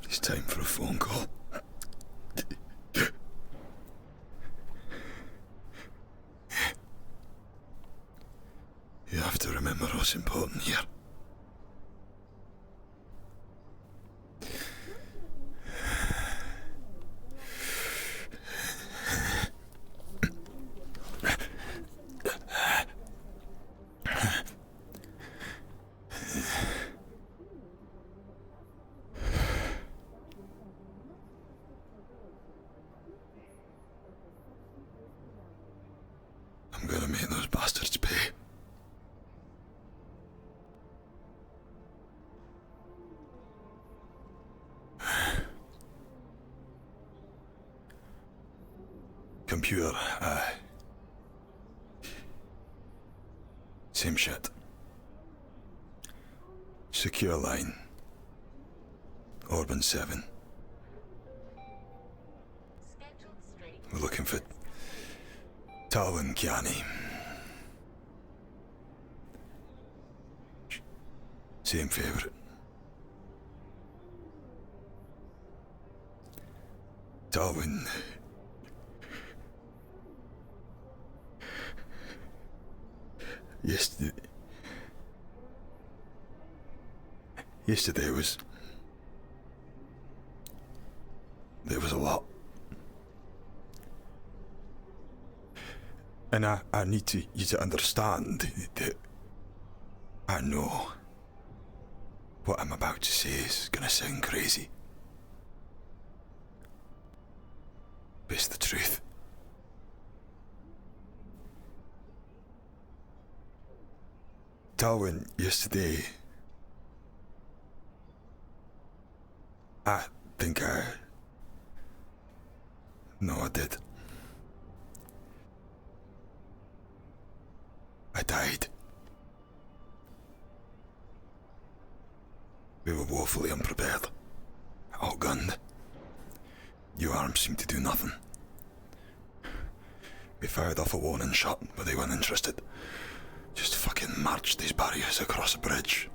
It's time for a phone call. You have to remember what's important here. I'm gonna make those bastards pay. Computer, same shit. Secure line. Orban 7. We're looking for Leonard Kiani. Same favourite. Darwin. Yesterday there was a lot. And I need you to understand that I know what I'm about to say is gonna sound crazy. But it's the truth. Darwin, yesterday, I did. I died. We were woefully unprepared. Outgunned. Your arms seemed to do nothing. We fired off a warning shot, but they weren't interested. Just fucking marched these barriers across a bridge.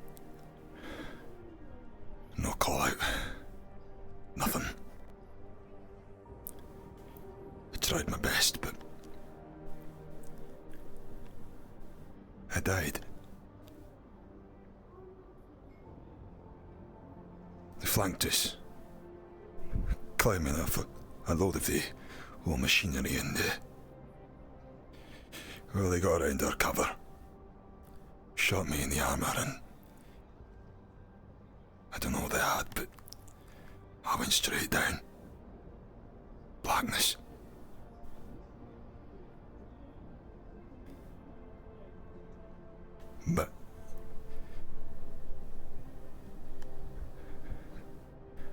No call out. Nothing. I tried my best, but I died. They flanked us, climbing off a load of the old machinery, and well, they got around our cover, shot me in the armour, and I don't know what they had, but I went straight down. Blackness. But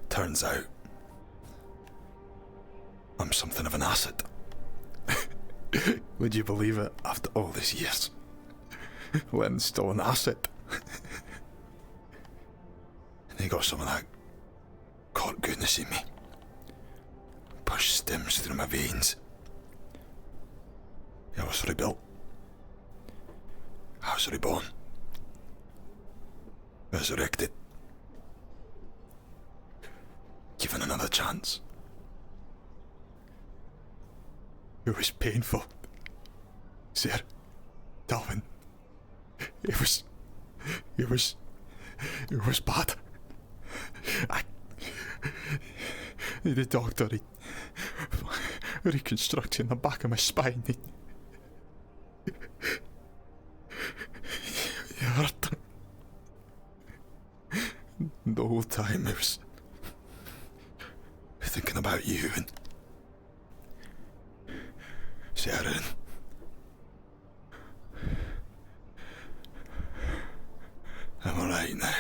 turns out I'm something of an asset. Would you believe it, after all these years? Len's still an asset. And he got some of that caught goodness in me. Pushed stems through my veins. I was rebuilt. I was reborn. Resurrected. Given another chance. It was painful, sir. Darwin. It was bad. The doctor, reconstructing the back of my spine. It hurt. The whole time I was thinking about you and Sarah, and I'm alright now.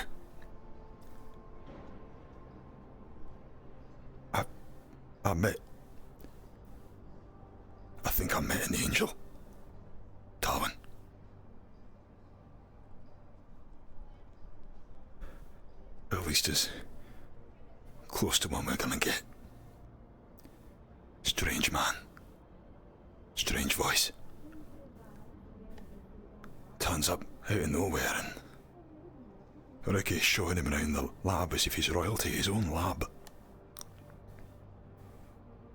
I think I met an angel, Darwin. At least as close to one we're gonna get. Strange man. Strange voice. Turns up out of nowhere and Ricky's showing him around the lab as if he's royalty, his own lab.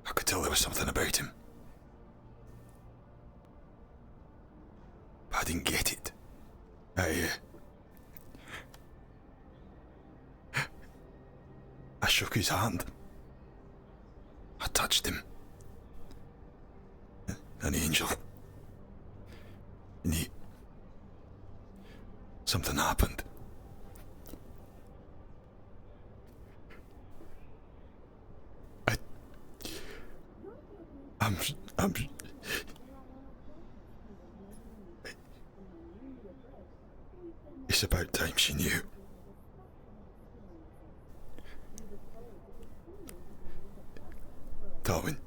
I could tell there was something about him. But I didn't get it. I shook his hand. I touched him. An angel. And something happened. I'm It's about time she knew. Darwin.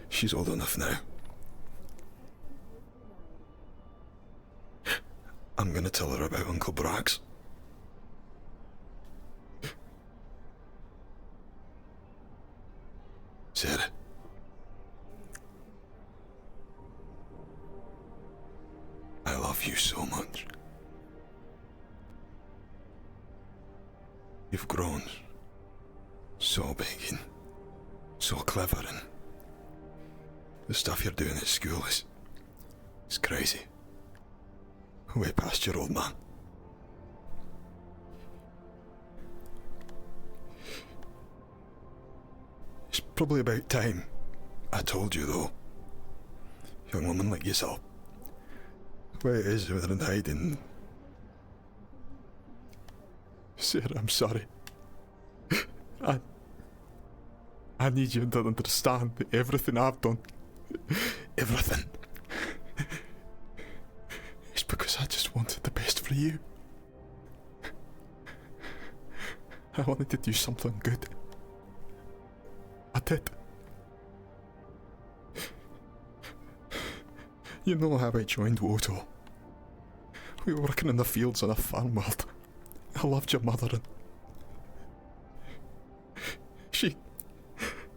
She's old enough now. I'm gonna tell her about Uncle Brax. Sarah. I love you so much. You've grown so big and so clever, and the stuff you're doing at school is crazy. Way past your old man. It's probably about time I told you, though, young woman like yourself, where it is within hiding. Sarah, I'm sorry. I need you to understand that everything I've done, everything, it's because I just wanted the best for you. I wanted to do something good. I did. You know how I joined WOTO. We were working in the fields in a farm world. I loved your mother, and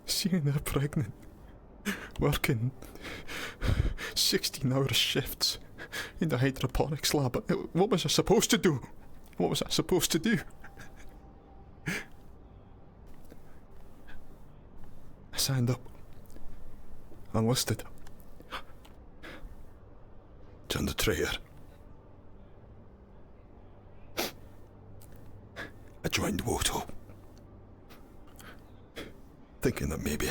seeing her pregnant, working 16-hour shifts in the hydroponics lab. What was I supposed to do? What was I supposed to do? I signed up. Enlisted. Turned a traitor. I joined WOTO. Thinking that maybe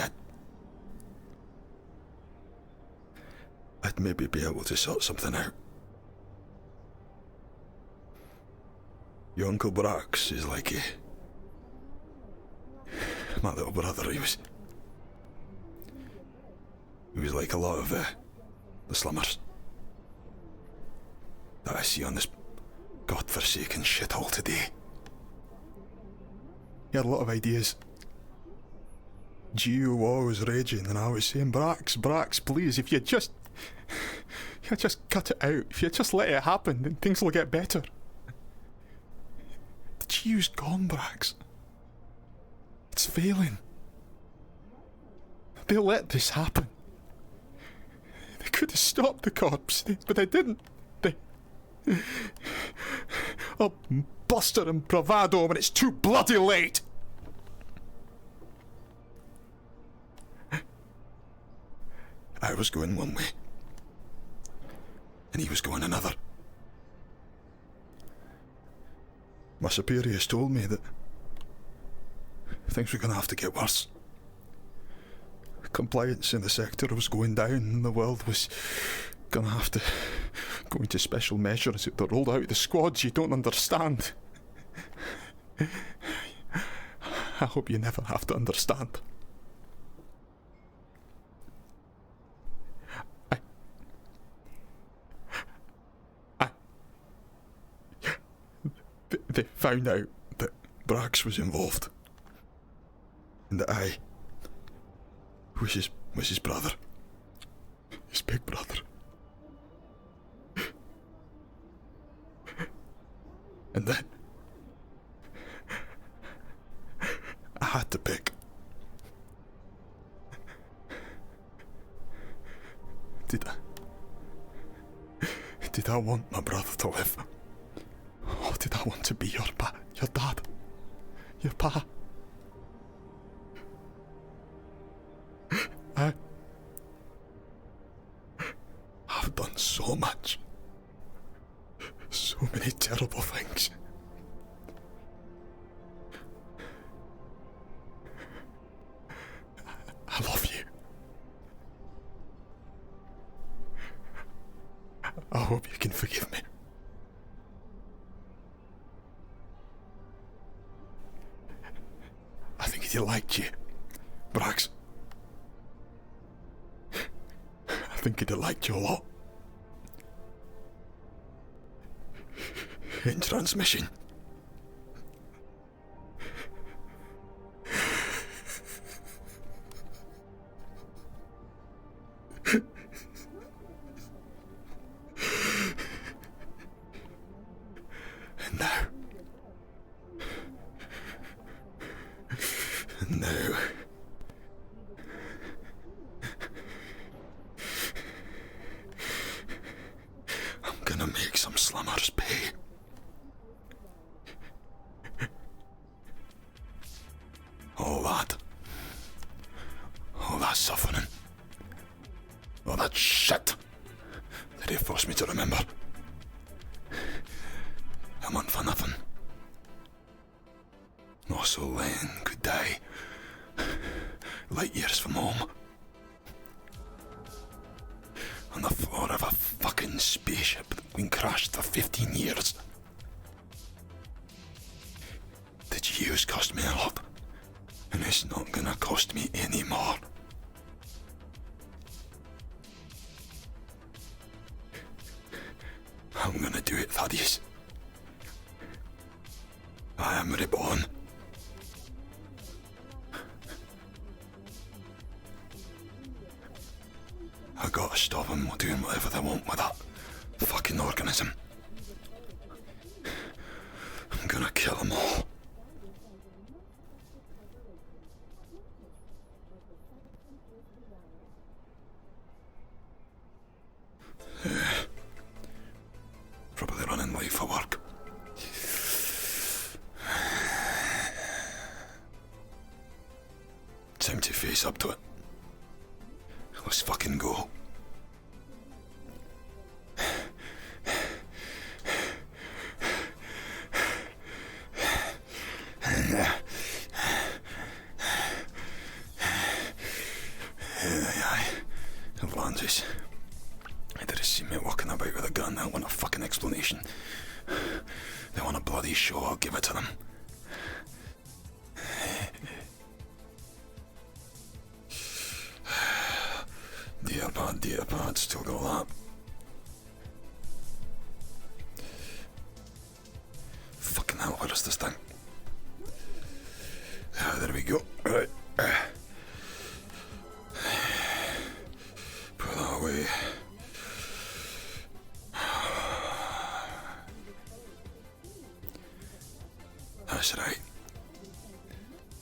I'd maybe be able to sort something out. Your Uncle Brax is like my little brother. He was like a lot of the slummers that I see on this godforsaken shithole today. He had a lot of ideas. GUO was raging, and I was saying, Brax, please, if you just cut it out, if you just let it happen, then things will get better. The GU's gone, Brax. It's failing. They let this happen. They could have stopped the corpse, but they didn't. Oh, bluster and bravado when it's too bloody late! I was going one way, and he was going another. My superiors told me that things were going to have to get worse. Compliance in the sector was going down, and the world was going to have to go into special measures that rolled out the squads you don't understand. I hope you never have to understand. They found out that Brax was involved, and that I was his brother, his big brother. And then I had to pick. Did I want my brother to live? God, did I want to be your dad? Your pa? I've done so much. So many terrible things. I love you. I hope you can forgive me. I think he liked you, Brax. I think he'd have liked you a lot. In transmission. And now. I'm gonna make some slummers pay. All that suffering, all that shit that he forced me to remember. A month for nothing. Not so Len could die light years from home. On the floor of a fucking spaceship that's been crashed for 15 years. The GU's cost me a lot, and it's not gonna cost me any more. I'm gonna do it, Thaddeus. I am reborn. I gotta stop them doing whatever they want with that fucking organism. I'm gonna kill them all. Probably running late for work. Time to face up to it. Let's fucking go. Atlantis. They just see me walking about with a gun. They want a fucking explanation. They want a bloody show. I'll give it to them. Dear bad, still got that. Fucking hell, where is this thing? There we go. Right. Put that away. That's right.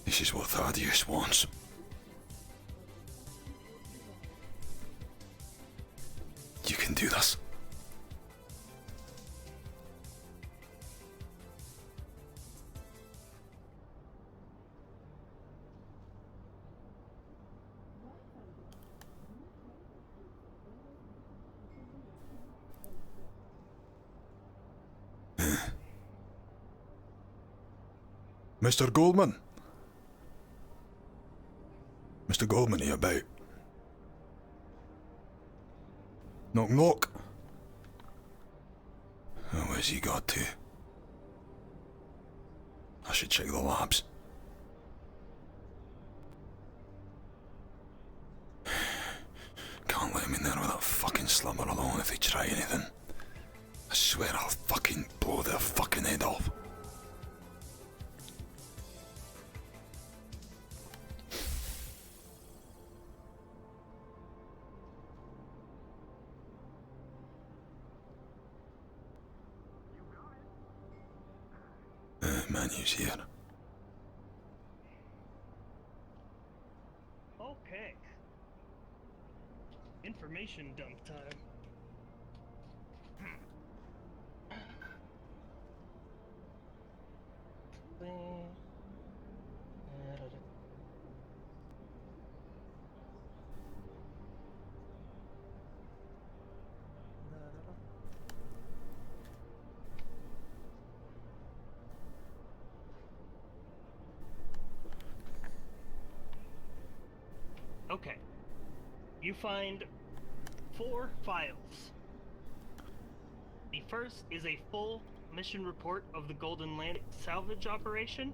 This is what Thaddeus wants. You can do this. Mr. Goldman? Mr. Goldman, are you about? Knock knock. Oh, where's he got to? I should check the labs. Can't let him in there with that fucking slumber alone if they try anything. I swear I'll fucking blow their fucking head off. Menu's here. Okay. Information dump time. Okay. You find 4 files. The first is a full mission report of the Golden Land salvage operation.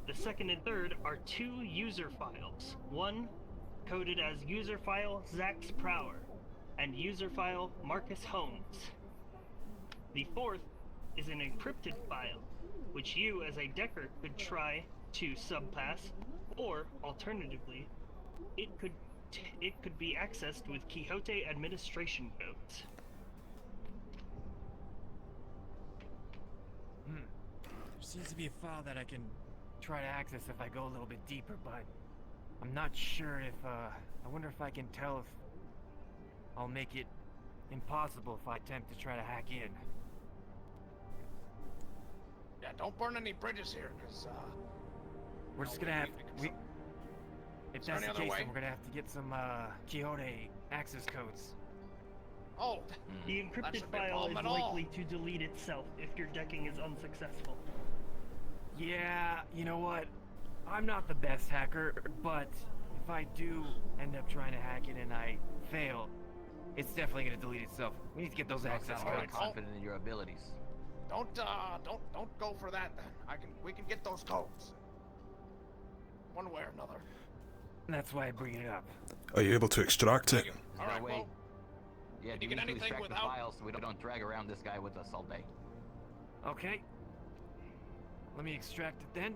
The second and third are 2 user files. One coded as user file Zax Prowler and user file Marcus Holmes. The fourth is an encrypted file, which you as a Decker could try to subpass, or alternatively, it could be accessed with Quixote administration codes. There seems to be a file that I can try to access if I go a little bit deeper, but I'm not sure if, I wonder if I can tell if I'll make it impossible if I attempt to try to hack in. Yeah, don't burn any bridges here, because, we're just gonna have, if that's the case, then we're gonna have to get some, Quixote access codes. Oh, The encrypted file is likely to delete itself if your decking is unsuccessful. Yeah, you know what? I'm not the best hacker, but if I do end up trying to hack it and I fail, it's definitely gonna delete itself. We need to get those access Alright, codes. Confident in your abilities. don't go for that then. We can get those codes. One way or another. That's why I bring it up. Are you able to extract it? All right, way. well, Yeah, Can do you we get need to anything extract the without- files so we don't drag around this guy with us all day? Okay. Let me extract it then.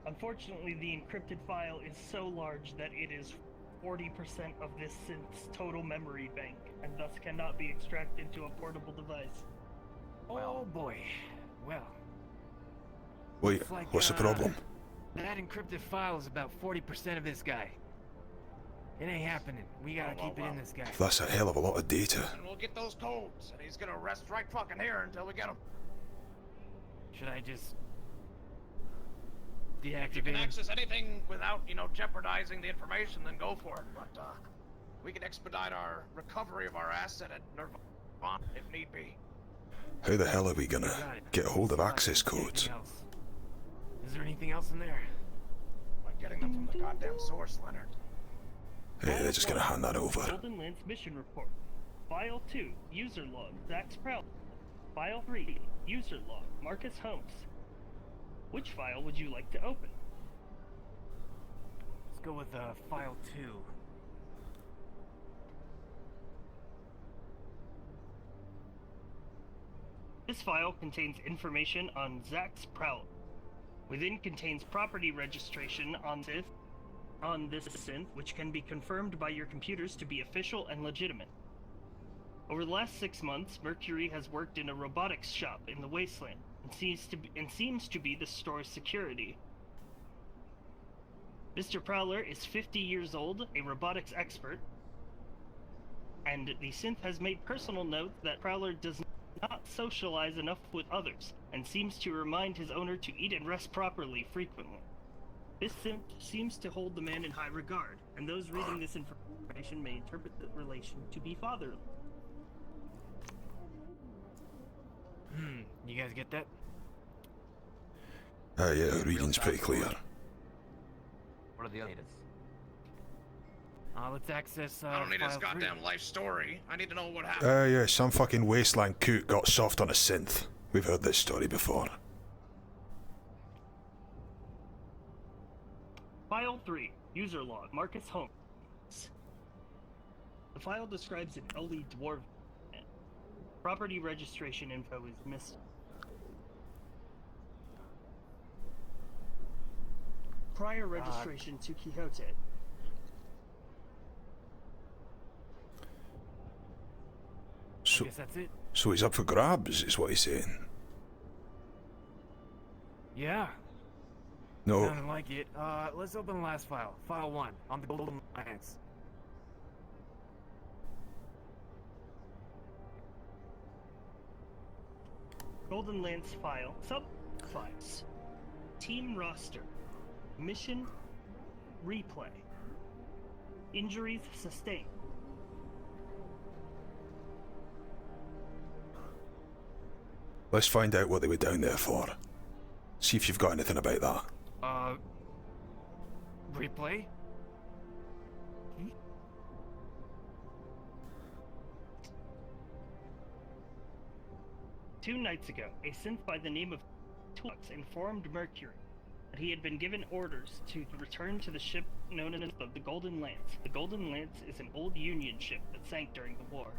Unfortunately, the encrypted file is so large that it is 40% of this synth's total memory bank, and thus cannot be extracted to a portable device. Oh boy. Well, Wait, looks like, what's the problem? that encrypted file is about 40% of this guy. It ain't happening. We gotta keep it in this guy. That's a hell of a lot of data. and we'll get those codes, and he's gonna rest right fucking here until we get them. Should I just If you deactivate can him? access anything without, jeopardizing the information, then go for it. But, we can expedite our recovery of our asset at Nirvana if need be. How the hell are we gonna Got it. get a hold of See if I access can see codes? anything else. Is there anything else in there? By getting them from the goddamn source, Leonard. Hey, they're just gonna hand that over. Golden Land's mission report. File 2, user log, Zax Prowler. File 3, user log, Marcus Holmes. Which file would you like to open? Let's go with file 2. This file contains information on Zax Prowler. Within contains property registration on this synth, which can be confirmed by your computers to be official and legitimate. Over the last 6 months, Mercury has worked in a robotics shop in the Wasteland and seems to be the store's security. Mr. Prowler is 50 years old, a robotics expert, and the synth has made personal note that Prowler does not socialize enough with others, and seems to remind his owner to eat and rest properly frequently. This synth seems to hold the man in high regard, and those reading this information may interpret the relation to be fatherly. You guys get that? Yeah, the reading's pretty clear. What are the others? Let's access, I don't need his file 3. goddamn life story. I need to know what happened. Yeah, some fucking wasteland coot got soft on a synth. We've heard this story before. File 3, user log, Marcus Holmes. The file describes an elderly dwarf. Property registration info is missing. Prior registration to Quixote. I So, guess that's it. so he's up for grabs, is what he's saying. Yeah. No, Sounded like it. Let's open the last file. File 1 on the Golden Lands. Golden Lance file. Sub-files. Team roster. Mission. Replay. Injuries sustained. let's find out what they were down there for. See if you've got anything about that. Replay? 2 nights ago, a synth by the name of Toolbox informed Mercury that he had been given orders to return to the ship known as the Golden Lance. The Golden Lance is an old Union ship that sank during the war.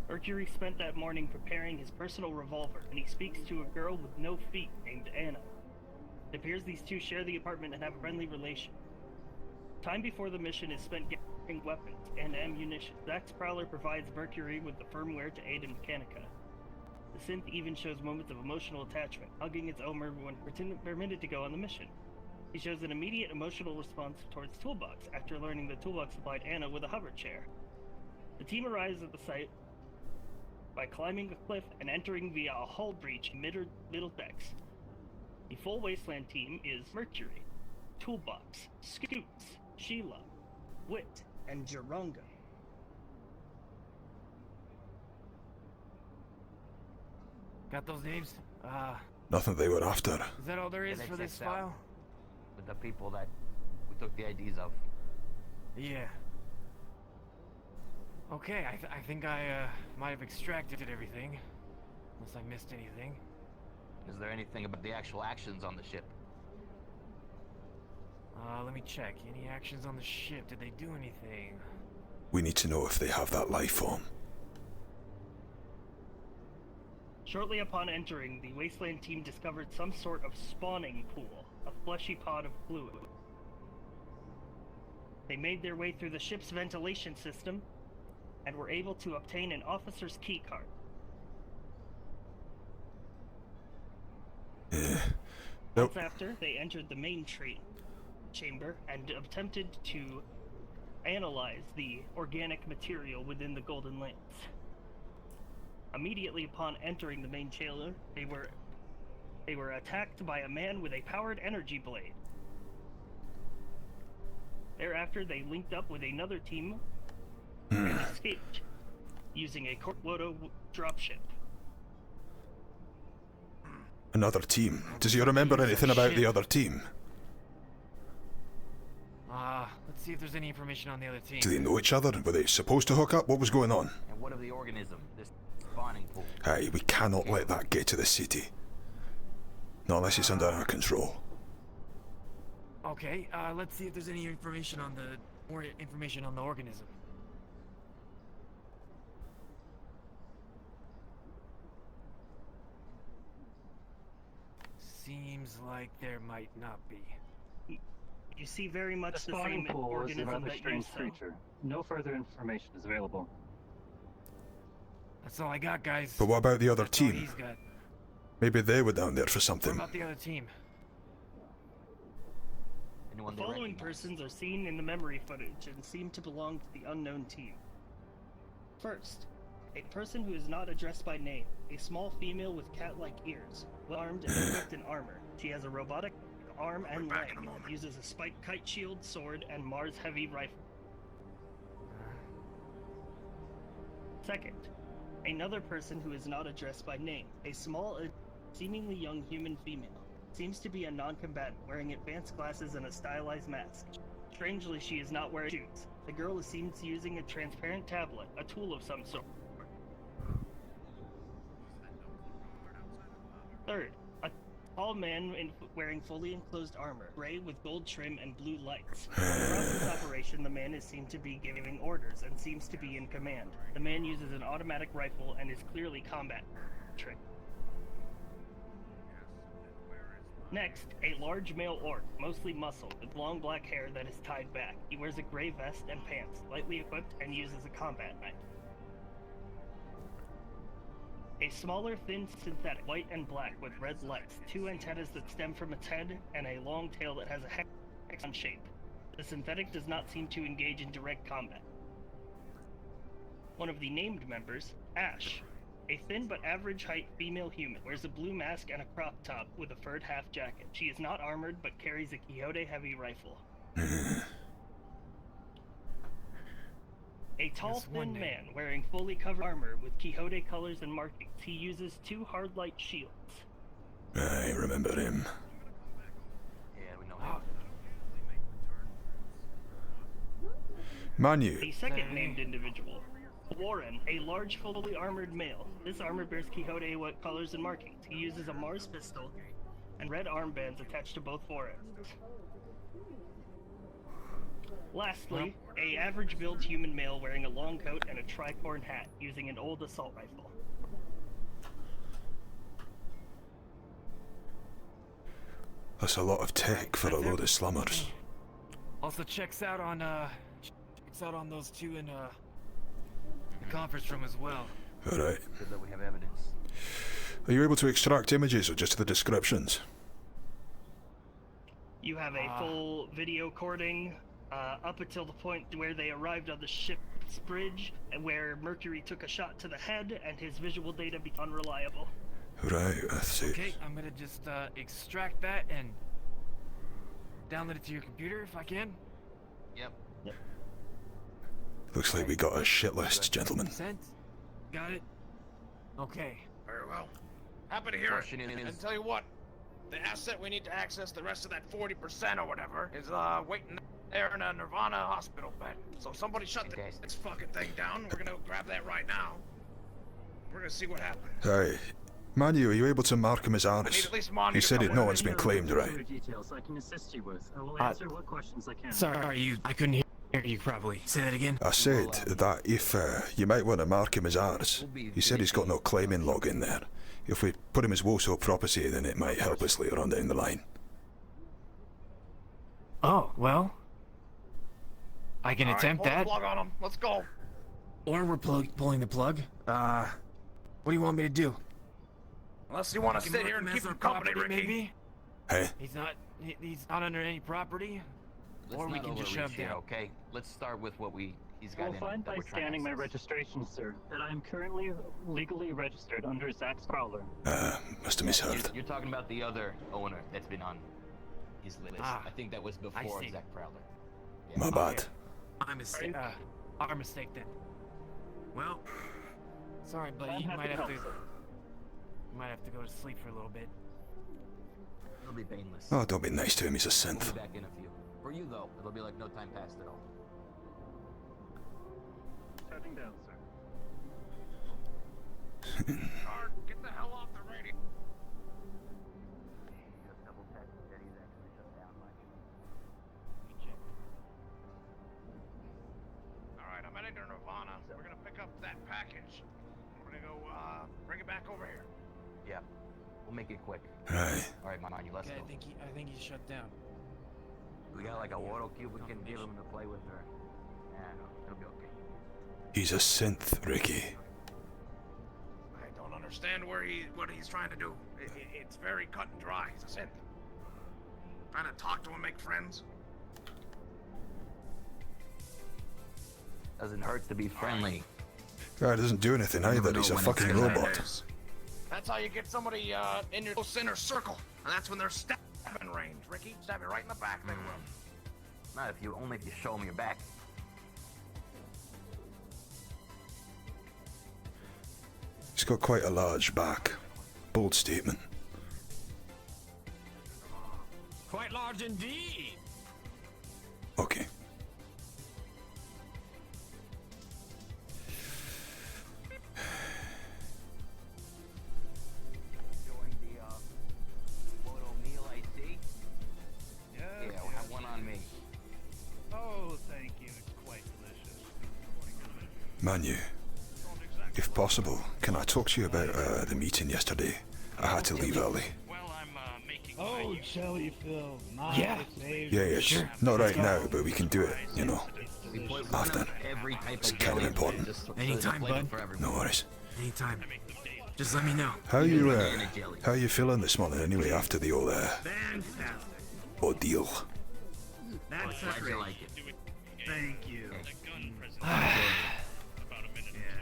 Mercury spent that morning preparing his personal revolver, and he speaks to a girl with no feet named Anna. It appears these two share the apartment and have a friendly relation. Time before the mission is spent gathering weapons and ammunition. Zach's Prowler provides Mercury with the firmware to aid in Mechanica. The synth even shows moments of emotional attachment, hugging its owner when permitted to go on the mission. He shows an immediate emotional response towards Toolbox after learning that Toolbox supplied Anna with a hover chair. The team arrives at the site by climbing a cliff and entering via a hull breach middle decks. The full Wasteland team is Mercury, Toolbox, Scoots, Sheila, Wit, and Geronga. Got those names? Nothing they were after. Is that all there is Yeah, for that this checks out. file? With the people that we took the IDs of. Yeah. Okay, I think I might have extracted everything. Unless I missed anything. Is there anything about the actual actions on the ship? Let me check. Any actions on the ship? Did they do anything? We need to know if they have that life form. Shortly upon entering, the Wasteland team discovered some sort of spawning pool, a fleshy pod of fluid. They made their way through the ship's ventilation system and were able to obtain an officer's keycard. Nope. Months after, they entered the main chamber and attempted to analyze the organic material within the Golden Lance. Immediately upon entering the main chamber, they were attacked by a man with a powered energy blade. Thereafter, they linked up with another team and escaped using a WOTO dropship. Another team. Does he remember anything about the other team? Let's see if there's any information on the other team. Do they know each other? Were they supposed to hook up? What was going on? And what of the organism? This spawning pool. Aye, we cannot let that get to the city. Not unless it's under our control. Okay, let's see if there's any information on more information on the organism. Seems like there might not be. You see very much The the spawning same pool is a organism rather that you strange saw. creature. No further information is available. That's all I got, guys. But what about the other That's all team? he's got. Maybe they were down there for What something. about the other team? Anyone The they following recognize? persons are seen in the memory footage and seem to belong to the unknown team. First, a person who is not addressed by name, a small female with cat-like ears, well-armed and equipped in armor. She has a robotic arm and leg, uses a spiked kite shield, sword, and Mars heavy rifle. Second, another person who is not addressed by name, a small, seemingly young human female. Seems to be a non-combatant, wearing advanced glasses and a stylized mask. Strangely, she is not wearing shoes. The girl is seen using a transparent tablet, a tool of some sort. Third, a tall man wearing fully enclosed armor, gray with gold trim and blue lights. Throughout this operation, the man is seen to be giving orders and seems to be in command. The man uses an automatic rifle and is clearly combat trained. Next, a large male orc, mostly muscle, with long black hair that is tied back. He wears a gray vest and pants, lightly equipped, and uses a combat knife. A smaller, thin synthetic, white and black with red lights, 2 antennas that stem from its head, and a long tail that has a hexagon shape. The synthetic does not seem to engage in direct combat. One of the named members, Ash, a thin but average height female human, wears a blue mask and a crop top with a furred half jacket. She is not armored but carries a Quixote heavy rifle. A tall, That's one thin name. man wearing fully covered armor with Quixote colors and markings. He uses 2 hard light shields. I remember him. Yeah, we know Oh, him. Manu. The second named individual, Warren, a large, fully armored male. This armor bears Quixote what colors and markings. He uses a Mars pistol and red armbands attached to both forearms. Lastly, a average build human male wearing a long coat and a tricorn hat, using an old assault rifle. That's a lot of tech for a load of slummers. Also checks out on those two in the conference room as well. Alright. Good that we have evidence. Are you able to extract images or just the descriptions? You have a full video recording up until the point where they arrived on the ship's bridge, and where Mercury took a shot to the head, and his visual data became unreliable. Right, I see. Okay, I'm gonna just extract that and download it to your computer if I can. Yep. Looks like we got a shit list, gentlemen. Sent. Got it. Okay. Very well. Happy to hear it. Question is- And tell you what, the asset we need to access the rest of that 40% or whatever is waiting there in a Nirvana hospital bed. So somebody shut Okay. this fucking thing down. We're gonna grab that right now. We're gonna see what happens. Hi. Manu, are you able to mark him as I need Aris? at least Monty He to said come it, with no me. one's been claimed, right? Other details I can assist you with. I will answer what questions I can. Sorry, I couldn't hear you properly. Say that again. I said that if you might want to mark him as ours. He said he's got no claiming log in there. If we put him as WOTO property, then it might help us later on down the line. Oh, well. I can All right, attempt pull the that. plug on him. Let's go. Or we're pulling the plug. What do you want me to do? Unless you want to sit here and keep him company, Ricky. maybe? Hey? He's not under any property. Let's Or we not can just overreach shove here, down. okay? Let's start with what he's got You'll in find that by we're trying to scanning my access. registration, sir, that I am currently legally registered under Zach's Prowler. Must have misheard. You're talking about the other owner that's been on his list. Ah, I think that was before see. Zach Prowler. My bad. My mistake. Our mistake then. Well, sorry, buddy. I'm You happy might to have help, to. sir. You might have to go to sleep for a little bit. It'll be painless. Oh, don't be nice to him, he's a We'll synth. be back in a few. For you though, it'll be like no time passed at all. Shutting down, sir. Guard, get the hell off the radio. Just double check that he's actually shut down, Mike. Alright, I'm heading to Nirvana. We're gonna pick up that package. We're gonna go, bring it back over here. Yeah. We'll make it quick. Right. Alright, Manu, let's Okay, go. I think he's shut down. We got like a WOTO cube we can give him to play with, or... Yeah, it'll be okay. He's a synth, Ricky. I don't understand what he's trying to do. It's very cut and dry. He's a synth. Trying to talk to him, make friends. Doesn't hurt to be friendly. Guy doesn't do anything either, he's a fucking robot. That's how you get somebody in your close inner circle. And that's when they're stabbing range, Ricky. Stab you right in the back, they will. Not if you show him your back. He's got quite a large back. Bold statement. Quite large indeed. Okay. Enjoying the WOTO meal, I see. Yeah, we'll have one on me. Oh, thank you. It's quite delicious. Manu, if possible, can I talk to you about the meeting yesterday? I had to leave early. Well, I'm making Oh, jelly filled. Nice. Yeah. Yeah, it's not right now, but we can do it, you know. We play with After. every type It's of kind of jelly, important. just so Anytime, there's a flavor bud. for everyone. No worries. Anytime. Just let me know. How you feeling this morning anyway after the old Fantastic. ordeal? That's Glad you great. like it. Thank you.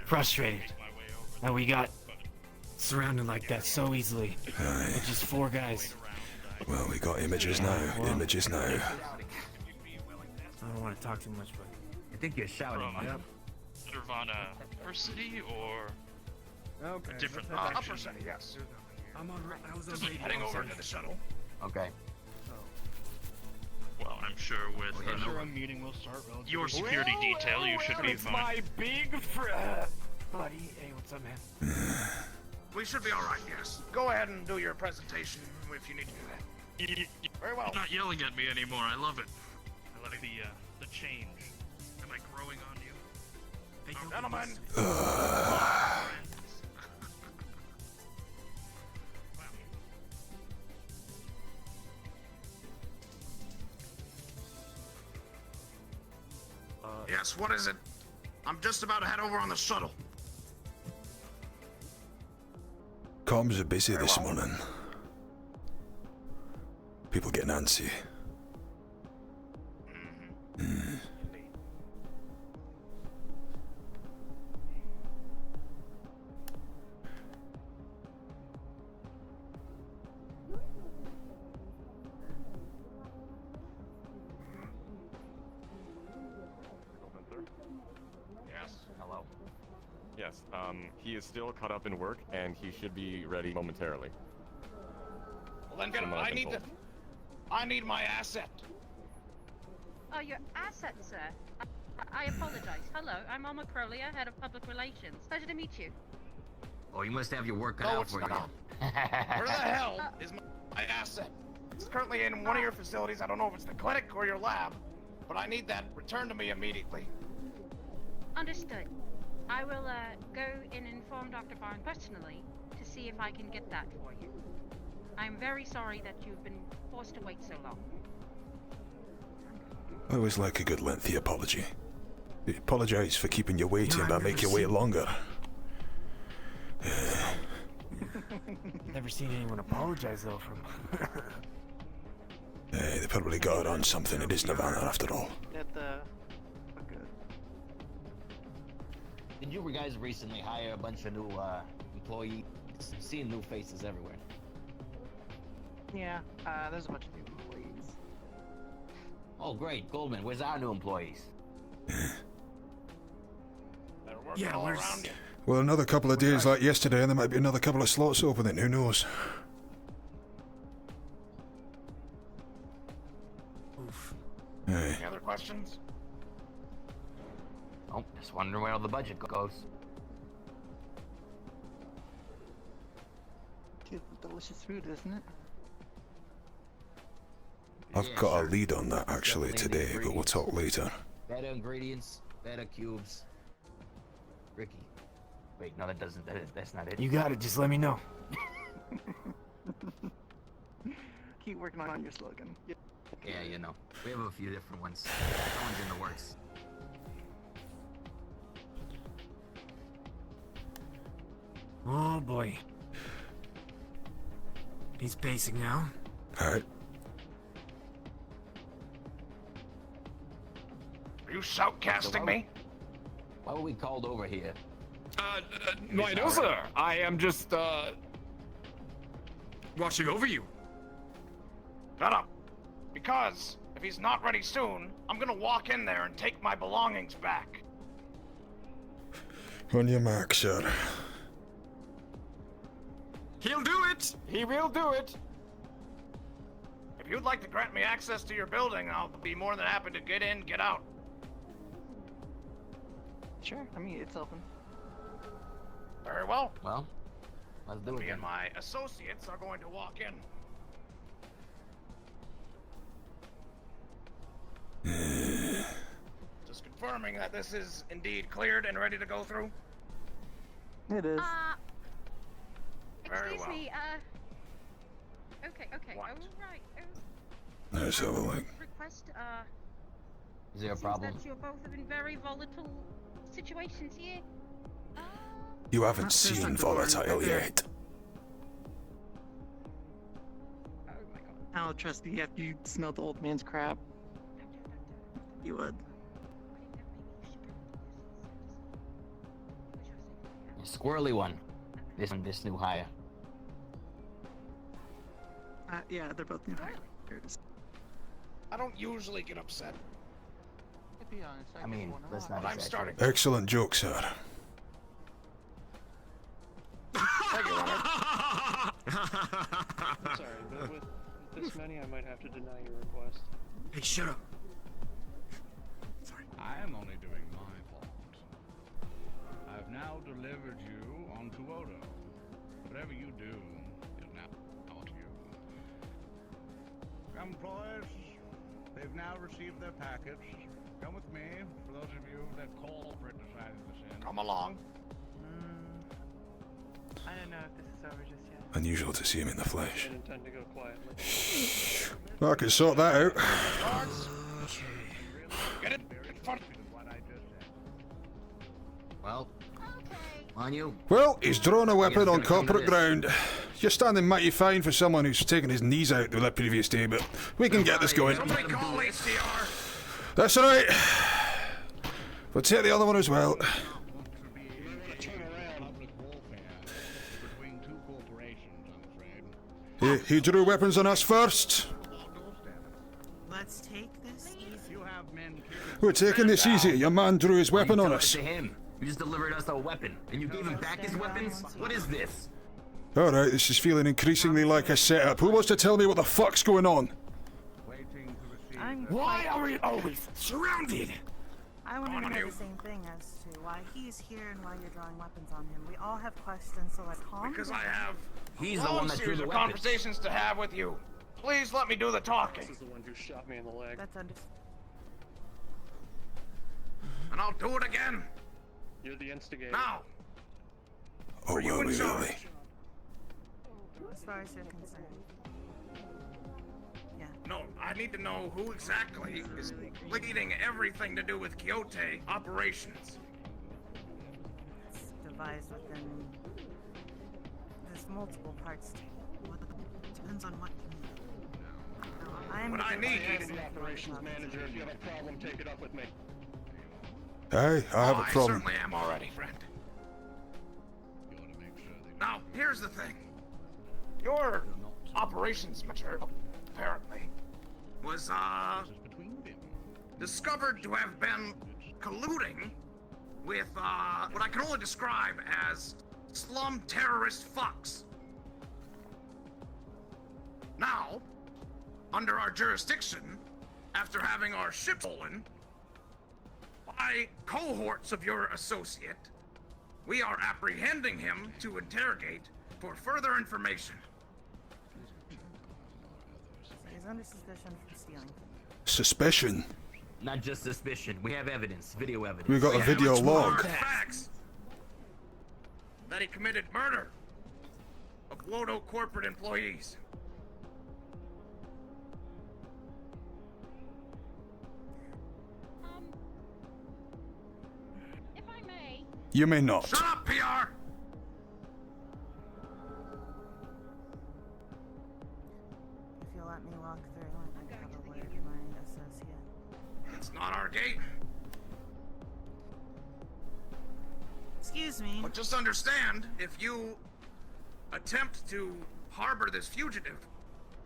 Frustrated that we got surrounded like that so easily. Aye. With just 4 guys. Well, we got images now. Images now. I don't want to talk too much, but I think you're shouting. From Nirvana University or Okay. a different let's head back. Upper City, yes. I was on Just heading over to the shuttle. Okay. Well, I'm sure with I'm sure a meeting will start relatively your security detail, you should be It's fine. my big buddy. Hey, what's up, man? We should be alright, yes. Go ahead and do your presentation if you need to do that. Very well. You're not yelling at me anymore. I love it. I like the change. Am I growing on you? Hey, yo, Gentlemen, yes, what is it? I'm just about to head over on the shuttle. Comms are busy this morning. People getting antsy. Yes. Hello. Yes, he is still caught up in work, and he should be ready momentarily. Well then, get him. I need my asset. Oh, your asset, sir. I apologize. Hello, I'm Alma Crowley, head of public relations. Pleasure to meet you. Oh, you must have your work cut No, out it's for you. not. Where the hell is my asset? It's currently in one of your facilities. I don't know if it's the clinic or your lab, but I need that returned to me immediately. Understood. I will go and inform Dr. Barnes personally to see if I can get that for you. I'm very sorry that you've been forced to wait so long. I always like a good lengthy apology. Apologise for keeping you waiting, but make you wait longer. Never seen anyone apologize though from. They probably got on something. It is Nirvana after all. Did you guys recently hire a bunch of new employees? I'm seeing new faces everywhere. Yeah, there's a bunch of new employees. Oh, great. Goldman, where's our new employees? They're working all around you. Well, another couple of days like yesterday, and there might be another couple of slots opening. Who knows? Oof. Hey. Any other questions? Oh, just wondering where all the budget goes. Delicious food, isn't it? I've got a lead on that actually today, but we'll talk later. Better ingredients, better cubes. Ricky. Wait, no, that's not it. You got it. Just let me know. Keep working on your slogan. Yeah, you know. We have a few different ones. Someone's in the works. Oh boy. He's pacing now. Alright. Are you shoutcasting me? Why were we called over here? No, sir. I am just, watching over you. Shut up. Because if he's not ready soon, I'm gonna walk in there and take my belongings back. On your mark, sir. He'll do it! He will do it! If you'd like to grant me access to your building, I'll be more than happy to get in, get out. Sure, I mean, it's open. Very well. Well, let's do it Me then. and my associates are going to walk in. Just confirming that this is indeed cleared and ready to go through. It is. Very Excuse well. me, okay, What? alright. Let's have a look. Request, Is there a seems problem? that you're both in very volatile situations here. You haven't seen volatile yet. Oh my god. I don't trust you after you smelled the old man's crap. You would. A squirrely one. This new hire. Yeah, they're both new hires. I don't usually get upset, To be honest, I mean, let's not but I'm starting. Excellent joke, sir. Thank you, Leonard. Sorry, but with this many, I might have to deny your request. Hey, shut up. I'm only doing my part. I've now delivered you onto WOTO. Whatever you do is now up to you. Come, employees. They've now received their package. Come with me, for those of you that call for it decided to send. Come along. I don't know if this is over just yet. Unusual to see him in the flesh. I intend to go quietly. Well, I can sort that out. Get it? Well, on you. Well, he's drawn a weapon on corporate ground. You're standing mighty fine for someone who's taken his knees out the previous day, but we can get this going. Somebody call HCR. That's right. We'll take the other one as well. He drew weapons on us first. Let's take this easy. We're taking this easy. Your man drew his weapon on us. To him. You just delivered us a weapon, and you gave him back his weapons? What is this? Alright, this is feeling increasingly like a setup. Who wants to tell me what the fuck's going on? Why are we always surrounded? I want to know the same thing as to why he's here and why you're drawing weapons on him. We all have questions, so let's calm Because down. I have He's a the long one that drew series the of weapons. conversations to have with you. Please let me do the talking. This is the one who shot me in the leg. That's understandable. And I'll do it again. You're the instigator. Now. Oh, Are you well, in we charge? really. As far as you're concerned. Yeah. No, I need to know who exactly is leading everything to do with Quixote operations. It's devised within... There's multiple parts to it. Depends on what you need. I'm What I need I am the operations manager. If you have a problem, take it up with me. Hey, I have a I problem. certainly am already, friend. Now, here's the thing. Your operations manager, apparently, was, discovered to have been colluding with, what I can only describe as slum terrorist fucks. Now, under our jurisdiction, after having our ship stolen by cohorts of your associate, we are apprehending him to interrogate for further information. So he's under suspicion for stealing. Suspicion. Not just suspicion. We have evidence. Video evidence. We got a video much more log. facts that he committed murder of WOTO corporate employees. If I may, You may not. Shut up, PR! If you'll let me walk through, I'd like to have a word with my associate. It's not our gate. Excuse me. But just understand, if you attempt to harbor this fugitive,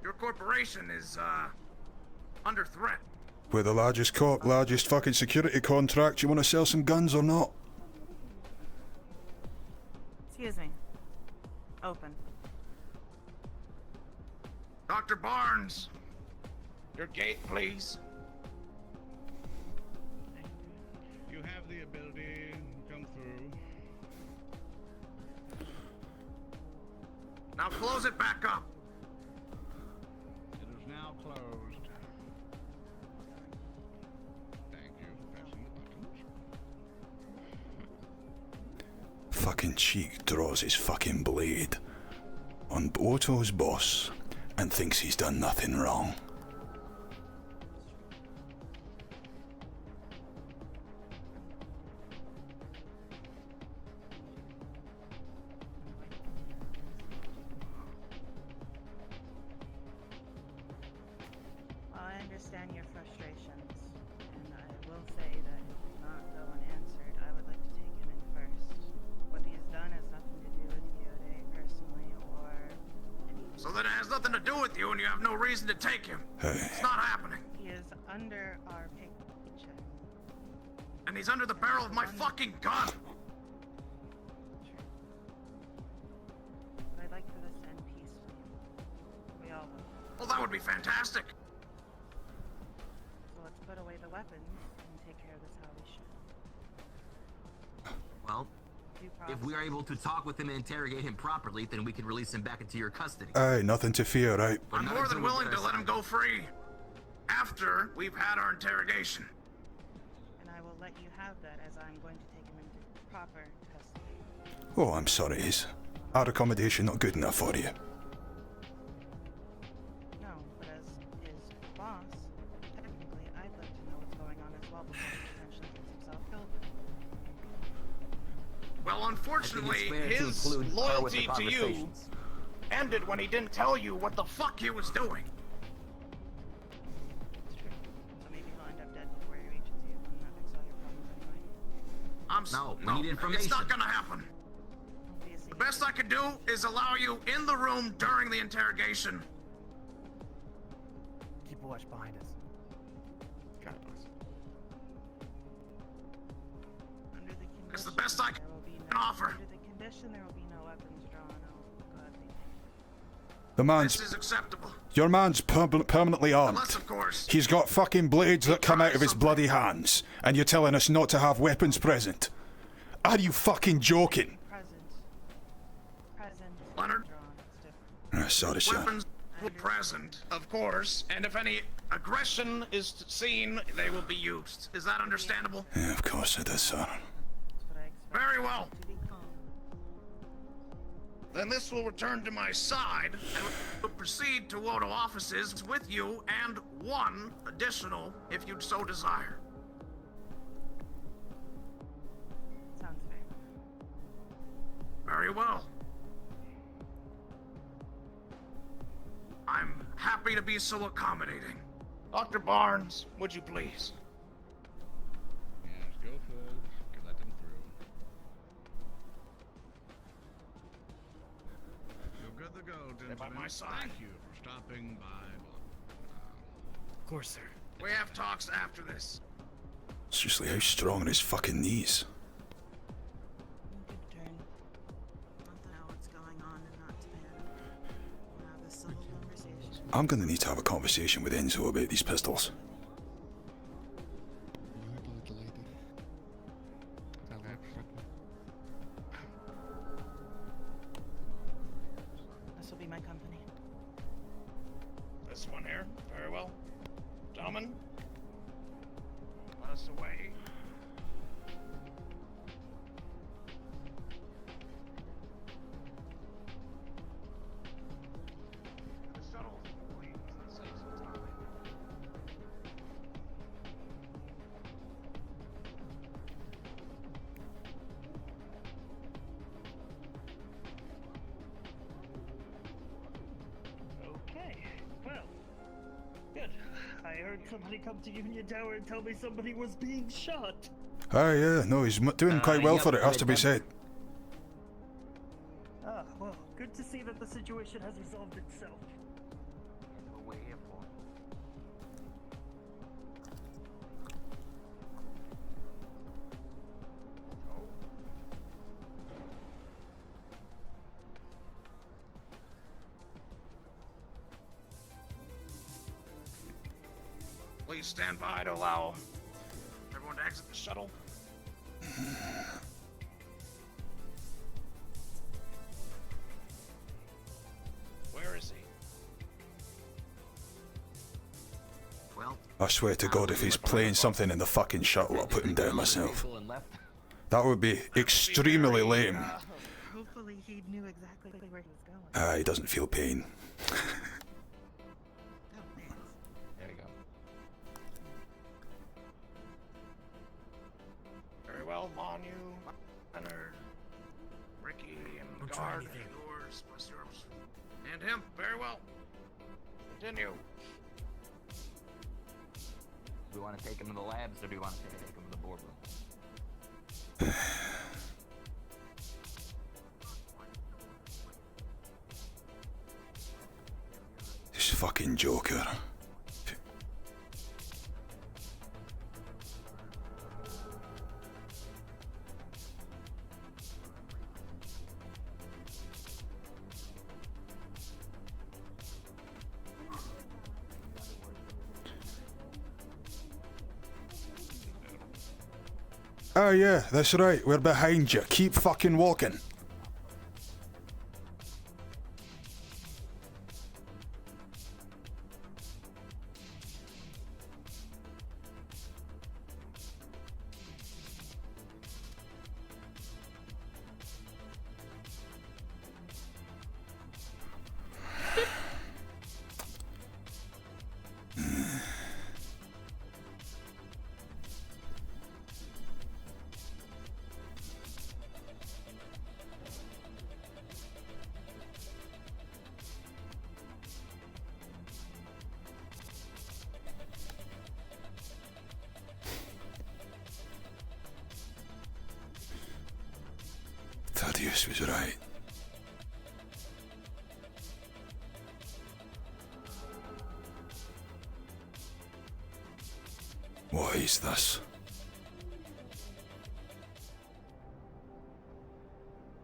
your corporation is, under threat. We're the largest largest fucking security contract. You want to sell some guns or not? Excuse me. Open. Dr. Barnes, your gate, please. You have the ability to come through. Now close it back up. It is now closed. Thank you for pressing the buttons. Fucking cheek draws his fucking blade on WOTO's boss and thinks he's done nothing wrong. Well, I understand your frustrations, and I will say that if he's not go unanswered, I would like to take him in first. What he's done has nothing to do with Quixote personally, or any... So that it has nothing to do with you and you have no reason to take him. Hey. It's not happening. He is under our paycheck. And he's under the barrel of my fucking gun. But I'd like for this to end peacefully. We all will. Well, that would be fantastic. So let's put away the weapons and take care of this how we should. Well, if we are able to talk with him and interrogate him properly, then we can release him back into your custody. Aye, nothing to fear, right? I'm more than willing to let him go free after we've had our interrogation. And I will let you have that as I'm going to take him into proper custody. Oh, I'm sorry, is our accommodation not good enough for you? No, but as his boss, technically I'd like to know what's going on as well before he potentially gets himself killed. Well, unfortunately, fair to his include her with the loyalty to you conversations. ended when he didn't tell you what the fuck he was doing. It's true. So maybe he'll end up dead before he reaches you, and that makes all your problems anyway. No, we need information. It's not gonna happen. The best I could do is allow you in the room during the interrogation. Keep a watch behind us. Got it, boss. Under the condition, It's the best I can there will be offer. Under the condition, there will be no weapons drawn. I'll gladly. The man's... This is acceptable. Your man's permanently armed. Unless, of course, He's got fucking blades that come out of his bloody hands, and you're telling us not to have weapons present? Are you fucking joking? Present. Leonard, Drawn. It's different. Sorry, sir. weapons were present, of course, and if any aggression is seen, they will be used. Is that understandable? Yeah, of course it is, sir. That's what I expect. Very well. To be calm. Then this will return to my side, and we'll proceed to WOTO offices with you and one additional, if you'd so desire. Sounds fair. Very well. I'm happy to be so accommodating. Dr. Barnes, would you please? Yes, go first. Let them through. You're good to go, gentlemen. by my side. Thank you for stopping by. Of course, sir. We have talks after this. Seriously, how strong are his fucking knees? Good turn. Not to know what's going on and not to panic. We'll have a civil conversation. I'm gonna need to have a conversation with Enzo about these pistols. This will be my company. This one here. Very well. Gentlemen, let us away. The shuttle, please. Let's save some time. Okay, well, good. I heard somebody come to Union Tower and tell me somebody was being shot. Aye, yeah, no, he's doing quite well for it, has to be said. Ah, well, good to see that the situation has resolved itself. We're here for. Please stand by to allow everyone to exit the shuttle. Where is he? Well, I swear to God, if he's playing something in the fucking shuttle, I'll put him down myself. That would be extremely lame. Hopefully he knew exactly where he was going. He doesn't feel pain. Oh, man. there you go. Very well, Manu, Leonard, Ricky, and Don't try Guard. anything. Yours, plus yours. And him. Very well. Continue. Do we want to take him to the labs or do we want to take him to the boardroom? This fucking Joker. Oh yeah, that's right, we're behind you. Keep fucking walking. Thaddeus was right. What is this?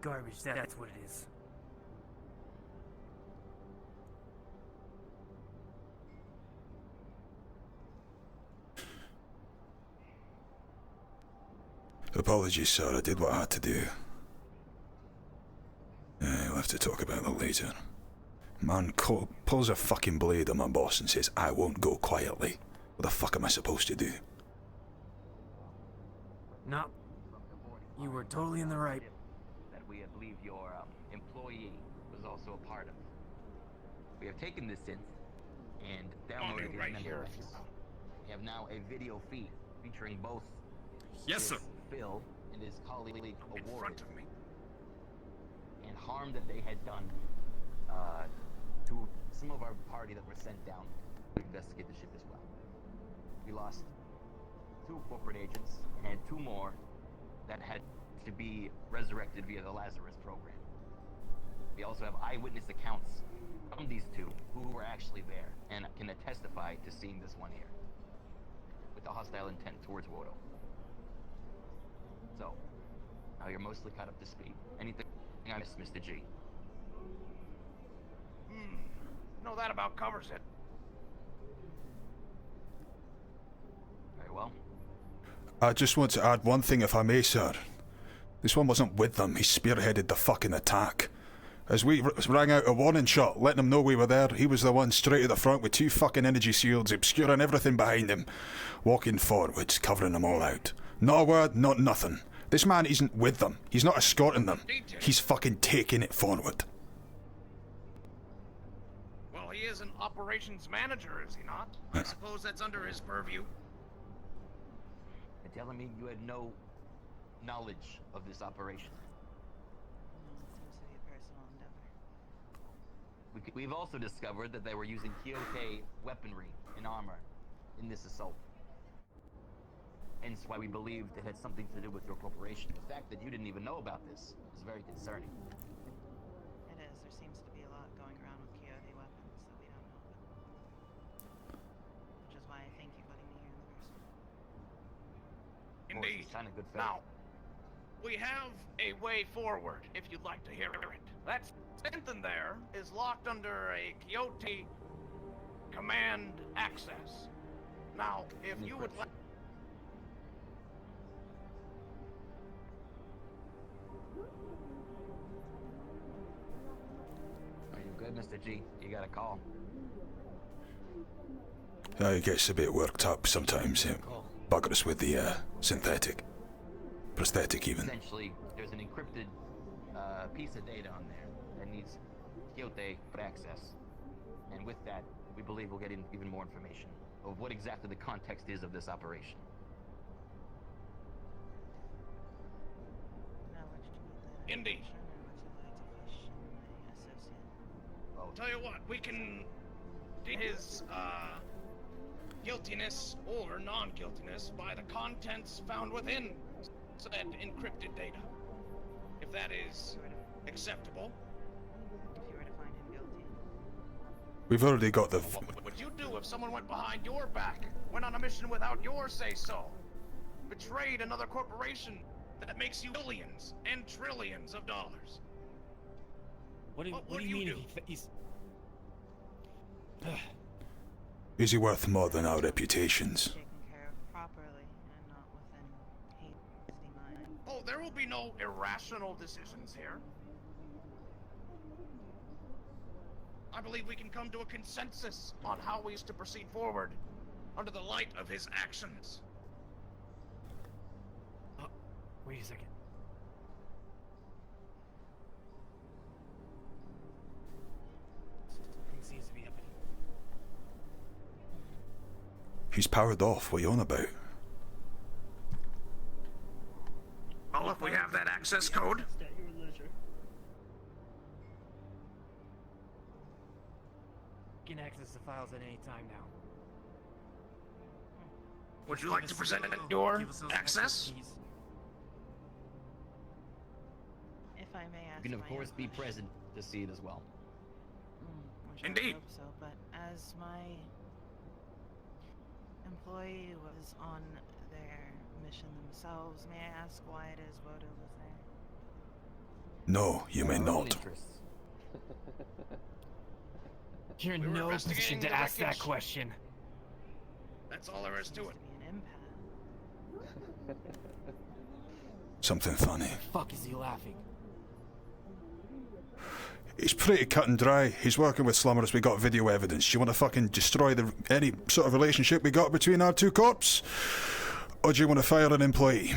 Garbage, that's what it is. Apologies, sir, I did what I had to do. We'll have to talk about that later. Man pulls a fucking blade on my boss and says I won't go quietly. What the fuck am I supposed to do? No. You were totally in the right. That we believe your employee was also a part of. We have taken this synth and downloaded it in here. We have now a video feed featuring both Phil and his colleague Award and harm that they had done to some of our party that were sent down to investigate the ship as well. We lost 2 corporate agents and 2 more that had to be resurrected via the Lazarus program. We also have eyewitness accounts from these 2 who were actually there and can testify to seeing this one here with a hostile intent towards WOTO. So, now you're mostly caught up to speed. Anything I missed, Mr. G? No, that about covers it. Very well. I just want to add one thing if I may, sir. This one wasn't with them, he spearheaded the fucking attack. As we rang out a warning shot, letting him know we were there, he was the one straight at the front with 2 fucking energy shields, obscuring everything behind him. Walking forwards, covering them all out. Not a word, not nothing. This man isn't with them. He's not escorting them. He's fucking taking it forward. Well, he is an operations manager, is he not? I suppose that's under his purview. You're telling me you had no knowledge of this operation? Seems to be a personal endeavor. We've also discovered that they were using Kyote weaponry and armor in this assault. Hence why we believed it had something to do with your corporation. The fact that you didn't even know about this is very concerning. It is. There seems to be a lot going around with Kyote weapons that we don't know about. Which is why I thank you putting me here in the first place. Indeed. Sign a good faith. Now, we have a way forward, if you'd like to hear it. That synth in there is locked under a Kyote command access. Now, if you would like... Are you good, Mr. G? You got a call. He gets a bit worked up sometimes. Buggers with the synthetic. Prosthetic even. Essentially, there's an encrypted piece of data on there that needs Kyote for access. And with that, we believe we'll get even more information of what exactly the context is of this operation. Now, where did you get that Indeed. information, or would you like to question my associate? Well, Tell you what, we can do his guiltiness or non-guiltiness by the contents found within said encrypted data. If that is acceptable. If you were to find him guilty. We've already got the... What would you do if someone went behind your back, went on a mission without your say-so, betrayed another corporation that makes you billions and trillions of dollars? What do you mean if he's... Is he worth more than our reputations? Taken care of properly and not within hate is the Oh, there will be no irrational decisions here. I believe we can come to a consensus on how we used to proceed forward under the light of his actions. Oh, wait a second. Something seems to be happening. He's powered off. What are you on about? Well, if we have that access code. At your leisure. You can access the files at any time now. Would you like to present your access? If I may ask. You can, of my course, own be question. present to see it as well. Which I Indeed. hope so, but as my employee was on their mission themselves, may I ask why it is WOTO was there? No, you may not. You're in We were no position investigating to the ask that wreckage. question. That's all there is to it. Seems to be an impasse. Something funny. Fuck is he laughing? It's pretty cut and dry. He's working with slummers. We got video evidence. You want to fucking destroy any sort of relationship we got between our two corps? Or do you want to fire an employee?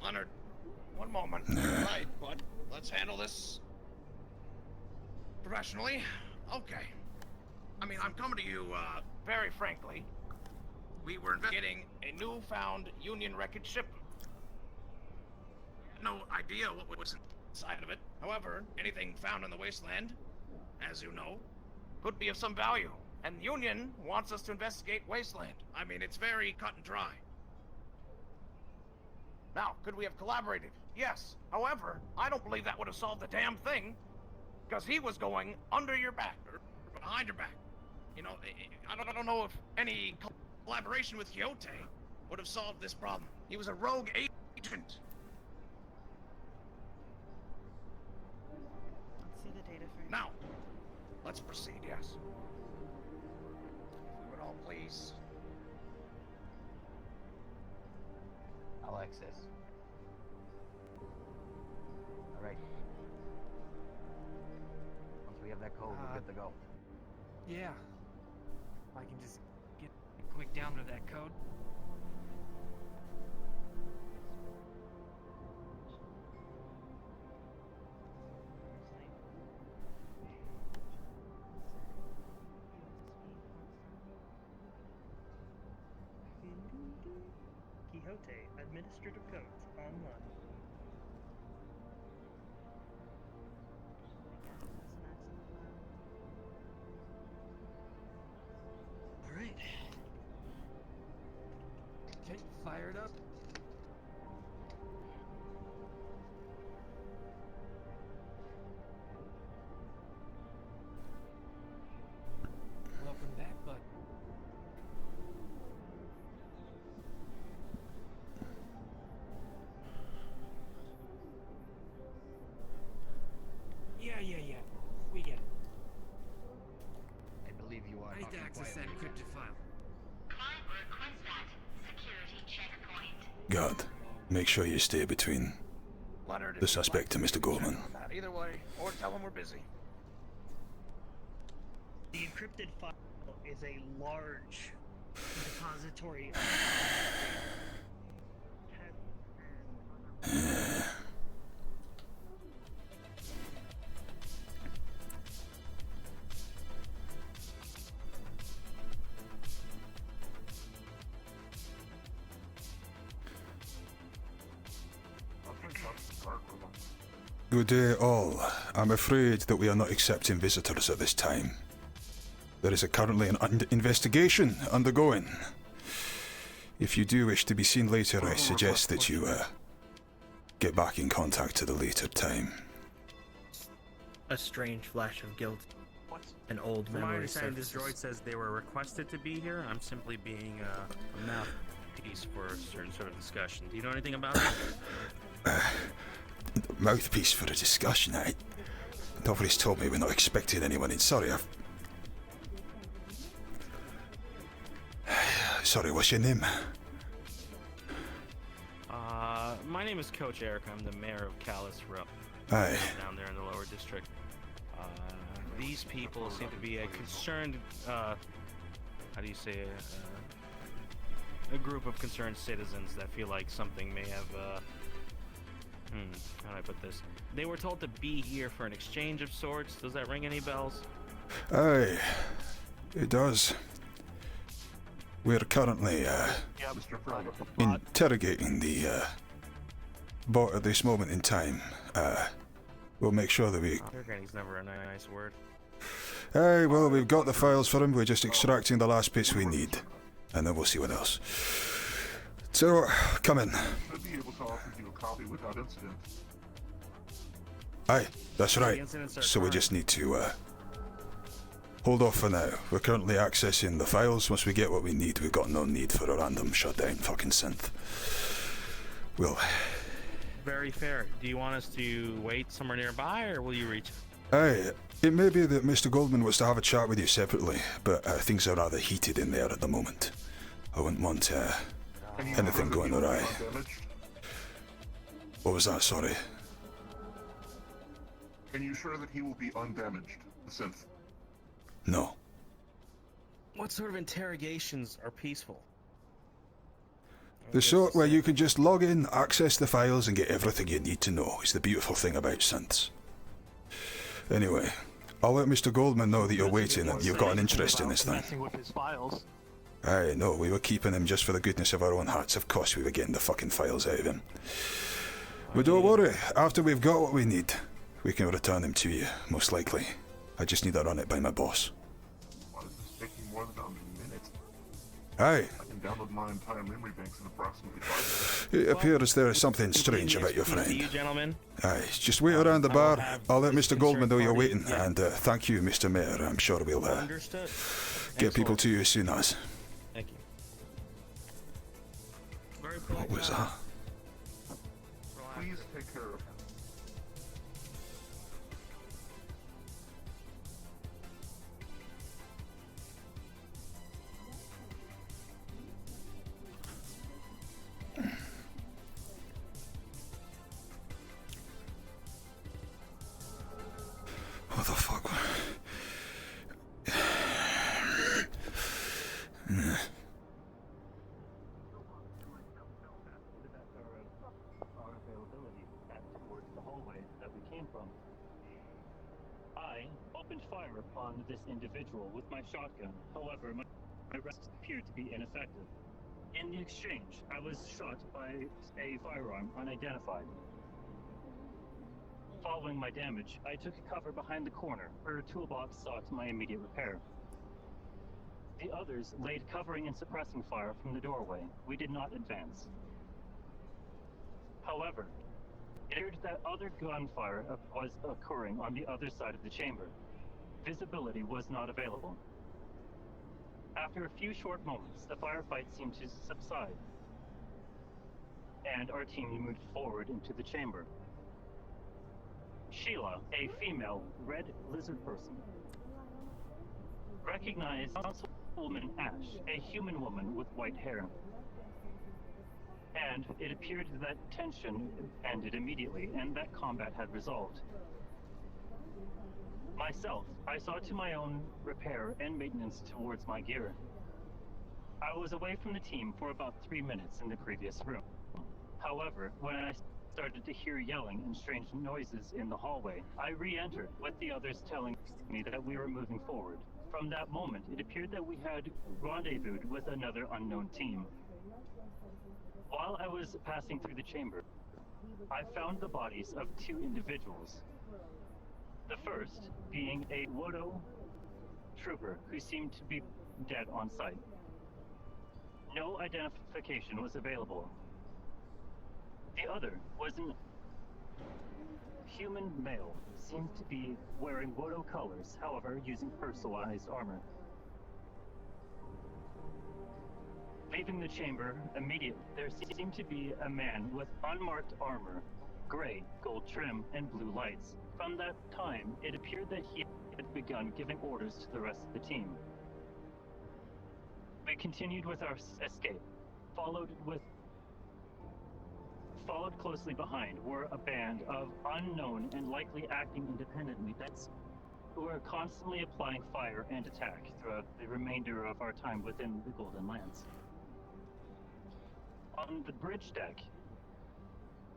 Leonard, one moment. Right, but let's handle this professionally. Okay. I mean, I'm coming to you, very frankly. We were investigating a newfound Union wreckage ship. No idea what was inside of it. However, anything found in the wasteland, as you know, could be of some value. And the Union wants us to investigate wasteland. I mean, it's very cut and dry. Now, could we have collaborated? Yes. However, I don't believe that would have solved the damn thing, because he was going under your back, or behind your back. You know, I don't know if any collaboration with Quixote would have solved this problem. He was a rogue agent. Let's see the data first. Now, let's proceed, yes. If we would all please. I'll access. Alright. Once we have that code, we're good to go. Yeah. I can just get a quick download of that code. Quixote Administrative Codes online. Alright. Okay, fire it up. Welcome back, bud. Yeah. We get it. I believe you are. I need to access that encrypted file. Client requests that security checkpoint. God, make sure you stay between Leonard, the suspect and Mr. Goldman. Either way, or tell him we're busy. The encrypted file is a large depository of Good day, all. I'm afraid that we are not accepting visitors at this time. There is currently an investigation undergoing. If you do wish to be seen later, I suggest that you get back in contact at a later time. A strange flash of guilt. An old From my memory understanding, this surfaces. droid says they were requested to be here. I'm simply being a mouthpiece for a certain sort of discussion. Do you know anything about it? Mouthpiece for a discussion, Nobody's told me we're not expecting anyone in. Sorry, Sorry, what's your name? my name is Coach Eric. I'm the mayor of Callous Row. Aye. Down there in the lower district. These people seem to be a concerned, how do you say, a group of concerned citizens that feel like something may have, how do I put this? They were told to be here for an exchange of sorts. Does that ring any bells? Aye, it does. We're currently interrogating the bot at this moment in time. We'll make sure that we... Interrogating's never a nice word. Aye, well, we've got the files for him. We're just extracting the last bits we need. And then we'll see what else. So, come in. Should be able to offer you a copy without incident. Aye, that's right. So we just need to hold off for now. We're currently accessing the files. Once we get what we need, we've got no need for a random shutdown fucking synth. We'll... Very fair. Do you want us to wait somewhere nearby, or will you reach? Aye, it may be that Mr. Goldman wants to have a chat with you separately, but things are rather heated in there at the moment. I wouldn't want anything going awry. What was that, sorry? Are you sure that he will be undamaged, the synth? No. What sort of interrogations are peaceful? The sort where you can just log in, access the files, and get everything you need to know is the beautiful thing about synths. Anyway, I'll let Mr. Goldman know that you're waiting and you've got an interest in this thing. Messing with his files. Aye, no, we were keeping him just for the goodness of our own hearts. Of course we were getting the fucking files out of him. But don't worry, after we've got what we need, we can return him to you, most likely. I just need to run it by my boss. Why is this taking more than a minute? Aye. I can download my entire memory banks in approximately 5 It appears there is something strange about your friend. You gentlemen. Aye, just wait around the bar. I'll let Mr. Goldman know you're waiting, and thank you, Mr. Mayor. I'm sure we'll get people to you as soon as. Thank you. What was that? Please take care of him. What the fuck? Our availability towards the hallway that we came from. I opened fire upon this individual with my shotgun. However, my rests appeared to be ineffective. In the exchange, I was shot by a firearm unidentified. Following my damage, I took cover behind the corner, where a toolbox sought my immediate repair. The others laid covering and suppressing fire from the doorway. We did not advance. However, it appeared that other gunfire was occurring on the other side of the chamber. Visibility was not available. After a few short moments, the firefight seemed to subside, and our team moved forward into the chamber. Sheila, a female red lizard person, recognized Lawlman and Ash, a human woman with white hair. And it appeared that tension ended immediately, and that combat had resolved. Myself, I saw to my own repair and maintenance towards my gear. I was away from the team for about 3 minutes in the previous room. However, when I started to hear yelling and strange noises in the hallway, I re-entered, with the others telling me that we were moving forward. From that moment, it appeared that we had rendezvoused with another unknown team. While I was passing through the chamber, I found the bodies of 2 individuals. The first being a WOTO trooper who seemed to be dead on sight. No identification was available. The other was an human male, seemed to be wearing WOTO colors, however using personalized armor. Leaving the chamber immediately, there seemed to be a man with unmarked armor, gray, gold trim, and blue lights. From that time, it appeared that he had begun giving orders to the rest of the team. We continued with our escape, followed followed closely behind were a band of unknown and likely acting independently that's who were constantly applying fire and attack throughout the remainder of our time within the Golden Lands. On the bridge deck,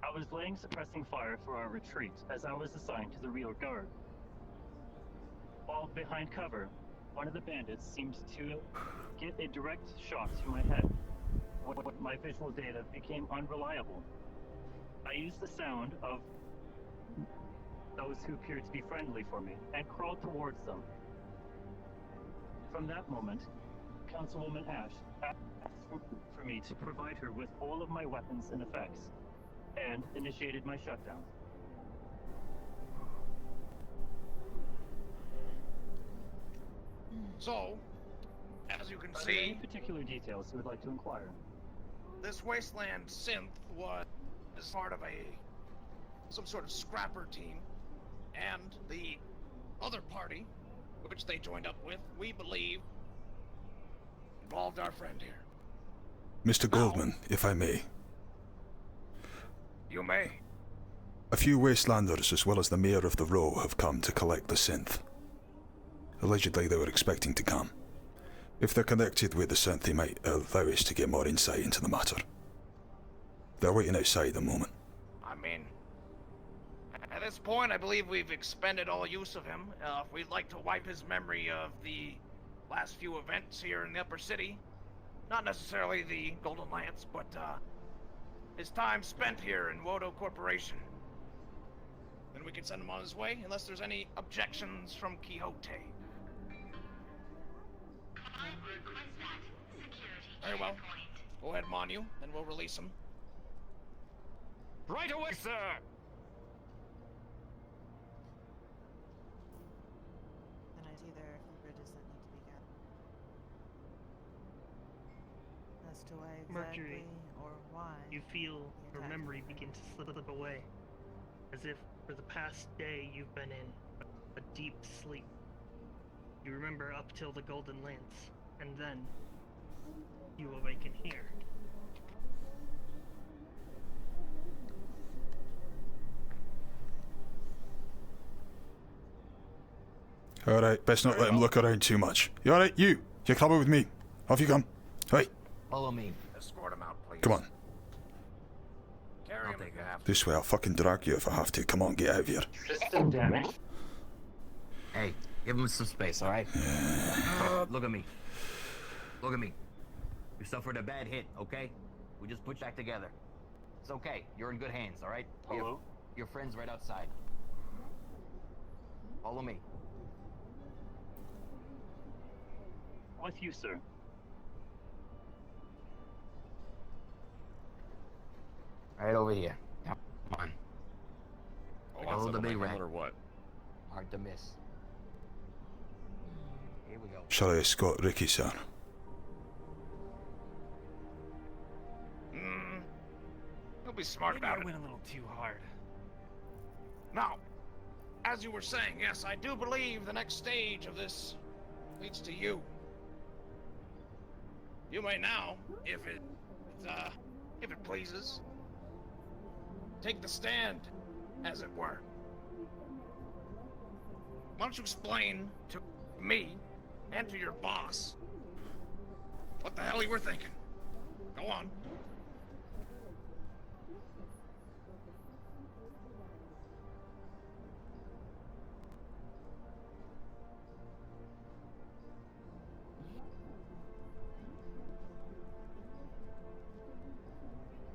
I was laying suppressing fire for our retreat as I was assigned to the rear guard. While behind cover, one of the bandits seemed to get a direct shot to my head. My visual data became unreliable. I used the sound of those who appeared to be friendly for me and crawled towards them. From that moment, Councilwoman Ash asked for me to provide her with all of my weapons and effects, and initiated my shutdown. So, as you can Are there any see, particular details you would like to inquire? this wasteland synth was part of some sort of scrapper team, and the other party, which they joined up with, we believe, involved our friend here. Mr. Goldman, if I may. You may. A few wastelanders, as well as the mayor of the row, have come to collect the synth. Allegedly, they were expecting to come. If they're connected with the synth, they might allow us to get more insight into the matter. They're waiting outside at the moment. I mean, at this point, I believe we've expended all use of him. If we'd like to wipe his memory of the last few events here in the Upper City, not necessarily the Golden Lance, but his time spent here in WOTO Corporation, then we can send him on his way, unless there's any objections from Quixote. Very well. Go ahead, Monu, and we'll release him. Right away, sir! Then I see there are a few bridges that need to be gathered. As to why exactly Mercury, or why. you feel your memory begin to slip away, as if for the past day you've been in a deep sleep. You remember up till the Golden Lance, and then you awaken here. Alright, best not let him look around too much. You alright? You're coming with me. Off you come. Right. Follow me. Escort him out, please. Come on. Carry him if you have to. This way, I'll fucking drag you if I have to. Come on, get out of here. System damage. Hey, give him some space, alright? Look at me. Look at me. You suffered a bad hit, okay? We just put you back together. It's okay. You're in good hands, alright? Hello? Your friend's right outside. Follow me. With you, sir. Right over here. Come on. Follow the big rat. Or what? Hard to miss. Here we go. Shall I escort Ricky, sir? He'll be smart Maybe about I it. went a little too hard. Now, as you were saying, yes, I do believe the next stage of this leads to you. You may now, if it pleases, take the stand, as it were. Why don't you explain to me and to your boss what the hell you were thinking? Go on.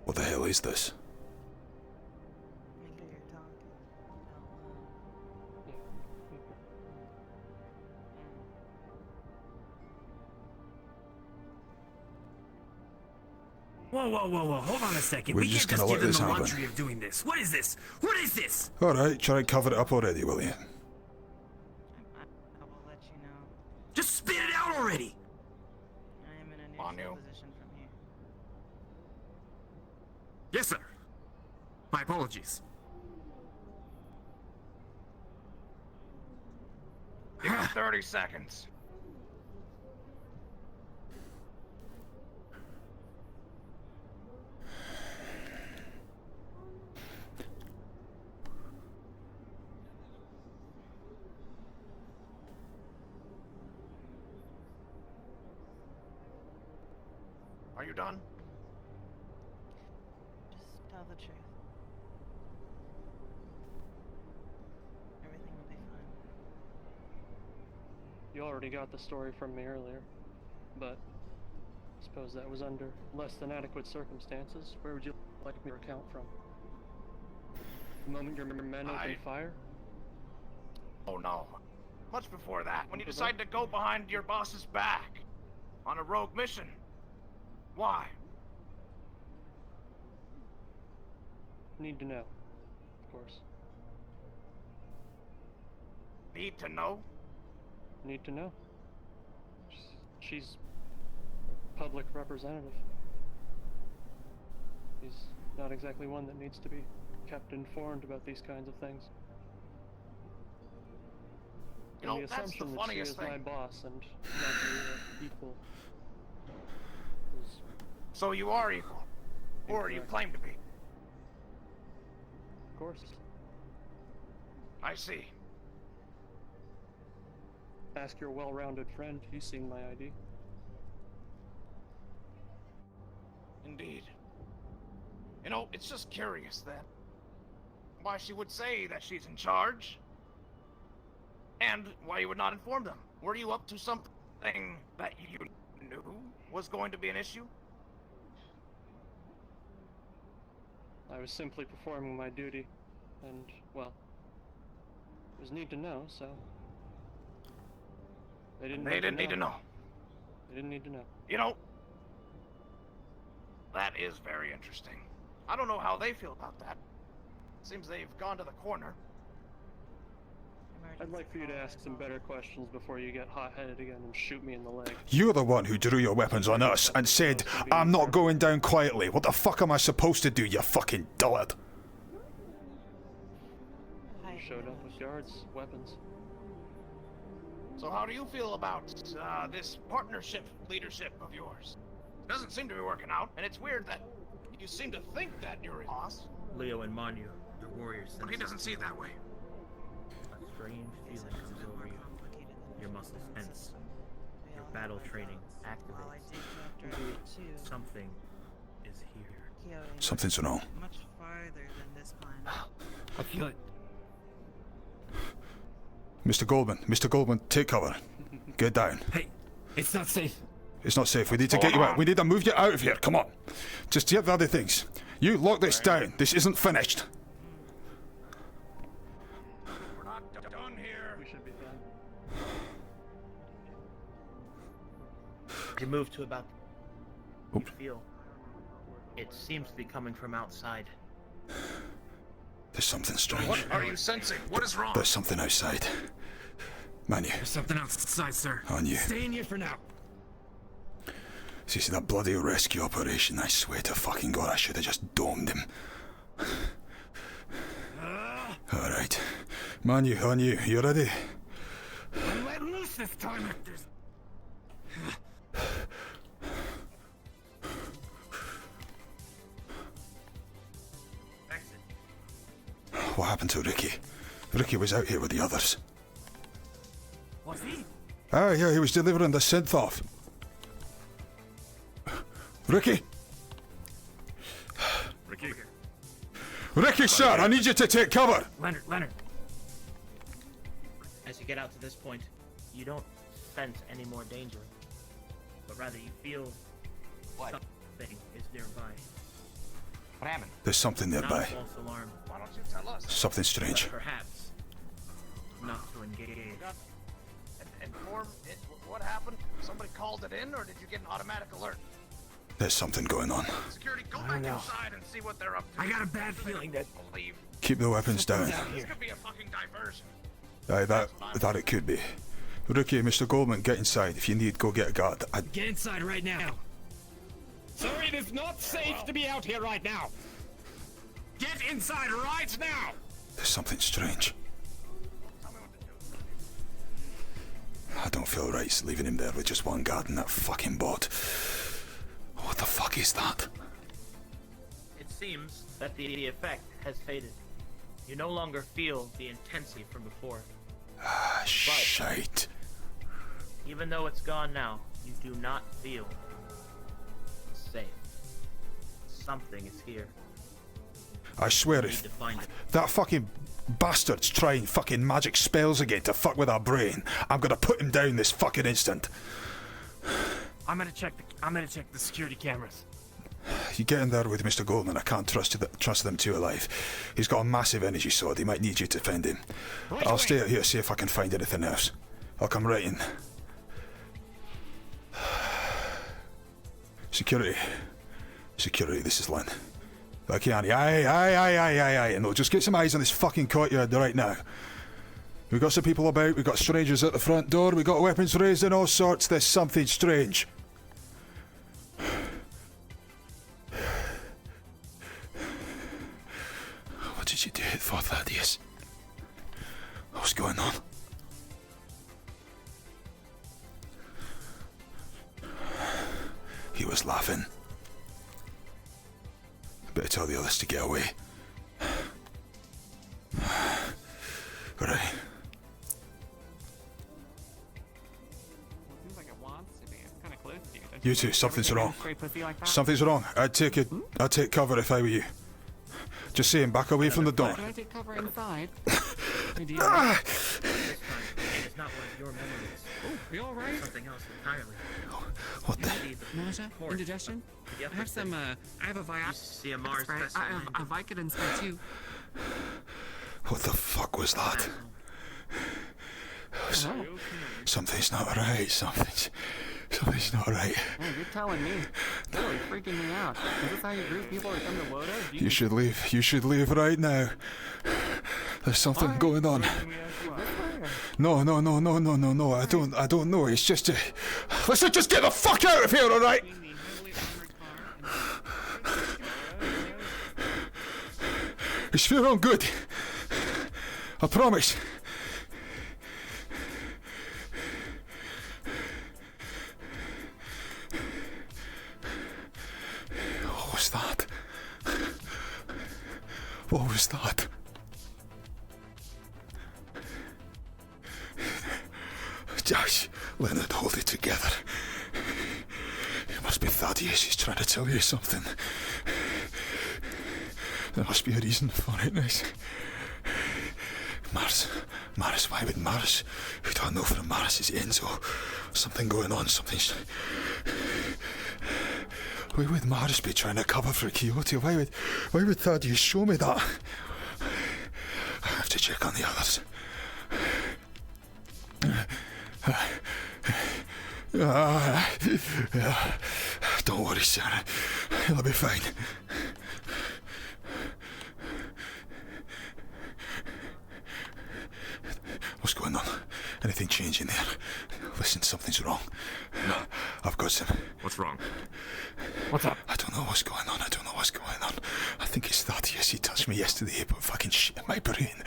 What the hell is this? Whoa, whoa, whoa, whoa, hold on a second. We're We just can't just gonna give let them this the happen. luxury of doing this. What is this? What is this? Alright, try and cover it up already, will you? I will let you know. Just spit it out already! I am in a Manu. neutral position from here. Yes, sir. My apologies. Give him 30 seconds. you done? Just tell the truth. Everything will be fine. You already got the story from me earlier, but I suppose that was under less than adequate circumstances. Where would you like me to recount from? The moment your men opened fire? Oh no. Much before that, when you decided to go behind your boss's back on a rogue mission. Why? Need to know, of course. Need to know? Need to know. She's a public representative. He's not exactly one that needs to be kept informed about these kinds of things. You know, the that's the assumption that she funniest is my thing. boss and not the equal. So you are equal? Or you claim to be? Of course. I see. Ask your well-rounded friend. He's seen my ID. Indeed. You know, it's just curious then. Why she would say that she's in charge. And why you would not inform them. Were you up to something that you knew was going to be an issue? I was simply performing my duty, and, well, it was need to know, so... They didn't need to know. They didn't need to know. You know, that is very interesting. I don't know how they feel about that. Seems they've gone to the corner. I'd like for you to ask some better questions before you get hot-headed again and shoot me in the leg. You're the one who drew your weapons on us and said, I'm not going down quietly. What the fuck am I supposed to do, you fucking dullard? You showed up with guards, weapons. So how do you feel about this partnership leadership of yours? Doesn't seem to be working out, and it's weird that you seem to think that you're a boss. Leo and Manu, your warriors. But he doesn't see it that way. A strange feeling comes over you. Your muscles tense. Your battle training activates. Something is here. Something's wrong. Much farther than this planet. I feel it. Mr. Goldman, take cover. Get down. Hey, it's not safe. It's not safe. We need to get you out. We need to move you out of here. Come on. Just get the other things. You lock this down. This isn't finished. We're not done here. We should be done. You move to about... You feel... It seems to be coming from outside. There's something strange. What are you sensing? What is wrong? There's something outside. Manu. There's something outside, sir. On you. Stay in here for now. See, that bloody rescue operation, I swear to fucking God, I should have just domed him. Alright. Manu, on you. You ready? I'm letting loose this time. What happened to Ricky? Ricky was out here with the others. Was he? Ah, yeah, he was delivering the synth off. Ricky? Ricky? Ricky, sir, I need you to take cover! Leonard. As you get out to this point, you don't sense any more danger, but rather you feel something is nearby. What happened? There's something Not nearby. a false alarm. Why don't you tell us? Something strange. But perhaps not to engage. Inform it. What happened? Somebody called it in, or did you get an automatic alert? There's something going on. Security, go back inside and see what they're up to. I got a bad feeling that... Believe. Keep the weapons down. This could be a fucking diversion. Aye, that it could be. Ricky, Mr. Goldman, get inside. If you need, go get a guard. Get inside right now. Sir, it is not safe to be out here right now. Get inside right now. There's something strange. I don't feel right leaving him there with just one guard and that fucking bot. What the fuck is that? It seems that the effect has faded. You no longer feel the intensity from before. Ah, shite. Even though it's gone now, you do not feel safe. something is here. I swear We if need to find it. that fucking bastard's trying fucking magic spells again to fuck with our brain, I'm gonna put him down this fucking instant. I'm gonna check the security cameras. You get in there with Mr. Goldman. I can't trust them two alive. He's got a massive energy sword. He might need you to defend him. I'll stay out here, see if I can find anything else. I'll come right in. Security. Security, this is Lynn. Kiani, aye. No, just get some eyes on this fucking courtyard right now. We've got some people about, we've got strangers at the front door, we've got weapons raised and all sorts. There's something strange. What did you do it for, Thaddeus? What's going on? He was laughing. Better tell the others to get away. Right. Seems like it wants to be. It's kind of close to you. You two, something's wrong. Straight pussy like that? Something's wrong. I'd take cover if I were you. Just saying, back away from the door. Can I take cover inside? It's not one of your memories. Oh, you all right? Something else entirely. What the? Nausea? Indigestion? I have some, I have a See a Mars spray. vessel. I have a Vicodin spray too. What the fuck was that? Something's not right. Something's not right. Hey, you're telling me. Really freaking me out. Is this how you greet people that come to WOTO? You should leave. You should leave right now. There's something going on. No. I don't know. It's just listen, just get the fuck out of here, all right? It's feeling good. I promise. What was that? What was that? Josh, Leonard, hold it together. It must be Thaddeus. He's trying to tell you something. There must be a reason for it, Nice. Maris, why would Maris? We don't know from Maris is Enzo. Something going on, something's... Why would Maris be trying to cover for Kyoto? Why would Thaddeus show me that? I have to check on the others. Don't worry, Sarah. It'll be fine. What's going on? Anything changing there? Listen, something's wrong. No. I've got some... What's wrong? What's up? I don't know what's going on. I think it's Thaddeus. He touched me yesterday. He put fucking shit in my brain.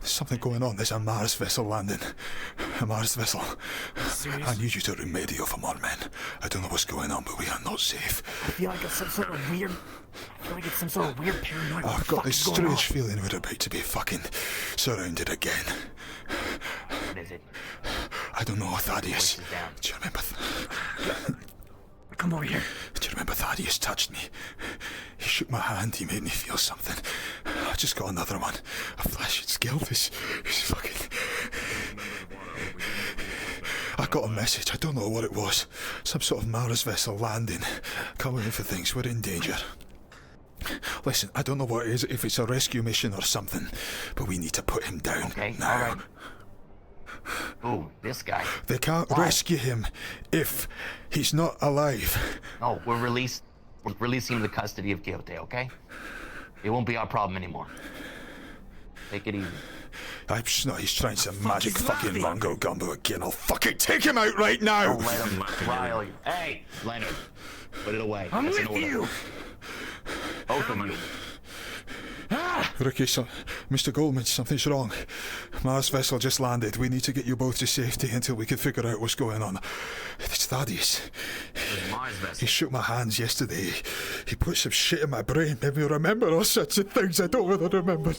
There's something going on. There's a Mars vessel landing. A Mars vessel. I need you to remedy for more men. I don't know what's going on, but we are not safe. I feel like it's some sort of weird paranoid. I've got this strange feeling we're about to be fucking surrounded again. What is it? I don't know, Thaddeus. Do you remember? Come over here. Do you remember Thaddeus touched me? He shook my hand. He made me feel something. I just got another one. A flash. It's Gilvis. He's fucking... I got a message. I don't know what it was. Some sort of Mars vessel landing. Coming in for things. We're in danger. Listen, I don't know what it is, if it's a rescue mission or something, but we need to put him down. Okay, now. all right. Ooh, this guy. They can't rescue him if he's not alive. No, we're releasing him to custody of Kyoto, okay? It won't be our problem anymore. Take it easy. He's trying some magic fucking Mongo Gumbo again. I'll fucking take him out right now! Don't let him rile you. Hey, Leonard, put it away. I'm with you! Both of you. Ricky, Mr. Goldman, something's wrong. Mars vessel just landed. We need to get you both to safety until we can figure out what's going on. It's Thaddeus. He shook my hands yesterday. He put some shit in my brain, made me remember all sorts of things I don't really remember.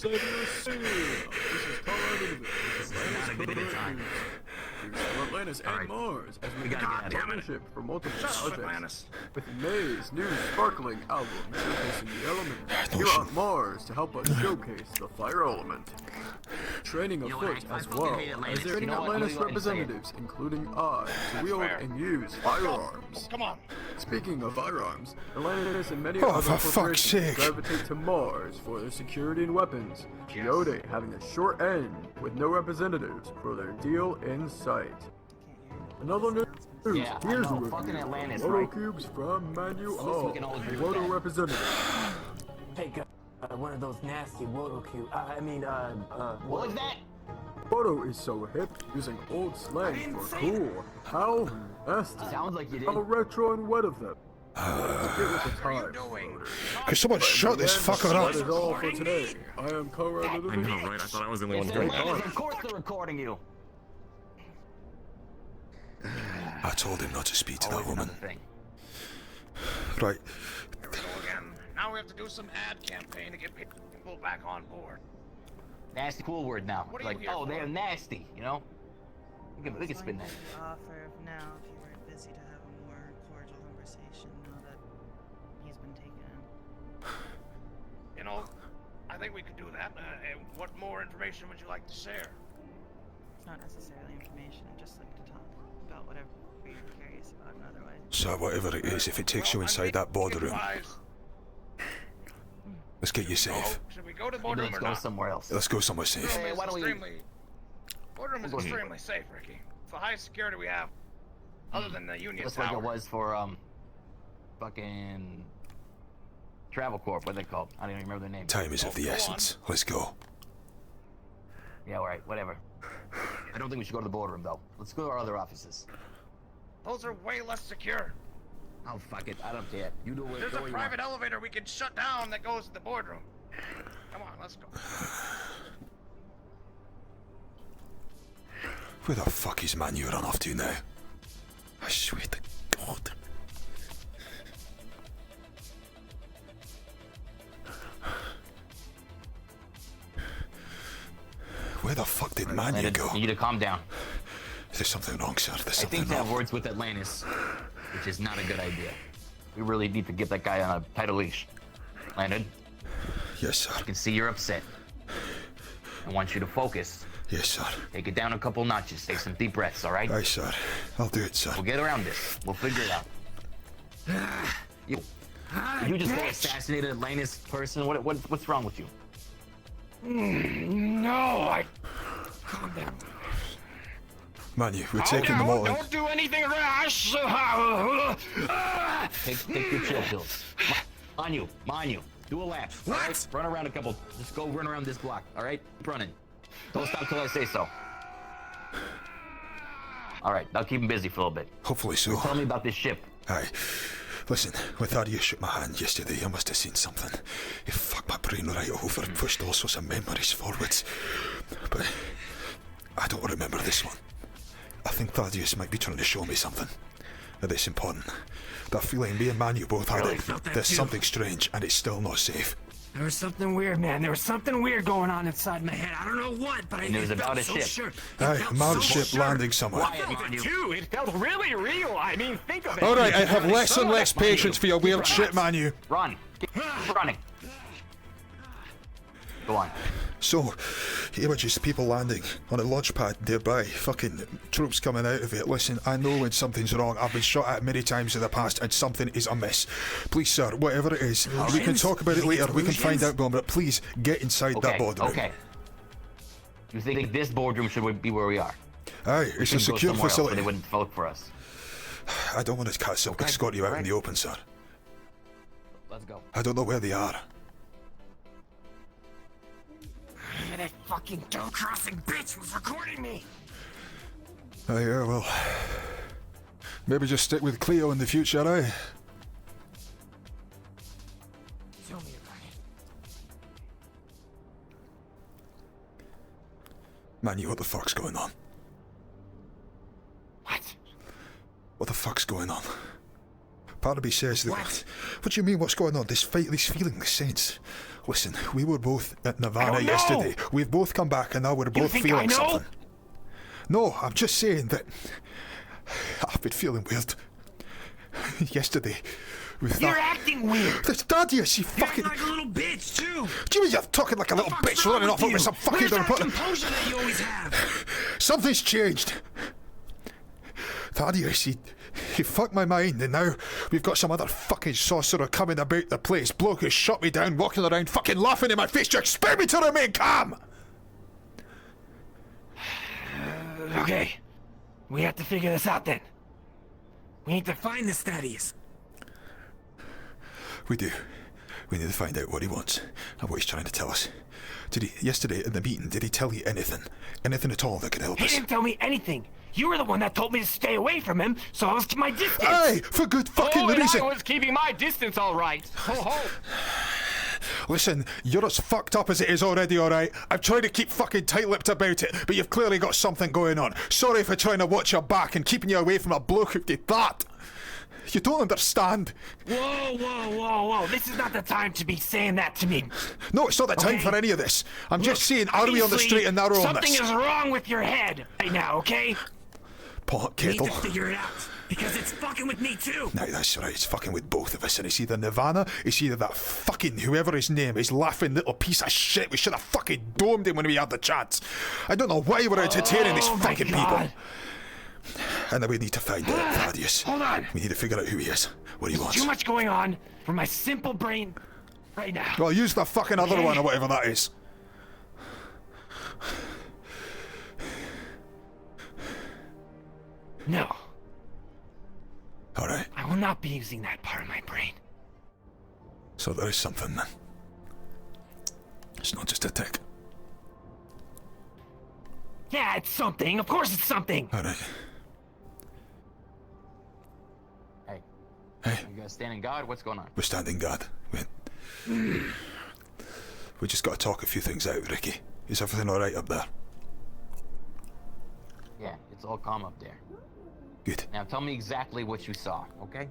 Atlantis and Mars as we gotta got get out of here. partnership for multiple Shut up, projects. Atlantis. With May's new sparkling album showcasing the elements here on Mars to help us showcase the fire element. Training afoot as well as training Atlantis representatives, including I, to wield and use firearms. Come on. Speaking of firearms, Atlantis and many Oh, other for fuck's corporations sake. gravitate to Mars for their security and weapons. WOTO having a short end with no representatives for their deal in sight. Another news. Yeah, I Here's know, a fucking review. Atlantis, WOTO right? cubes from Manu At least All, we can all agree with WOTO that. representative. Take one of those nasty WOTO cubes. What was that? WOTO is so hip, using old slang for cool. How nasty. Sounds like you did. How retro and wet of them. Let's get with the time. Could someone shut this fucker That up? is all for today. I am Colorado I know, right? I thought I was the only one It's doing Atlantis, it. of course they're recording you. I told him not to speak to that Always woman. another thing. Right. Here we go again. Now we have to do some ad campaign to get people back on board. Nasty cool word now. What are Like, you here oh, for? they're nasty, you know? We can spin that. Offer of now if you weren't busy to have a more cordial conversation now that he's been taken in. You know, I think we could do that. And what more information would you like to share? It's not necessarily information, I'd just like to talk about whatever you're curious about and otherwise. So whatever it is, if it takes you inside that boardroom, let's get you safe. Should we go to the Maybe boardroom let's or go not? somewhere else. Let's go somewhere safe. Boardroom is why don't we- Boardroom is We'll go here. extremely safe, Ricky. It's the highest security we have, other than the Union Just like Tower. it was for, fucking... Travel Corp, what are they called? I don't even remember their name. Time is of the essence. Let's go. Yeah, alright, whatever. I don't think we should go to the boardroom, though. Let's go to our other offices. Those are way less secure. Oh, fuck it. I don't care. You do it. There's go a where you private want. elevator we can shut down that goes to the boardroom. Come on, let's go. Where the fuck is Manu run off to now? I swear to God. Where the fuck did Manu Landon, go? you need to calm down. There's something wrong, sir. There's I something think to have wrong. words with Atlantis, which is not a good idea. We really need to get that guy on a tighter leash. Landon? Yes, sir. I can see you're upset. I want you to focus. Yes, sir. Take it down a couple notches. Take some deep breaths, all right? Aye, sir. I'll do it, sir. We'll get around this. We'll figure it out. Did you just go assassinate an Atlantis person? What's wrong with you? No, calm down. Manu, we're taking them all in. Don't do anything rash. Take your chill pills. Manu. Do a lap. What? All right? Run around a couple. Just go run around this block, all right? Keep running. Don't stop till I say so. All right, now keep him busy for a little bit. Hopefully so. Tell me about this ship. Aye. Listen, when Thaddeus shook my hand yesterday, I must have seen something. It fucked my brain right over and pushed all sorts of memories forwards. But I don't remember this one. I think Thaddeus might be trying to show me something. That's important. That feeling me and Manu both had Really it. felt that There's too. something strange, and it's still not safe. There was something weird, man. There was something weird going on inside my head. I don't know what, but And it was felt about a so ship. sure. Aye, a manned ship landing somewhere. I felt it too. It felt really real. I mean, think of it. All right, I have less and less patience for your weird shit, Manu. Run. Keep running. Go on. So, here were just people landing on a launch pad nearby, fucking troops coming out of it. Listen, I know when something's wrong. I've been shot at many times in the past, and something is amiss. Please, sir, whatever it is, we can talk about it later. We can find out more, but please get inside that boardroom. Okay. You think this boardroom should be where we are? Aye, it's a secure facility. They wouldn't vote for us. I don't want to escort you out in the open, sir. Let's go. I don't know where they are. That fucking double-crossing bitch was recording me. Aye, yeah, well, maybe just stick with Cleo in the future, aye? Tell me about it. Manu, what the fuck's going on? What? What the fuck's going on? Part of me says that. What do you mean, what's going on? This feeling, this sense. Listen, we were both at Nirvana yesterday. We've both come back and now we're both think feeling I know? something. No, I'm just saying that I've been feeling weird. Yesterday, with You're that... acting weird. This Thaddeus, you fucking... You're like a little bitch, too. Do you mean you're talking like a little bitch running off with some fucking... Where's that composure that you always have? Something's changed. Thaddeus, he fucked my mind, and now we've got some other fucking sorcerer coming about the place. Bloke who shot me down, walking around fucking laughing in my face to expect me to remain calm. Okay. We have to figure this out then. We need to find this Thaddeus. We do. We need to find out what he wants and what he's trying to tell us. Did he, yesterday in the meeting, did he tell you anything? Anything at all that could help us? He didn't tell me anything. You were the one that told me to stay away from him, so I was keeping my distance. Aye, for good fucking reason. I was keeping my distance, all right. Ho ho. Listen, you're as fucked up as it is already, alright? I've tried to keep fucking tight-lipped about it, but you've clearly got something going on. Sorry for trying to watch your back and keeping you away from a bloke who did that. You don't understand. Whoa. This is not the time to be saying that to me. No, it's not the time for any of this. I'm just saying, are we on the straight and narrow on this? Something is wrong with your head right now, okay? Pot kettle. We need to figure it out, because it's fucking with me too. No, that's right, it's fucking with both of us, and it's either Nirvana, it's either that fucking whoever his name is, laughing little piece of shit. We should have fucking domed him when we had the chance. I don't know why we're entertaining these fucking people. And then we need to find out Thaddeus. Hold on. We need to figure out who he is, what he wants. Too much going on for my simple brain right now. Well, use the fucking other one or whatever that is. No. Alright. I will not be using that part of my brain. So there is something then. It's not just a tick. Yeah, it's something. Of course it's something. Alright. Hey, you guys standing guard? What's going on? We're standing guard. We just got to talk a few things out, Ricky. Is everything alright up there? Yeah, it's all calm up there. Good. Now tell me exactly what you saw, okay?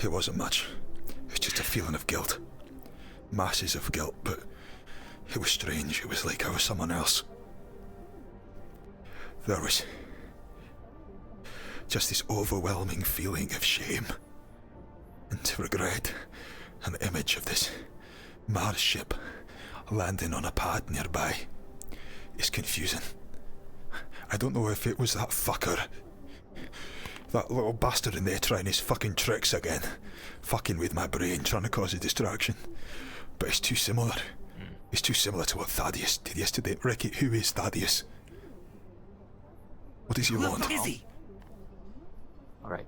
It wasn't much. It was just a feeling of guilt. Masses of guilt, but it was strange. It was like I was someone else. There was just this overwhelming feeling of shame and regret, and the image of this Mars ship landing on a pad nearby is confusing. I don't know if it was that fucker, that little bastard in there trying his fucking tricks again, fucking with my brain, trying to cause a distraction, but it's too similar. It's too similar to what Thaddeus did yesterday. Ricky, who is Thaddeus? What does he want? Who is he? Alright,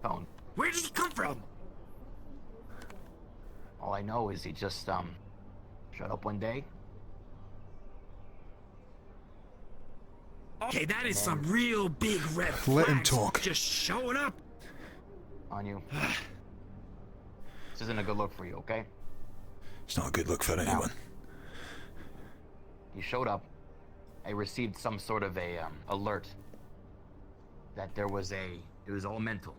phone. Where did he come from? All I know is he just, showed up one day. Okay, that is some real big red flags. Let him talk. Just showing up. On you. This isn't a good look for you, okay? It's not a good look for anyone. He showed up. I received some sort of a, alert that there was it was all mental.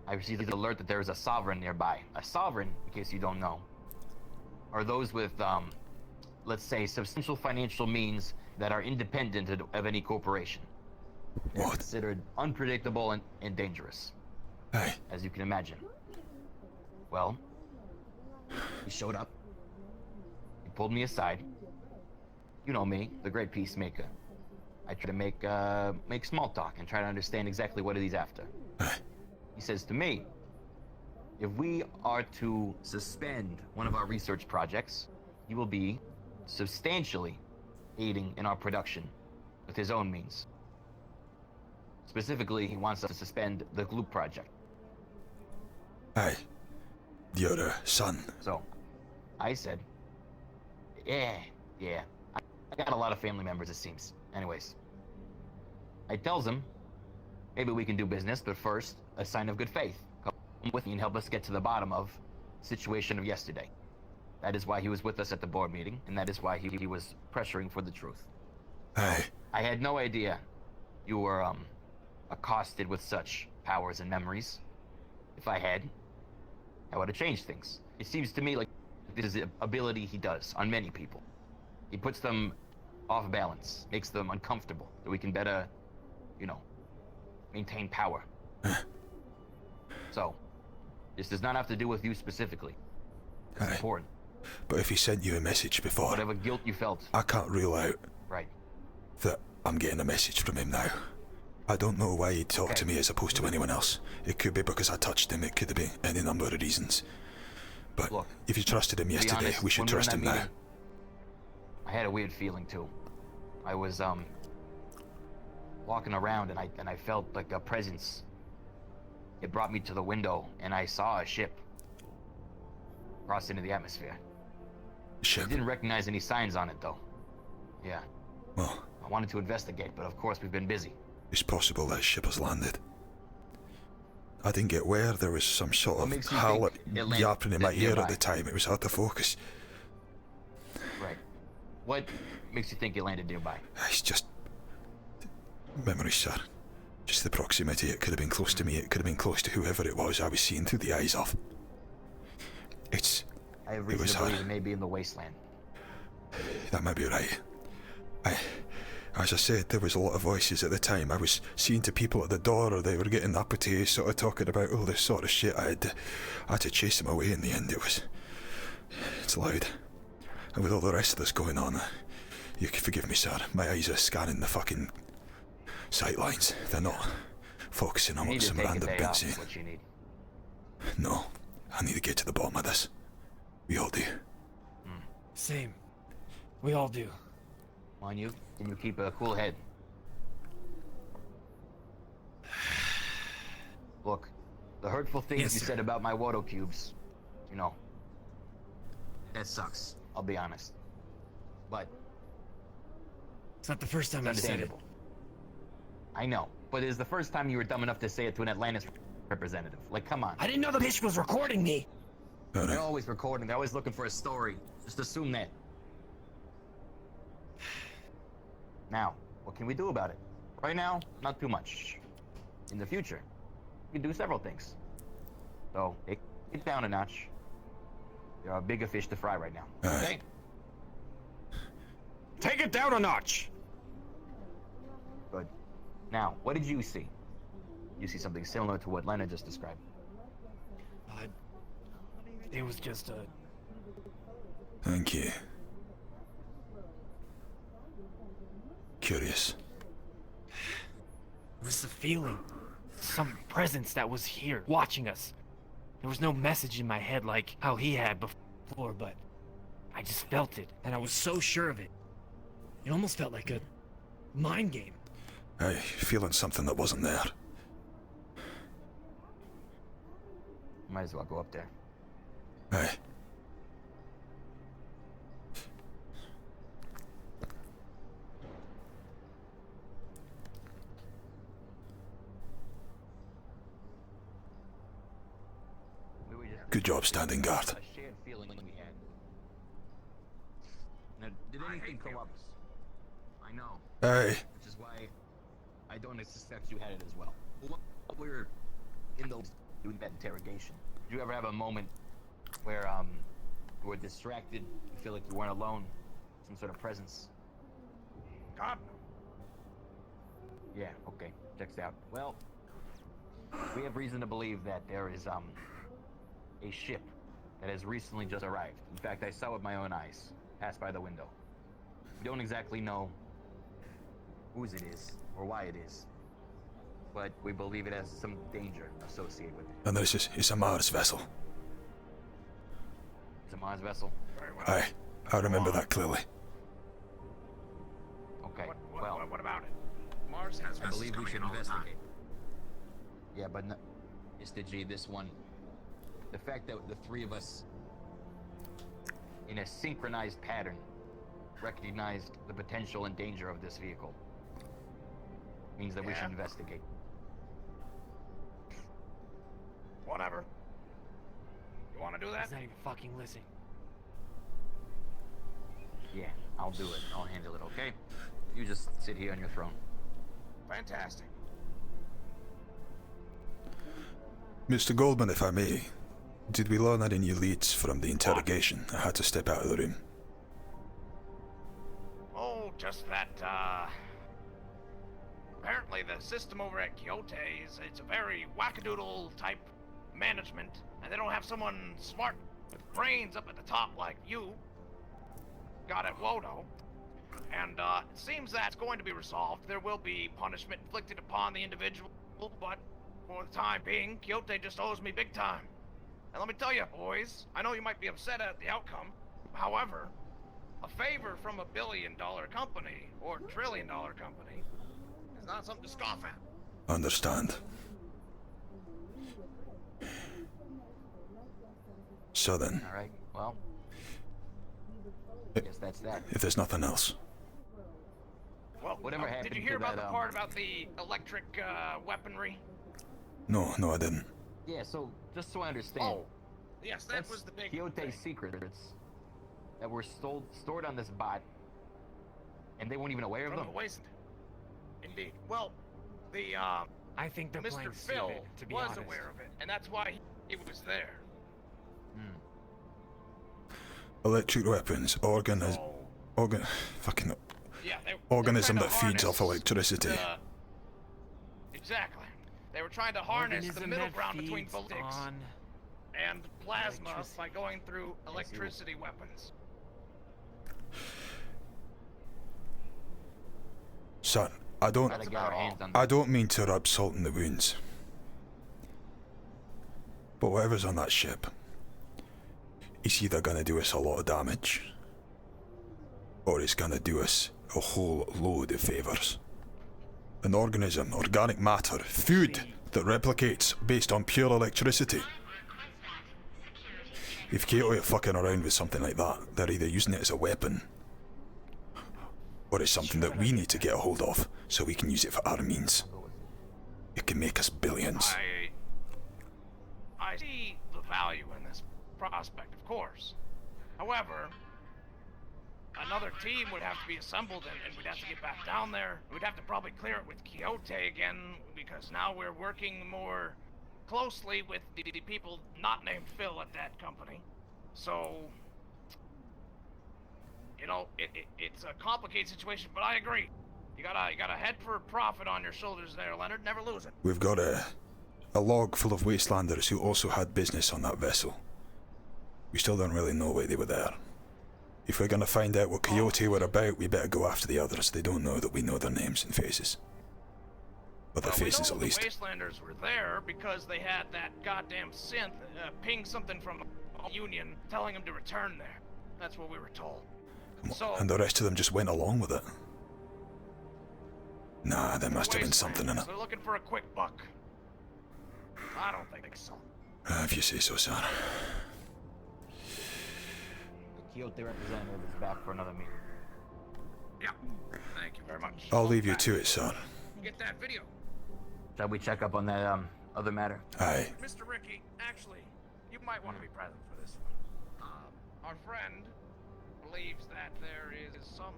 I received the alert that there was a sovereign nearby. A sovereign, in case you don't know, are those with, let's say, substantial financial means that are independent of any corporation. They're considered unpredictable and dangerous. Hey. As you can imagine. Well, he showed up. He pulled me aside. You know me, the great peacemaker. I try to make small talk and try to understand exactly what he's after. He says to me, if we are to suspend one of our research projects, he will be substantially aiding in our production with his own means. Specifically, he wants us to suspend the Gloop project. Aye. Your son. So, I said, yeah. I got a lot of family members, it seems. Anyways, I tells him, maybe we can do business, but first, a sign of good faith. Come with me and help us get to the bottom of the situation of yesterday. That is why he was with us at the board meeting, and that is why he was pressuring for the truth. Aye. I had no idea you were, accosted with such powers and memories. If I had, I would have changed things. It seems to me like this is an ability he does on many people. He puts them off balance, makes them uncomfortable, so we can better, you know, maintain power. So, this does not have to do with you specifically. It's important. But if he sent you a message before, Whatever guilt you felt. I can't rule out Right. that I'm getting a message from him now. I don't know why he'd talk to me as opposed to anyone else. It could be because I touched him, it could have been any number of reasons. But look, if you trusted him yesterday, honest, we should when we were in trust that him now. meeting, I had a weird feeling too. I was walking around and I felt like a presence. It brought me to the window and I saw a ship cross into the atmosphere. Ship? I didn't recognize any signs on it though. Yeah. Well, I wanted to investigate, but of course we've been busy. it's possible that ship has landed. I didn't get where. There was some sort What of makes you howl think it landed yapping in my ear nearby? at the time. It was hard to focus. Right. What makes you think it landed nearby? It's just memory, sir. Just the proximity. It could have been close to me. It could have been close to whoever it was I was seeing through the eyes of. I have It reason was to her. believe it may be in the wasteland. That might be right. As I said, there was a lot of voices at the time. I was seeing to people at the door, or they were getting uppity, sort of talking about all this sort of shit. I had to chase them away in the end. It's loud. And with all the rest of this going on, you can forgive me, sir. My eyes are scanning the fucking sightlines. They're not focusing on You what need to some take a random day bit off, saying. is what you need. No, I need to get to the bottom of this. We all do. Same. We all do. On you, can you keep a cool head? Look, the hurtful things Yes, you sir. said about my WOTO cubes, you know, that sucks, I'll be honest. But It's not the first time I've said it. understandable. I know, but it is the first time you were dumb enough to say it to an Atlantis representative. Like, come on. I didn't know the bitch was recording me. They're always recording, they're always looking for a story. Just assume that. Now, what can we do about it? Right now, not too much. In the future, we can do several things. So, take it down a notch. There are bigger fish to fry right now. Okay? Take it down a notch. Good. Now, what did you see? You see something similar to what Leonard just described. It was just a... Thank you. Curious. It was the feeling. Some presence that was here, watching us. There was no message in my head like how he had before, but I just felt it, and I was so sure of it. It almost felt like a mind game. Aye, feeling something that wasn't there. Might as well go up there. Aye. Good job standing guard. A shared feeling we had. Now, did anything come up? I know. Aye. Which is why I don't suspect you had it as well. While we were in those doing that interrogation, did you ever have a moment where you were distracted, you feel like you weren't alone, some sort of presence? God. Yeah, okay, checks out. Well, we have reason to believe that there is a ship that has recently just arrived. In fact, I saw with my own eyes, pass by the window. We don't exactly know whose it is or why it is, but we believe it has some danger associated with it. And it's a Mars vessel. It's a Mars vessel. Very well. Aye, I remember that clearly. Okay, What about it? Mars has I vessels believe we coming should in all the time. investigate. Yeah, but no, Mr. G, this one, the fact that the three of us, in a synchronized pattern, recognized the potential and danger of this vehicle, means that we should investigate. Whatever. You want to do that? He's not even fucking listening. Yeah, I'll do it. I'll handle it, okay? You just sit here on your throne. Fantastic. Mr. Goldman, if I may, did we learn any new leads from the interrogation? I had to step out of the room. Oh, Just that, apparently the system over at Kyoto it's a very wackadoodle type management, and they don't have someone smart with brains up at the top like you got at WOTO. And, it seems that's going to be resolved. There will be punishment inflicted upon the individual, but for the time being, Kyoto just owes me big time. And let me tell you, boys, I know you might be upset at the outcome. However, a favor from $1 billion company, or $1 trillion company, is not something to scoff at. Understand. So then. Alright, well. I guess that's that. If there's nothing else. Well, whatever happened did you hear to about that, the part about the electric, weaponry? No, I didn't. Yeah, so, just so I understand. Oh, yes, that was the big Kyoto's thing. secrets that were stored on this bot, and they weren't even aware of From them? the waste. Indeed. Well, the, I think they're Mr. playing Phil stupid, to be was honest. aware of it, and that's why he was there. Electric weapons, fucking Yeah, organism they were that trying to feeds off harness electricity. Exactly. They were trying to harness the Organism middle that ground between feeds politics on and plasma electricity. by going through electricity weapons. Son, I don't mean to rub salt in the wounds. But whatever's on that ship, it's either gonna do us a lot of damage, or it's gonna do us a whole load of favors. An organism, organic matter, food that replicates based on pure electricity. If Kato are fucking around with something like that, they're either using it as a weapon, or it's something that we need to get a hold of, so we can use it for our means. It can make us billions. I see the value in this prospect, of course. However, another team would have to be assembled, and we'd have to get back down there. We'd have to probably clear it with Kyoto again, because now we're working more closely with the people not named Phil at that company. So, you know, it's a complicated situation, but I agree. You gotta head for profit on your shoulders there, Leonard. Never lose it. We've got a log full of wastelanders who also had business on that vessel. We still don't really know why they were there. If we're gonna find out what Kyoto were about, we better go after the others. They don't know that we know their names and faces. Or their faces, we know at least. The Wastelanders were there because they had that goddamn synth ping something from the Union telling them to return there. That's what we were told. So, And the rest of them just went along with it. Nah, there must have been something in it. they're looking for a quick buck. I don't think so. If you say so, son. The Kyoto representative is back for another meeting. Yeah, thank you very much. I'll leave you to it, son. Get that video. Shall we check up on that, other matter? Aye. Mr. Ricky, actually, you might want to be present for this one. Our friend believes that there is some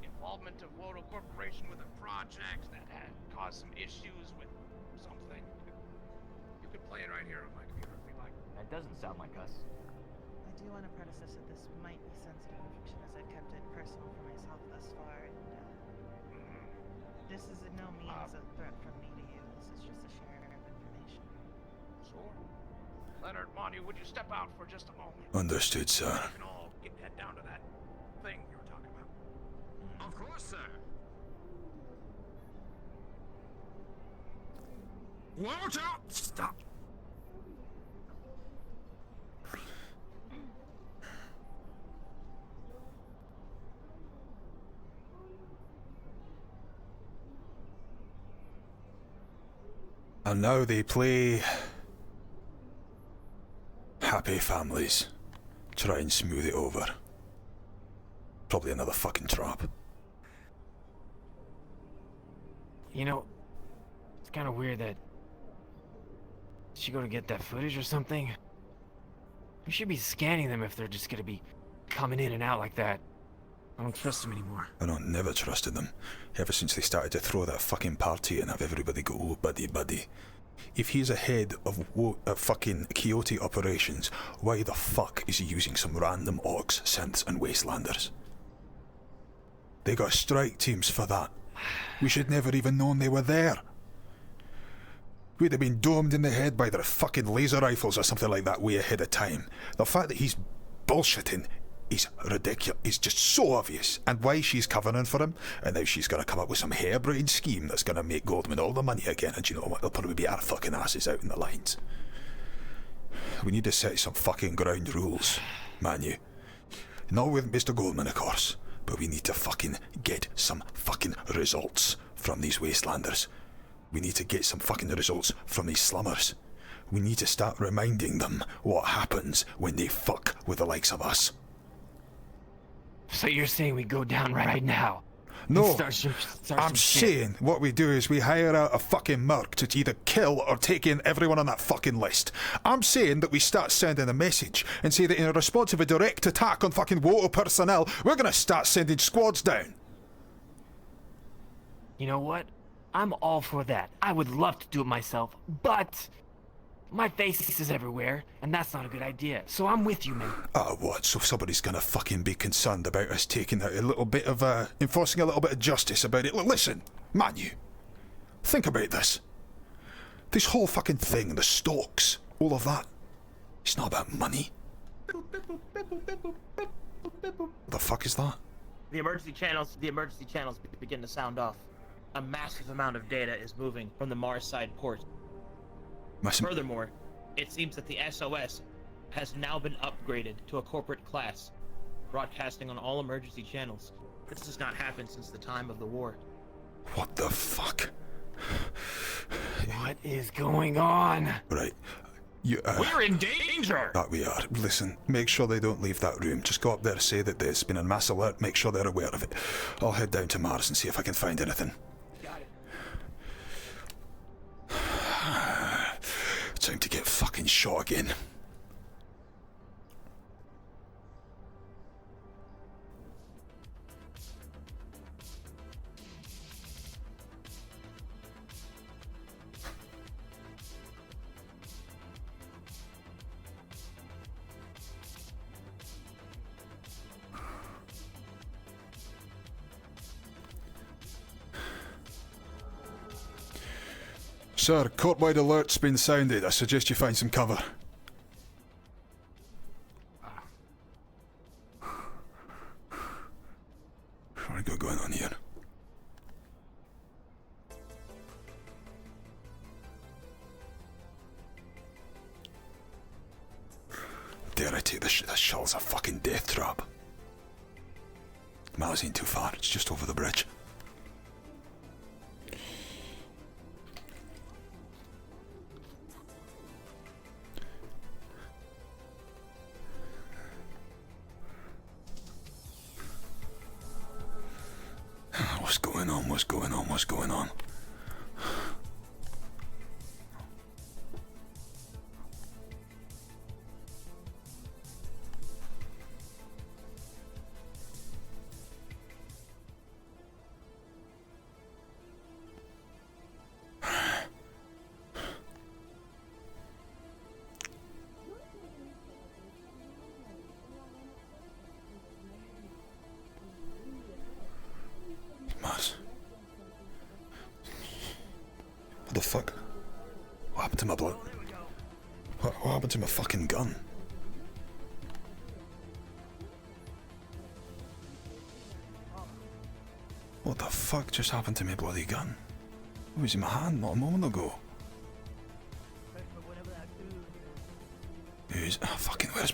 involvement of WOTO Corporation with a project that had caused some issues with something. You could play it right here on my computer if you'd like. That doesn't sound like us. I do want to preface that this might be sensitive information as I've kept it personal for myself thus far, and this is in no means a threat from me to you. This is just a share of information. Sure. Leonard, Monty, would you step out for just a moment? Understood, sir. We can all head down to that thing you were talking about. Of course, sir. WOTO! Stop! And now they play happy families. Try and smooth it over. Probably another fucking trap. You know, it's kind of weird that she go to get that footage or something. We should be scanning them if they're just gonna be coming in and out like that. I don't trust them anymore. I don't never trusted them. Ever since they started to throw that fucking party and have everybody go, oh, buddy, buddy. If he's ahead of fucking Kyoto operations, why the fuck is he using some random orcs, synths, and wastelanders? They got strike teams for that. We should never even known they were there. We'd have been domed in the head by their fucking laser rifles or something like that way ahead of time. The fact that he's bullshitting is ridiculous. It's just so obvious. And why she's covering for him, and now she's going to come up with some harebrained scheme that's going to make Goldman all the money again, and you know what, they'll probably be our fucking asses out in the lines. We need to set some fucking ground rules, man you. Not with Mr. Goldman, of course, but we need to fucking get some fucking results from these wastelanders. We need to get some fucking results from these slummers. We need to start reminding them what happens when they fuck with the likes of us. So you're saying we go down right now? No, start I'm saying what we do is we hire out a fucking merc to either kill or take in everyone on that fucking list. I'm saying that we start sending a message and say that in response to a direct attack on fucking WOTO personnel, we're gonna start sending squads down. You know what? I'm all for that. I would love to do it myself, but my face is everywhere, and that's not a good idea. So I'm with you, man. What? So somebody's gonna fucking be concerned about us taking out a little bit of, enforcing a little bit of justice about it? Look, listen, man, you. Think about this. This whole fucking thing, the Stokes, all of that, it's not about money. The fuck is that? The emergency channels begin to sound off. A massive amount of data is moving from the Mars side port. Furthermore, it seems that the SOS has now been upgraded to a corporate class, broadcasting on all emergency channels. This has not happened since the time of the war. What the fuck? What is going on? Right. We're in danger! That we are. Listen, make sure they don't leave that room. Just go up there, say that there's been a mass alert, make sure they're aware of it. I'll head down to Mars and see if I can find anything. Time to get fucking shot again. Sir, court-wide alert's been sounded. I suggest you find some cover. What do we got going on here? Dare I take this shell's a fucking death trap. Mars ain't too far, it's just over the bridge. What's going on? What's going on? What's going on? What the fuck? What happened to my blood? What happened to my fucking gun? What the fuck just happened to my bloody gun? It was in my hand not a moment ago. Where's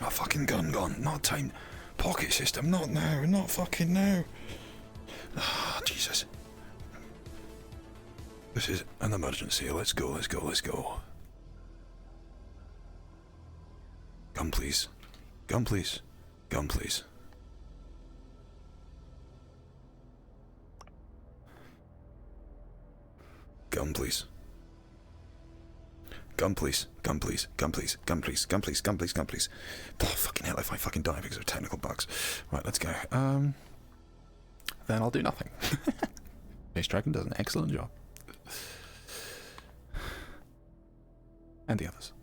my fucking gun gone? Not time. Pocket system, not now, not fucking now. Ah, Jesus. This is an emergency. Let's go, let's go, let's go. Gun, please. Gun, please. Gun, please. Gun, please. Gun, please. Gun, please. Gun, please. Gun, please. Gun, please. Gun, please. Gun, please. Oh, fucking hell, if I fucking die because of technical bugs. Right, let's go. Then I'll do nothing. Criken does an excellent job. And the others.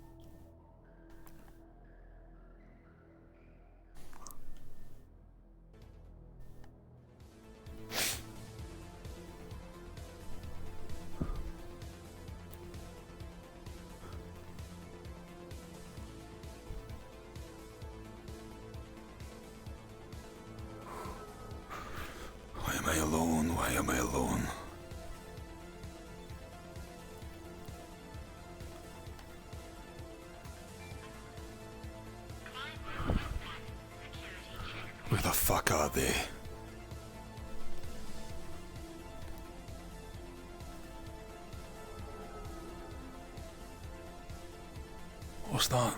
Why am I alone? Where the fuck are they? What's that?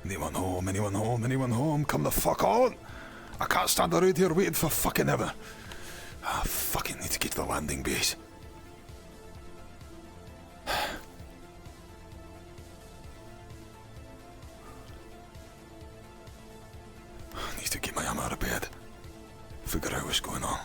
Anyone home? Anyone home? Anyone home? Come the fuck on! I can't stand around here waiting for fucking ever. I fucking need to get to the landing base. I need to get my arm out of bed. Figure out what's going on.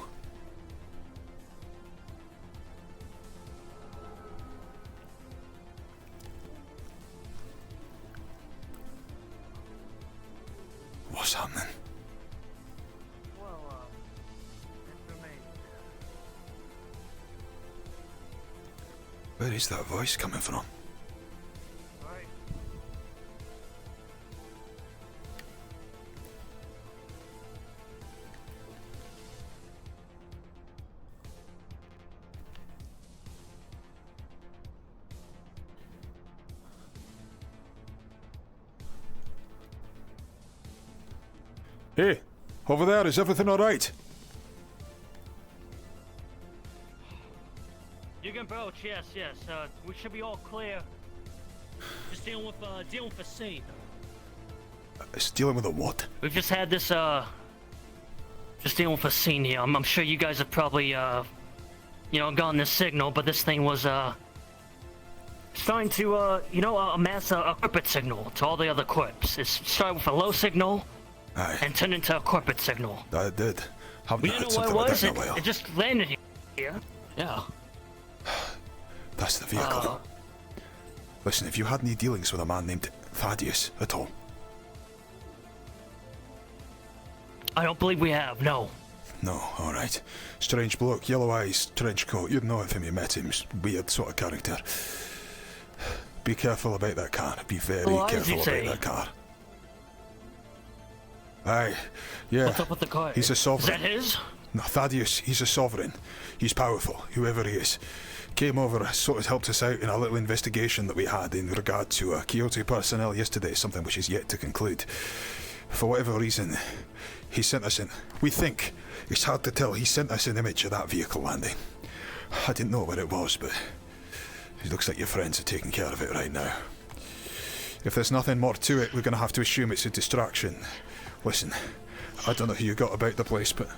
What's happening? Where is that voice coming from? Hey, over there, is everything alright? You can broach, yes. We should be all clear. Just dealing with a scene. It's dealing with a what? We've just had this, just dealing with a scene here. I'm sure you guys have probably, gotten this signal, but this thing was, starting to, amass a corporate signal to all the other corps. It started with a low signal, and turned into a corporate signal. That did. We didn't know what it was. It just landed here. Yeah. That's the vehicle. Listen, have you had any dealings with a man named Thaddeus at all? I don't believe we have, no. No, alright. Strange bloke, yellow eyes, trench coat. You'd know if you met him. Weird sort of character. Be careful about that car. Be very careful about that car. Aye, yeah. What's up with the car? He's a sovereign. Is that his? No, Thaddeus, he's a sovereign. He's powerful, whoever he is. Came over, sort of helped us out in a little investigation that we had in regard to Kyoto personnel yesterday, something which is yet to conclude. For whatever reason, he sent us in. We think, it's hard to tell, he sent us an image of that vehicle landing. I didn't know what it was, but it looks like your friends are taking care of it right now. If there's nothing more to it, we're going to have to assume it's a distraction. Listen, I don't know who you got about the place, but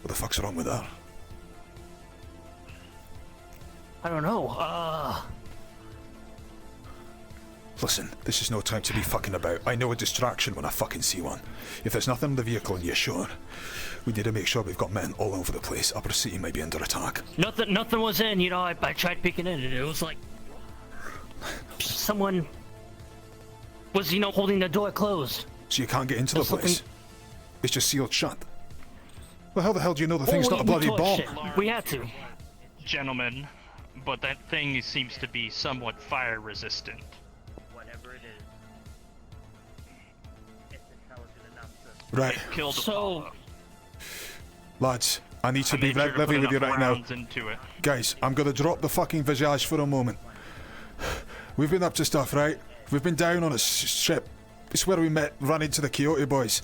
what the fuck's wrong with that? I don't know, Listen, this is no time to be fucking about. I know a distraction when I fucking see one. If there's nothing in the vehicle and you're sure, we need to make sure we've got men all over the place. Upper City might be under attack. Nothing was in, I tried peeking in and it was like someone was, holding the door closed. So you can't get into the place? It's just sealed shut. Well, how the hell do you know the thing's not a bloody bomb? We had to. Gentlemen, but that thing seems to be somewhat fire resistant. Whatever it is, it's intelligent enough to... Right. Killed so, lads, I need to be levy with you right now. Guys, I'm gonna drop the fucking visage for a moment. We've been up to stuff, right? We've been down on a ship. It's where we met, ran into the Kyoto boys.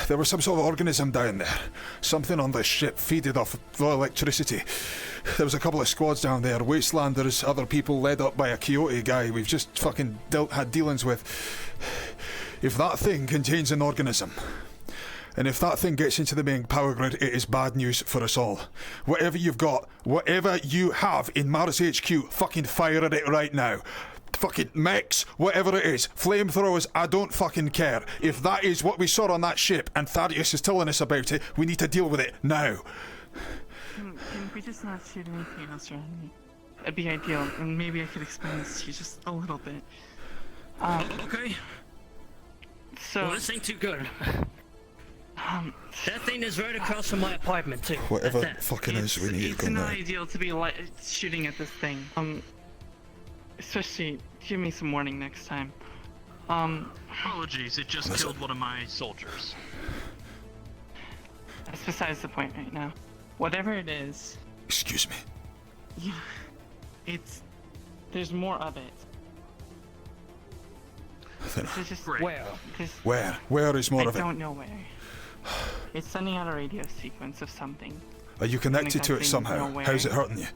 There was some sort of organism down there. Something on the ship feeded off raw electricity. There was a couple of squads down there, wastelanders, other people led up by a Kyoto guy we've just fucking had dealings with. If that thing contains an organism, and if that thing gets into the main power grid, it is bad news for us all. Whatever you've got, whatever you have in Mars HQ, fucking fire at it right now. Fucking mechs, whatever it is, flamethrowers, I don't fucking care. If that is what we saw on that ship and Thaddeus is telling us about it, we need to deal with it now. Can we just not shoot anything else around me? That'd be ideal, and maybe I could explain this to you just a little bit. Okay. So... Well, this ain't too good. That thing is right across from my apartment, too. Whatever fucking is, we need to It's go now. not ideal to be shooting at this thing. Especially, give me some warning next time. Apologies, it just killed one of my soldiers. That's besides the point right now. Whatever it is. Excuse me. Yeah. There's more of it. This is just Where? Where is more of it? I don't know where. It's sending out a radio sequence of something. Are you connected to it somehow? How's it hurting you?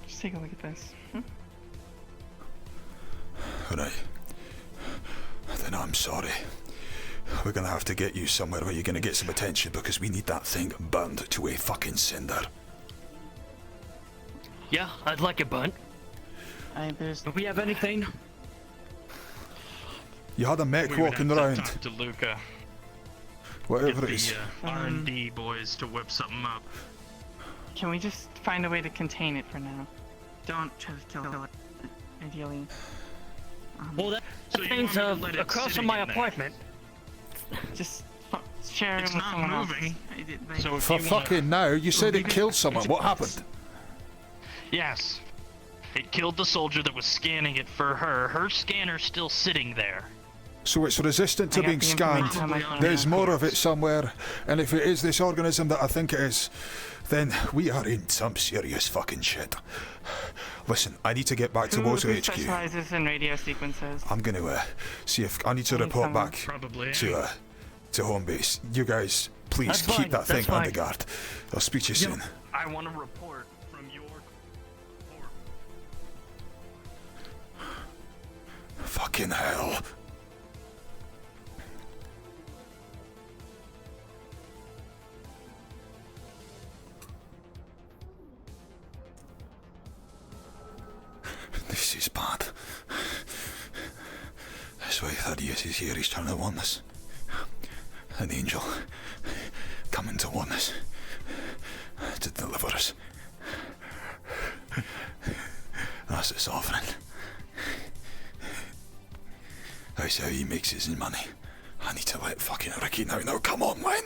Just take a look at this. Right. Then I'm sorry. We're gonna have to get you somewhere where you're gonna get some attention because we need that thing burned to a fucking cinder. Yeah, I'd like it burnt. Do we have anything? You had a mech We would walking have to around. talk to Luca. Whatever Get it is. the R&D boys to whip something up. Can we just find a way to contain it for now? Don't try to kill it, ideally. Well, that thing's across from my apartment. Just share it It's with not someone moving. else. So if For you wanna- fucking now, you said it killed someone. What happened? Yes. It killed the soldier that was scanning it for her. Her scanner's still sitting there. So it's resistant to being scanned. There's more of it somewhere. And if it is this organism that I think it is, then we are in some serious fucking shit. Listen, I need to get back to Who WOTO HQ. specializes in radio sequences? I'm gonna see if I need to report someone. back Probably. to home base. You guys, please That's keep fine, that that's thing on fine. the guard. I'll speak to you soon. I want to report from your... Fucking hell. This is bad. That's why Thaddeus is here. He's trying to warn us. An angel coming to warn us, to deliver us. That's his offering. That's how he makes his money. I need to let fucking Ricky know. Now, come on, man.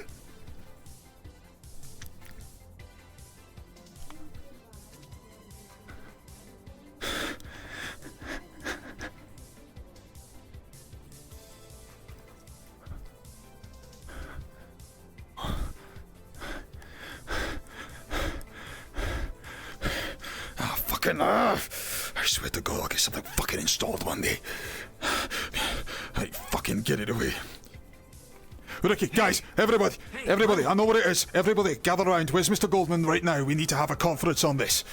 I swear to God, I'll get something fucking installed one day. Right, fucking get it away. Ricky, guys, everybody, I know what it is. Everybody, gather around. Where's Mr. Goldman right now? We need to have a conference on this.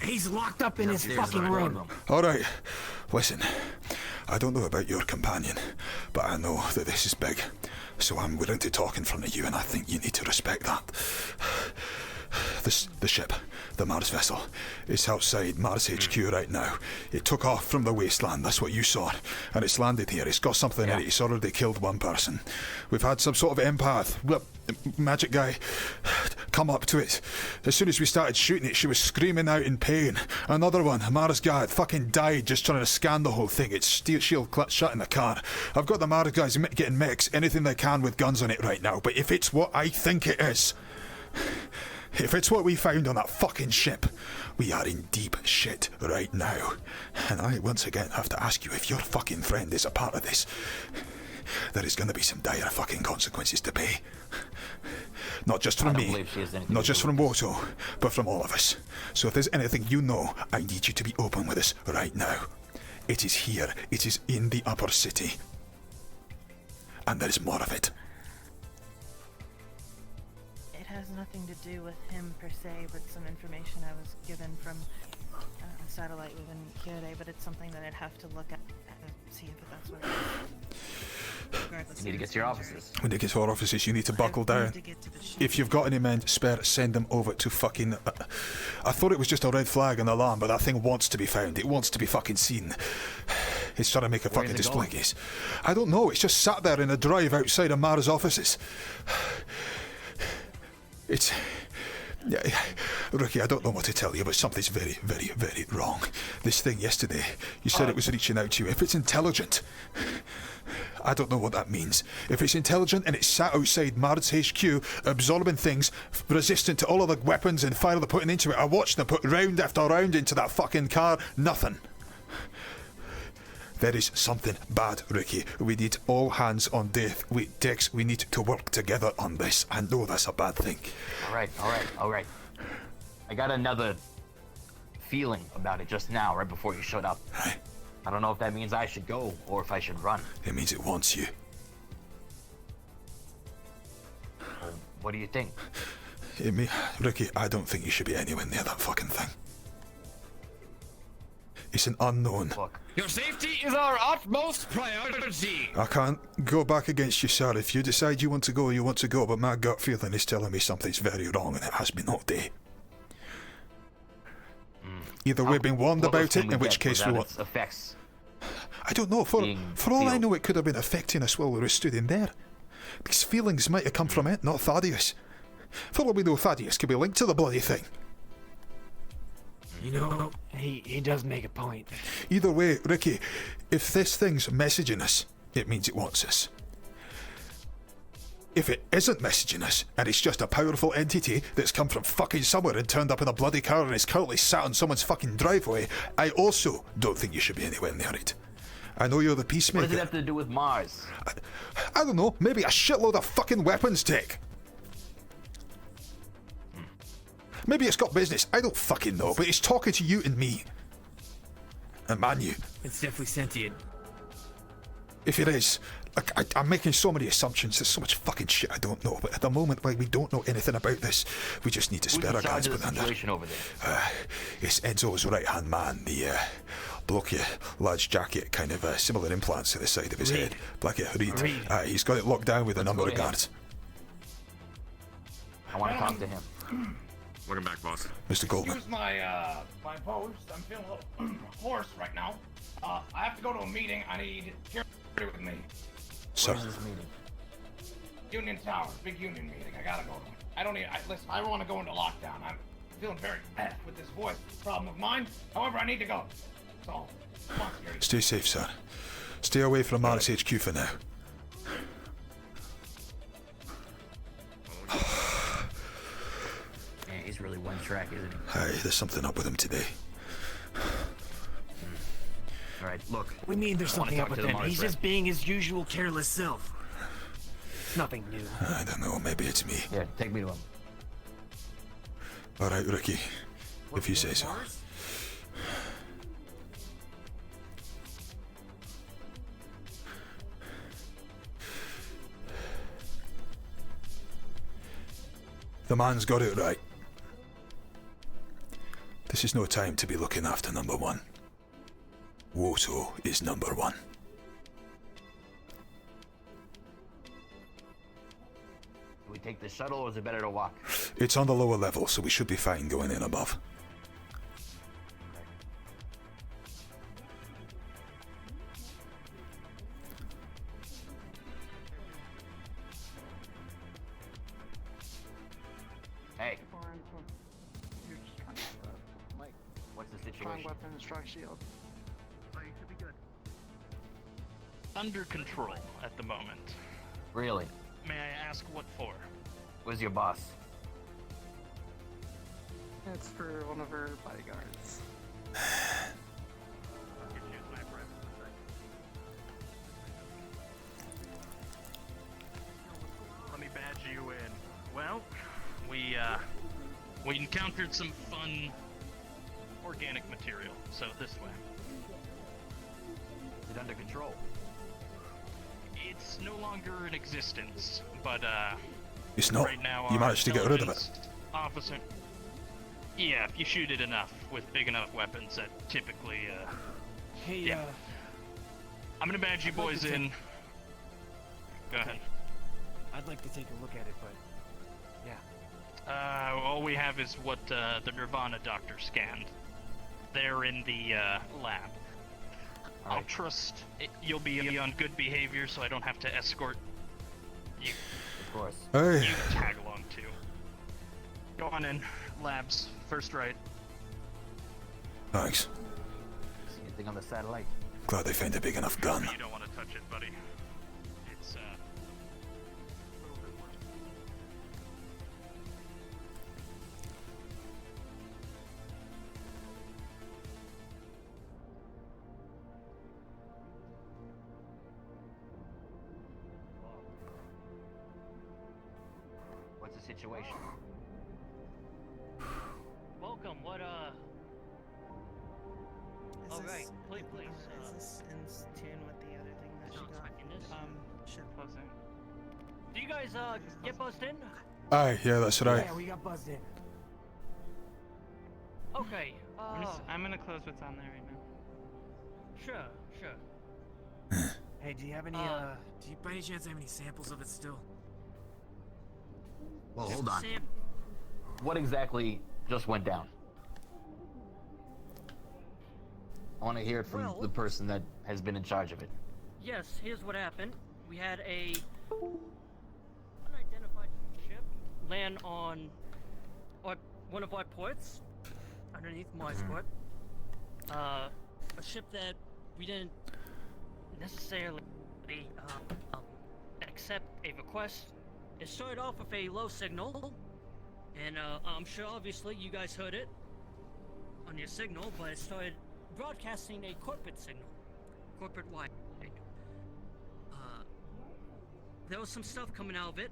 He's locked up in his fucking room. Alright, listen, I don't know about your companion, but I know that this is big. So I'm willing to talk in front of you, and I think you need to respect that. The ship, the Mars vessel, is outside Mars HQ right now. It took off from the wasteland, that's what you saw. And it's landed here, it's got something in it, it's already killed one person. We've had some sort of empath, magic guy, come up to it. As soon as we started shooting it, she was screaming out in pain. Another one, Mars guy, fucking died just trying to scan the whole thing. It's steel shield shut in the car. I've got the Mars guys getting mechs, anything they can with guns on it right now. But if it's what I think it is... If it's what we found on that fucking ship, we are in deep shit right now. And I once again have to ask you if your fucking friend is a part of this. There is going to be some dire fucking consequences to pay. Not just from me, not just from WOTO, but from all of us. So if there's anything you know, I need you to be open with us right now. It is here, it is in the upper city. And there is more of it. It has nothing to do with him per se, but some information I was given from a satellite within Kyoto, but it's something that I'd have to look at and see if that's what it is. You need to get to your offices. When you get to our offices, you need to buckle down. If you've got any men spare, send them over to fucking... I thought it was just a red flag and alarm, but that thing wants to be found. It wants to be fucking seen. It's trying to make a fucking display case. I don't know. It's just sat there in a drive outside of Mara's offices. It's... Yeah, Ricky, I don't know what to tell you, but something's very, very, very wrong. This thing yesterday, you said it was reaching out to you. If it's intelligent, I don't know what that means. If it's intelligent and it's sat outside Mars HQ, absorbing things resistant to all of the weapons and fire they're putting into it, I watched them put round after round into that fucking car. Nothing. There is something bad, Ricky. We need all hands on deck. We need to work together on this. I know that's a bad thing. All right. I got another feeling about it just now, right before you showed up. Right. I don't know if that means I should go or if I should run. It means it wants you. Well, what do you think? Ricky, I don't think you should be anywhere near that fucking thing. It's an unknown. Look. Your safety is our utmost priority. I can't go back against you, sir. If you decide you want to go, you want to go, but my gut feeling is telling me something's very wrong, and it has been all day. Either we've been warned about it, in which case we won't. Effects. I don't know. For all I know, it could have been affecting us while we were stood in there. These feelings might have come from it, not Thaddeus. For all we know, Thaddeus could be linked to the bloody thing. You know, he does make a point. Either way, Ricky, if this thing's messaging us, it means it wants us. If it isn't messaging us, and it's just a powerful entity that's come from fucking somewhere and turned up in a bloody car and is currently sat on someone's fucking driveway, I also don't think you should be anywhere near it. I know you're the peacemaker. What does it have to do with Mars? I don't know, maybe a shitload of fucking weapons tech. Maybe it's got business, I don't fucking know, but it's talking to you and me. And Manu. It's definitely sentient. If it is, I'm making so many assumptions, there's so much fucking shit I don't know, but at the moment, we don't know anything about this. We just need to spare our guys with under. Over there? It's Enzo's right-hand man, the bloke, large jacket, kind of similar implants to the side of his head. Reed. He's got it locked down with a number of guards. I want to talk to him. Welcome back, boss. Mr. Goldman. Excuse my pose. I'm feeling a little hoarse right now. I have to go to a meeting. I need here with me. Sir. Where's this meeting? Union Tower, big union meeting. I gotta go to it. Listen, I don't want to go into lockdown. I'm feeling very bad with this voice. Problem of mine. However, I need to go. So, come on, security. Stay safe, sir. Stay away from RSHQ for now. Yeah, he's really one track, isn't he? Aye, there's something up with him today. Alright, look. We mean there's something up with him. He's just being his usual careless self. Nothing new. I don't know, maybe it's me. Yeah, take me to him. Alright, Ricky. If you say so. The man's got it right. This is no time to be looking after number one. WOTO is number one. Do we take the shuttle or is it better to walk? It's on the lower level, so we should be fine going in above. Hey. What's the situation? Weapon, strike shield. Under control at the moment. Really? May I ask what for? Where's your boss? It's for one of her bodyguards. Let me badge you in. Well, we encountered some fun organic material, so this way. Is it under control? It's no longer in existence, but It's not. right now You managed to get rid of it. Officer. Yeah, if you shoot it enough with big enough weapons, that typically Hey, yeah. I'm gonna badge you boys in. Go ahead. I'd like to take a look at it, but yeah. All we have is what the Nirvana doctor scanned. They're in the lab. I'll trust you'll be on good behavior, so I don't have to escort you. Of course. Hey. You tag along too. Go on in. Labs. First right. Thanks. See anything on the satellite? Glad they found a big enough gun. You don't want to touch it, buddy. It's situation. Welcome. What all right, please. Is this in tune with the other thing that she got? Ship closer. Do you guys get buzzed in? Aye, yeah, that's right. Yeah, we got buzzed in. Okay. I'm gonna close what's on there right now. Sure. Hey, do you have any do you by any chance have any samples of it still? Well, hold on. What exactly just went down? I want to hear it from the person that has been in charge of it. Yes, here's what happened. We had a unidentified ship land on one of our ports underneath Mars port. A ship that we didn't necessarily accept a request. It started off with a low signal, and I'm sure obviously you guys heard it on your signal, but it started broadcasting a corporate signal, corporate-wide. There was some stuff coming out of it.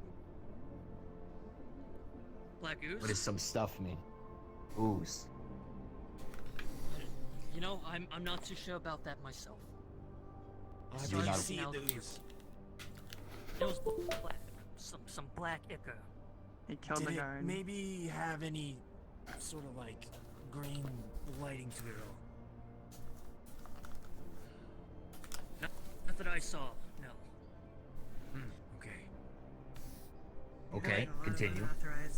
Black ooze. What does some stuff mean? Ooze. You know, I'm not too sure about that myself. How do you see the ooze? There was black, some black ichor. He killed the guard. Maybe have any sort of like green lighting to it all? Not that I saw, no. Okay. Okay, continue.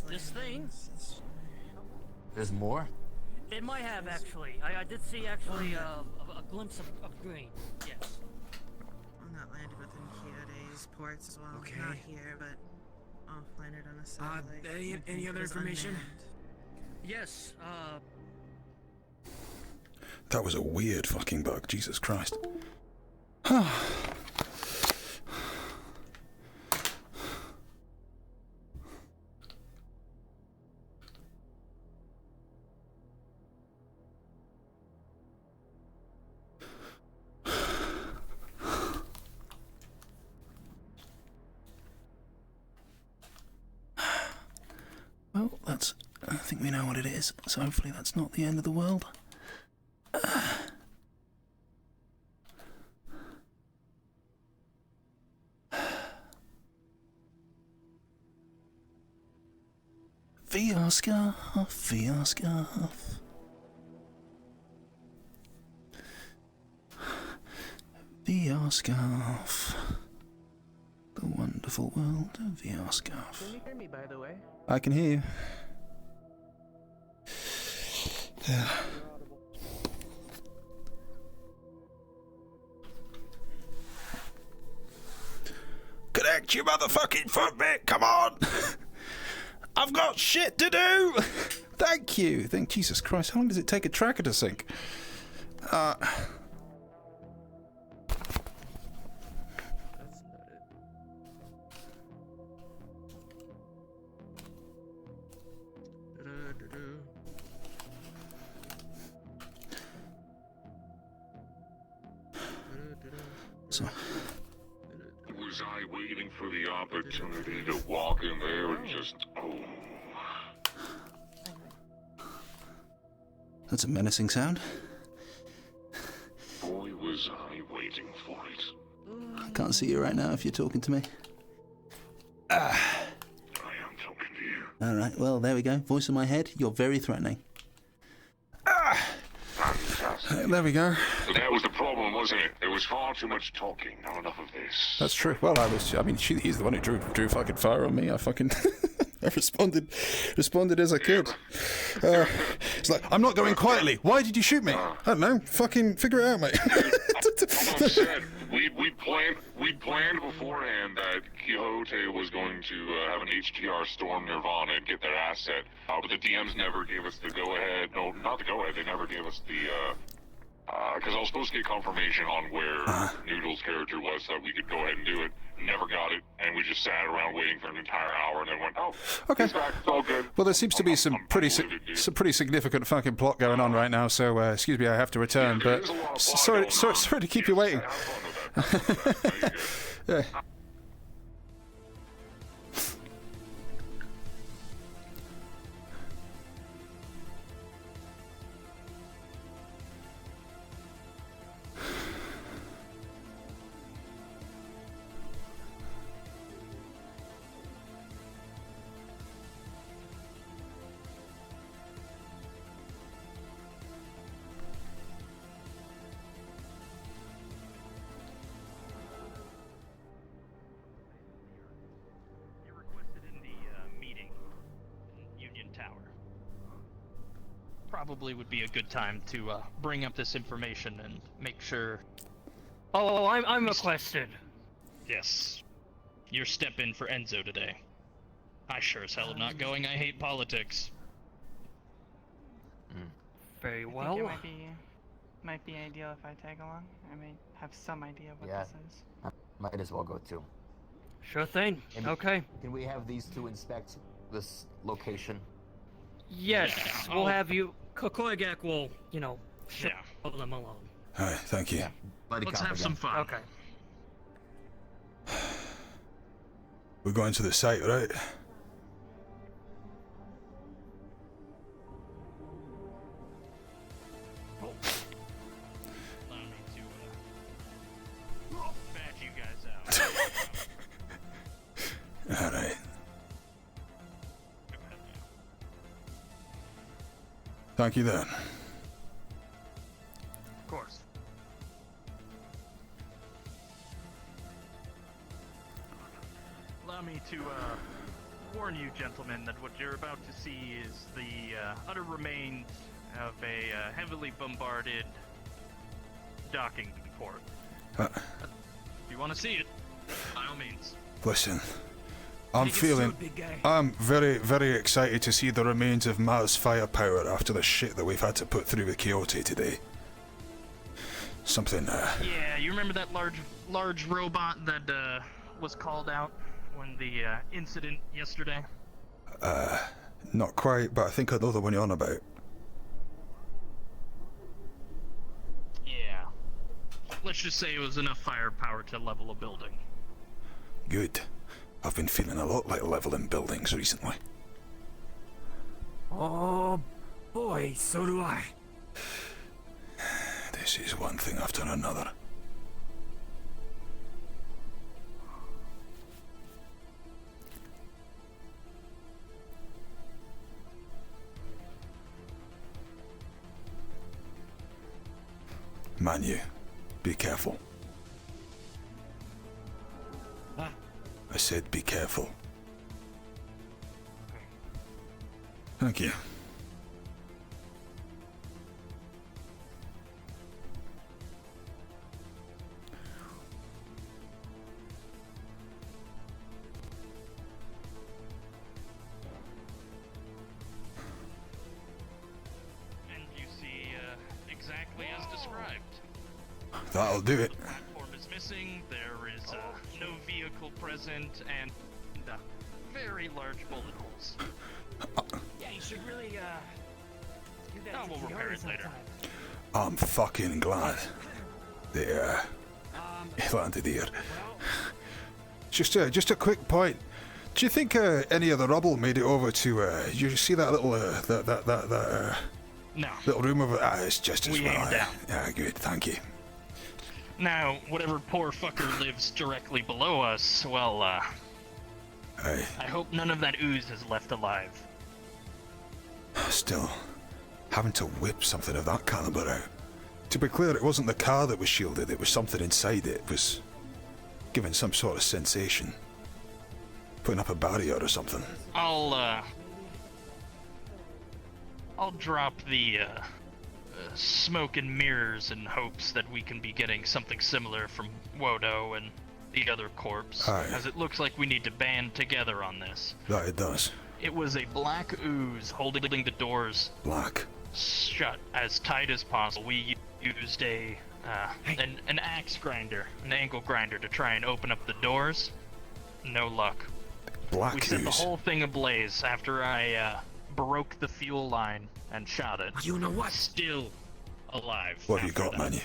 This thing? There's more? It might have, actually. I did see, actually, a glimpse of green, yes. On that landed within Kyoto's ports as well. Okay. Not here, but off landed on a satellite. Any other information? Yes, That was a weird fucking bug, Jesus Christ. Well, I think we know what it is, so hopefully that's not the end of the world. VR scarf, VR scarf. VR scarf. The wonderful world of VR scarf. Can you hear me, by the way? I can hear you. Yeah. Connect, you motherfucking foot, mate! Come on! I've got shit to do! Thank you! Jesus Christ, how long does it take a tracker to sync? So. Was I waiting for the opportunity to walk in there and just, That's a menacing sound. Boy, was I waiting for it. I can't see you right now if you're talking to me. I am talking to you. Alright, well, there we go. Voice in my head, you're very threatening. There we go. That was the problem, wasn't it? There was far too much talking, not enough of this. That's true. Well, he's the one who drew fucking fire on me. I fucking... I responded as I could. It's like, I'm not going quietly. Why did you shoot me? I don't know. Fucking figure it out, mate. I'm upset. We planned beforehand that Quixote was going to have an HTR storm Nirvana and get their asset. But the DMs never gave us the go-ahead. No, not the go-ahead. They never gave us the, because I was supposed to get confirmation on where Noodle's character was so that we could go ahead and do it. Never got it, and we just sat around waiting for an entire hour, and then went, okay. He's back, it's all good. Well, there seems to be some pretty significant fucking plot going on right now, so, excuse me, I have to return, but sorry to keep you waiting. Yeah. probably would be a good time to bring up this information and make sure. Oh, I'm requested. Yes. You're step in for Enzo today. I sure as hell am not going. I hate politics. Very I think well. it might be ideal if I tag along. I may have some idea what this is. Might as well go too. Sure thing. And Okay. Can we have these two inspect this location? Yes, we'll have you. Kokoigak will, show them alone. Alright, thank you. Let's have some fun. Okay. We're going to the site, right? Allow me to badge you guys out. Alright. Thank you then. Of course. Allow me to warn you, gentlemen, that what you're about to see is the utter remains of a heavily bombarded docking port. If you want to see it, by all means. Listen, I'm very, very excited to see the remains of Mars firepower after the shit that we've had to put through with Quixote today. Something, Yeah, you remember that large robot that was called out when the incident yesterday? Not quite, but I think I know the one you're on about. Yeah. Let's just say it was enough firepower to level a building. Good. I've been feeling a lot like leveling buildings recently. Oh boy, so do I. This is one thing after another. Manu, be careful. I said be careful. Thank you. And you see exactly as described. That'll do it. The platform is missing, there is no vehicle present, and very large bullet holes. Yeah, you should really do that. Oh, we'll repair it later. I'm fucking glad they landed here. Just a quick point. Do you think any of the rubble made it over to? You see that little No. little room over? It's just as We well. aimed down. Yeah, good. Thank you. Now, whatever poor fucker lives directly below us, well, I hope none of that ooze is left alive. Still, having to whip something of that caliber out. To be clear, it wasn't the car that was shielded, it was something inside it. It was giving some sort of sensation. Putting up a barrier or something. I'll drop the, smoke and mirrors in hopes that we can be getting something similar from WOTO and the other corps, as it looks like we need to band together on this. That it does. It was a black ooze holding the doors shut as tight as possible. We used an axe grinder, an angle grinder, to try and open up the doors. No luck. Black We set the ooze. whole thing ablaze after I broke the fuel line and shot it. You know what? Still alive. What have you got, Manu?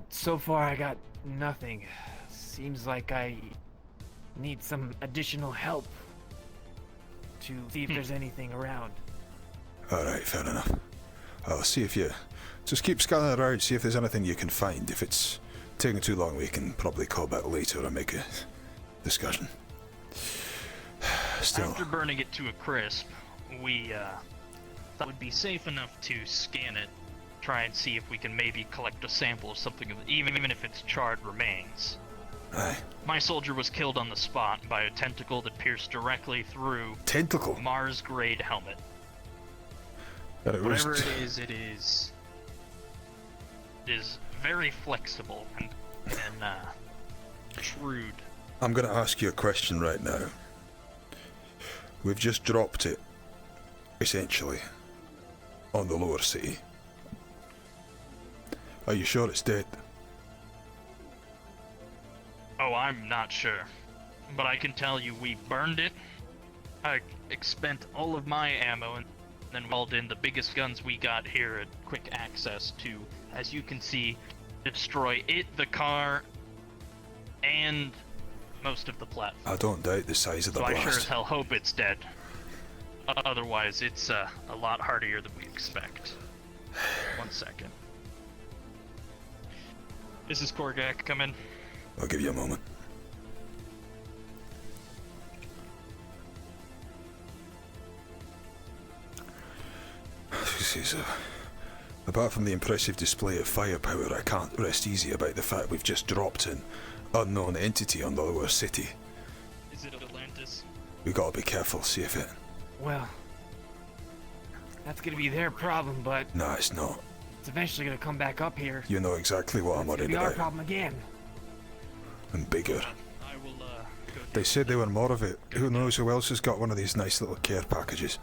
So far I got nothing. Seems like I need some additional help to see if there's anything around. Alright, fair enough. I'll see if you... Just keep scanning around, see if there's anything you can find. If it's taking too long, we can probably call back later and make a discussion. Still... After burning it to a crisp, we thought it would be safe enough to scan it, try and see if we can maybe collect a sample of something, even if it's charred remains. Aye. My soldier was killed on the spot by a tentacle that pierced directly through Tentacle? Mars-grade helmet. But it was Whatever it is very flexible and shrewd. I'm going to ask you a question right now. We've just dropped it, essentially, on the lower city. Are you sure it's dead? Oh, I'm not sure. But I can tell you we burned it. I spent all of my ammo and then hauled in the biggest guns we got here at quick access to, as you can see, destroy it, the car, and most of the platform. I don't doubt the size of the so blast. I sure as hell hope it's dead. Otherwise, it's a lot harder than we expect. 1 second. This is Korgak, come in. I'll give you a moment. Apart from the impressive display of firepower, I can't rest easy about the fact we've just dropped an unknown entity on the lower city. Is it Atlantis? We gotta be careful, see if it... Well, that's gonna be their problem, but... Nah, it's not. It's eventually gonna come back up here. You know exactly what I'm worried It's gonna be our about. problem again. And bigger. I will, go They said they were more of it. Who knows who else has got one of these nice little care packages?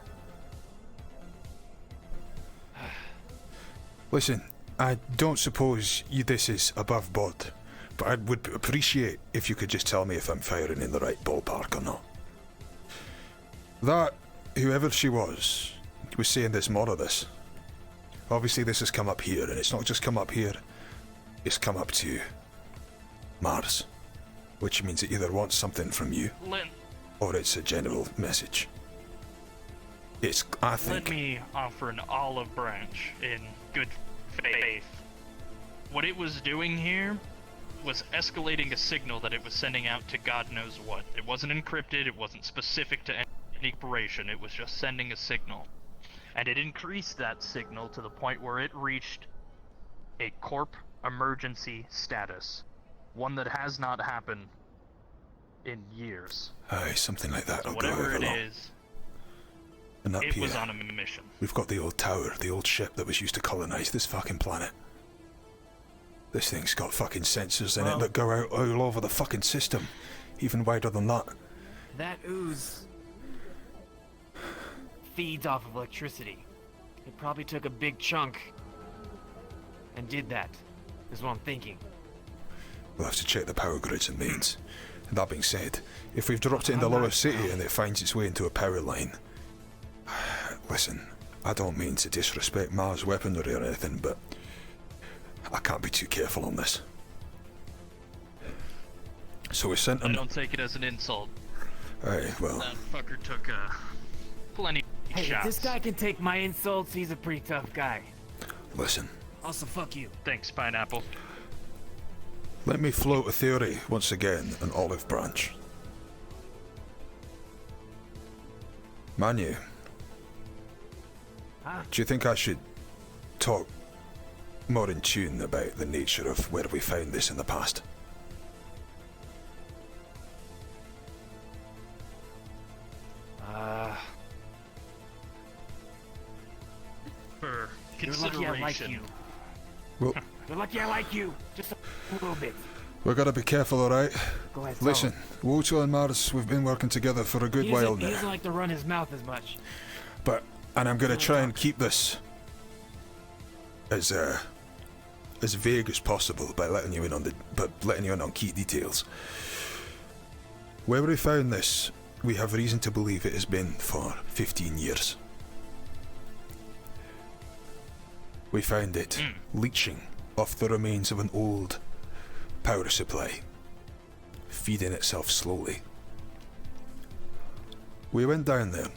Listen, I don't suppose this is above board, but I would appreciate if you could just tell me if I'm firing in the right ballpark or not. That, whoever she was saying there's more of this. Obviously this has come up here, and it's not just come up here, it's come up to Mars. Which means it either wants something from you, or it's a general message. It's, I think... Let me offer an olive branch in good faith. What it was doing here was escalating a signal that it was sending out to God knows what. It wasn't encrypted, it wasn't specific to any operation, it was just sending a signal. And it increased that signal to the point where it reached a corp emergency status. One that has not happened in years. Aye, something like that. So whatever it is, and up it here, was on a mission. We've got the old tower, the old ship that was used to colonize this fucking planet. This thing's got fucking sensors in it that go out all over the fucking system. Even wider than that. That ooze feeds off of electricity. It probably took a big chunk and did that, is what I'm thinking. We'll have to check the power grids and mains. That being said, if we've dropped it in the lower city and it finds its way into a power line... Listen, I don't mean to disrespect Mars weaponry or anything, but I can't be too careful on this. So we sent him... I don't take it as an insult. Aye, well... That fucker took plenty Hey, if shots. this guy can take my insults, he's a pretty tough guy. Listen. Also, fuck you. Thanks, Pineapple. Let me float a theory, once again, an olive branch. Manu. Huh? Do you think I should talk more in tune about the nature of where we found this in the past? For You're consideration. lucky I like you. Well, You're lucky I like you. Just a little bit. we gotta be careful, alright? Go ahead, Listen, WOTO and Mars, we've been working together for a good while He now. doesn't like to run his mouth as much. And I'm gonna try and keep this as vague as possible by letting you in on key details. Where we found this, we have reason to believe it has been for 15 years. We found it leaching off the remains of an old power supply, feeding itself slowly. We went down there,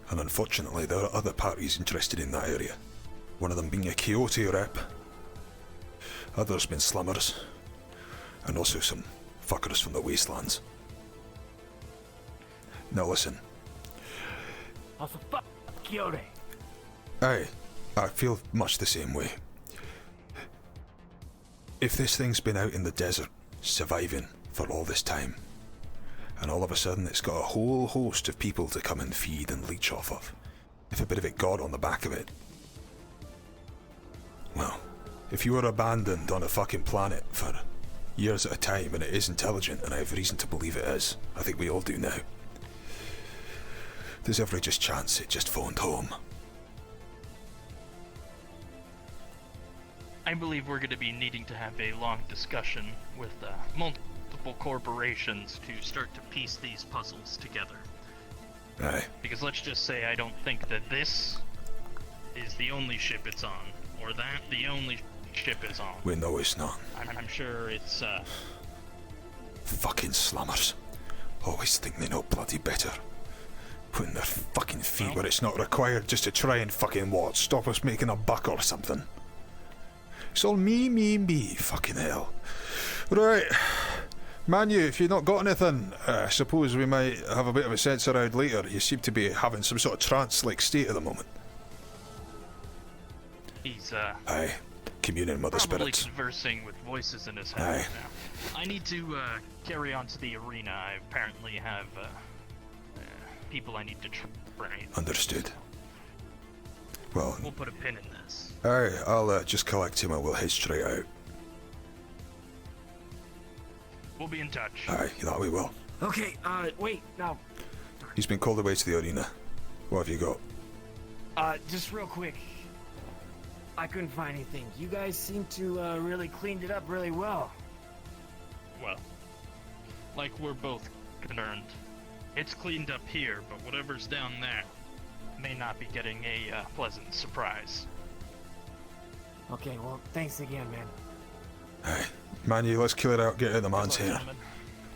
and unfortunately there are other parties interested in that area. One of them being a Kyoto rep, others being slummers, and also some fuckers from the wastelands. Now listen. Also, fuck Kyoto. Aye, I feel much the same way. If this thing's been out in the desert, surviving for all this time. And all of a sudden it's got a whole host of people to come and feed and leech off of. If a bit of it got on the back of it. Well, if you were abandoned on a fucking planet for years at a time and it is intelligent, and I have reason to believe it is, I think we all do now, there's every just chance it just phoned home. I believe we're going to be needing to have a long discussion with multiple corporations to start to piece these puzzles together. Aye. Because let's just say I don't think that this is the only ship it's on, or that the only ship is on. We know it's not. I'm sure it's, Fucking slummers. Always think they know bloody better. Putting their fucking feet where it's not required just to try and fucking what? Stop us making a buck or something. It's all me, fucking hell. Right. Manu, if you've not got anything, I suppose we might have a bit of a sense around later. You seem to be having some sort of trance-like state at the moment. He's, Aye. Communing with the probably spirits. conversing with voices in his head Aye. right now. I need to, carry on to the arena. I apparently have, people I need to train. Understood. Well, We'll put a pin in this. aye, I'll just collect him and we'll head straight out. We'll be in touch. Aye, that we will. Okay, wait, no. He's been called away to the arena. What have you got? Just real quick. I couldn't find anything. You guys seem to, really cleaned it up really well. Well, like we're both concerned. It's cleaned up here, but whatever's down there may not be getting a pleasant surprise. Okay, well, thanks again, man. Aye. Manu, let's clear out, get out of the man's hair.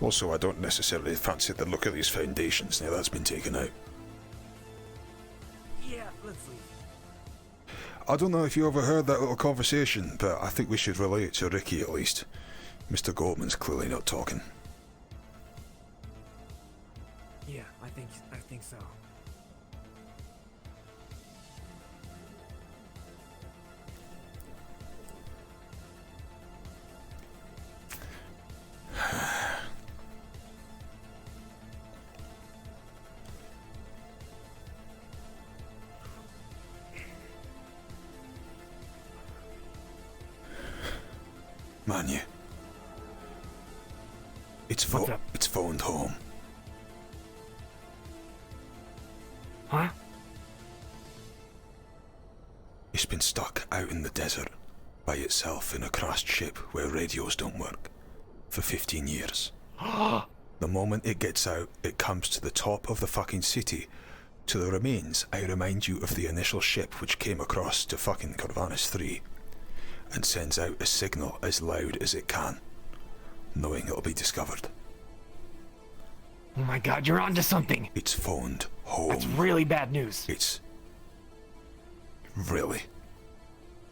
Also, I don't necessarily fancy the look of these foundations now that's been taken out. Yeah, let's leave. I don't know if you overheard that little conversation, but I think we should relay it to Ricky at least. Mr. Goldman's clearly not talking. Yeah, I think so. Manu. It's phoned home. Huh? It's been stuck out in the desert by itself in a crashed ship where radios don't work for 15 years. The moment it gets out, it comes to the top of the fucking city. To the remains, I remind you of the initial ship which came across to fucking Corvallis 3 and sends out a signal as loud as it can, knowing it'll be discovered. Oh my god, you're onto something! It's phoned home. That's really bad news. It's really,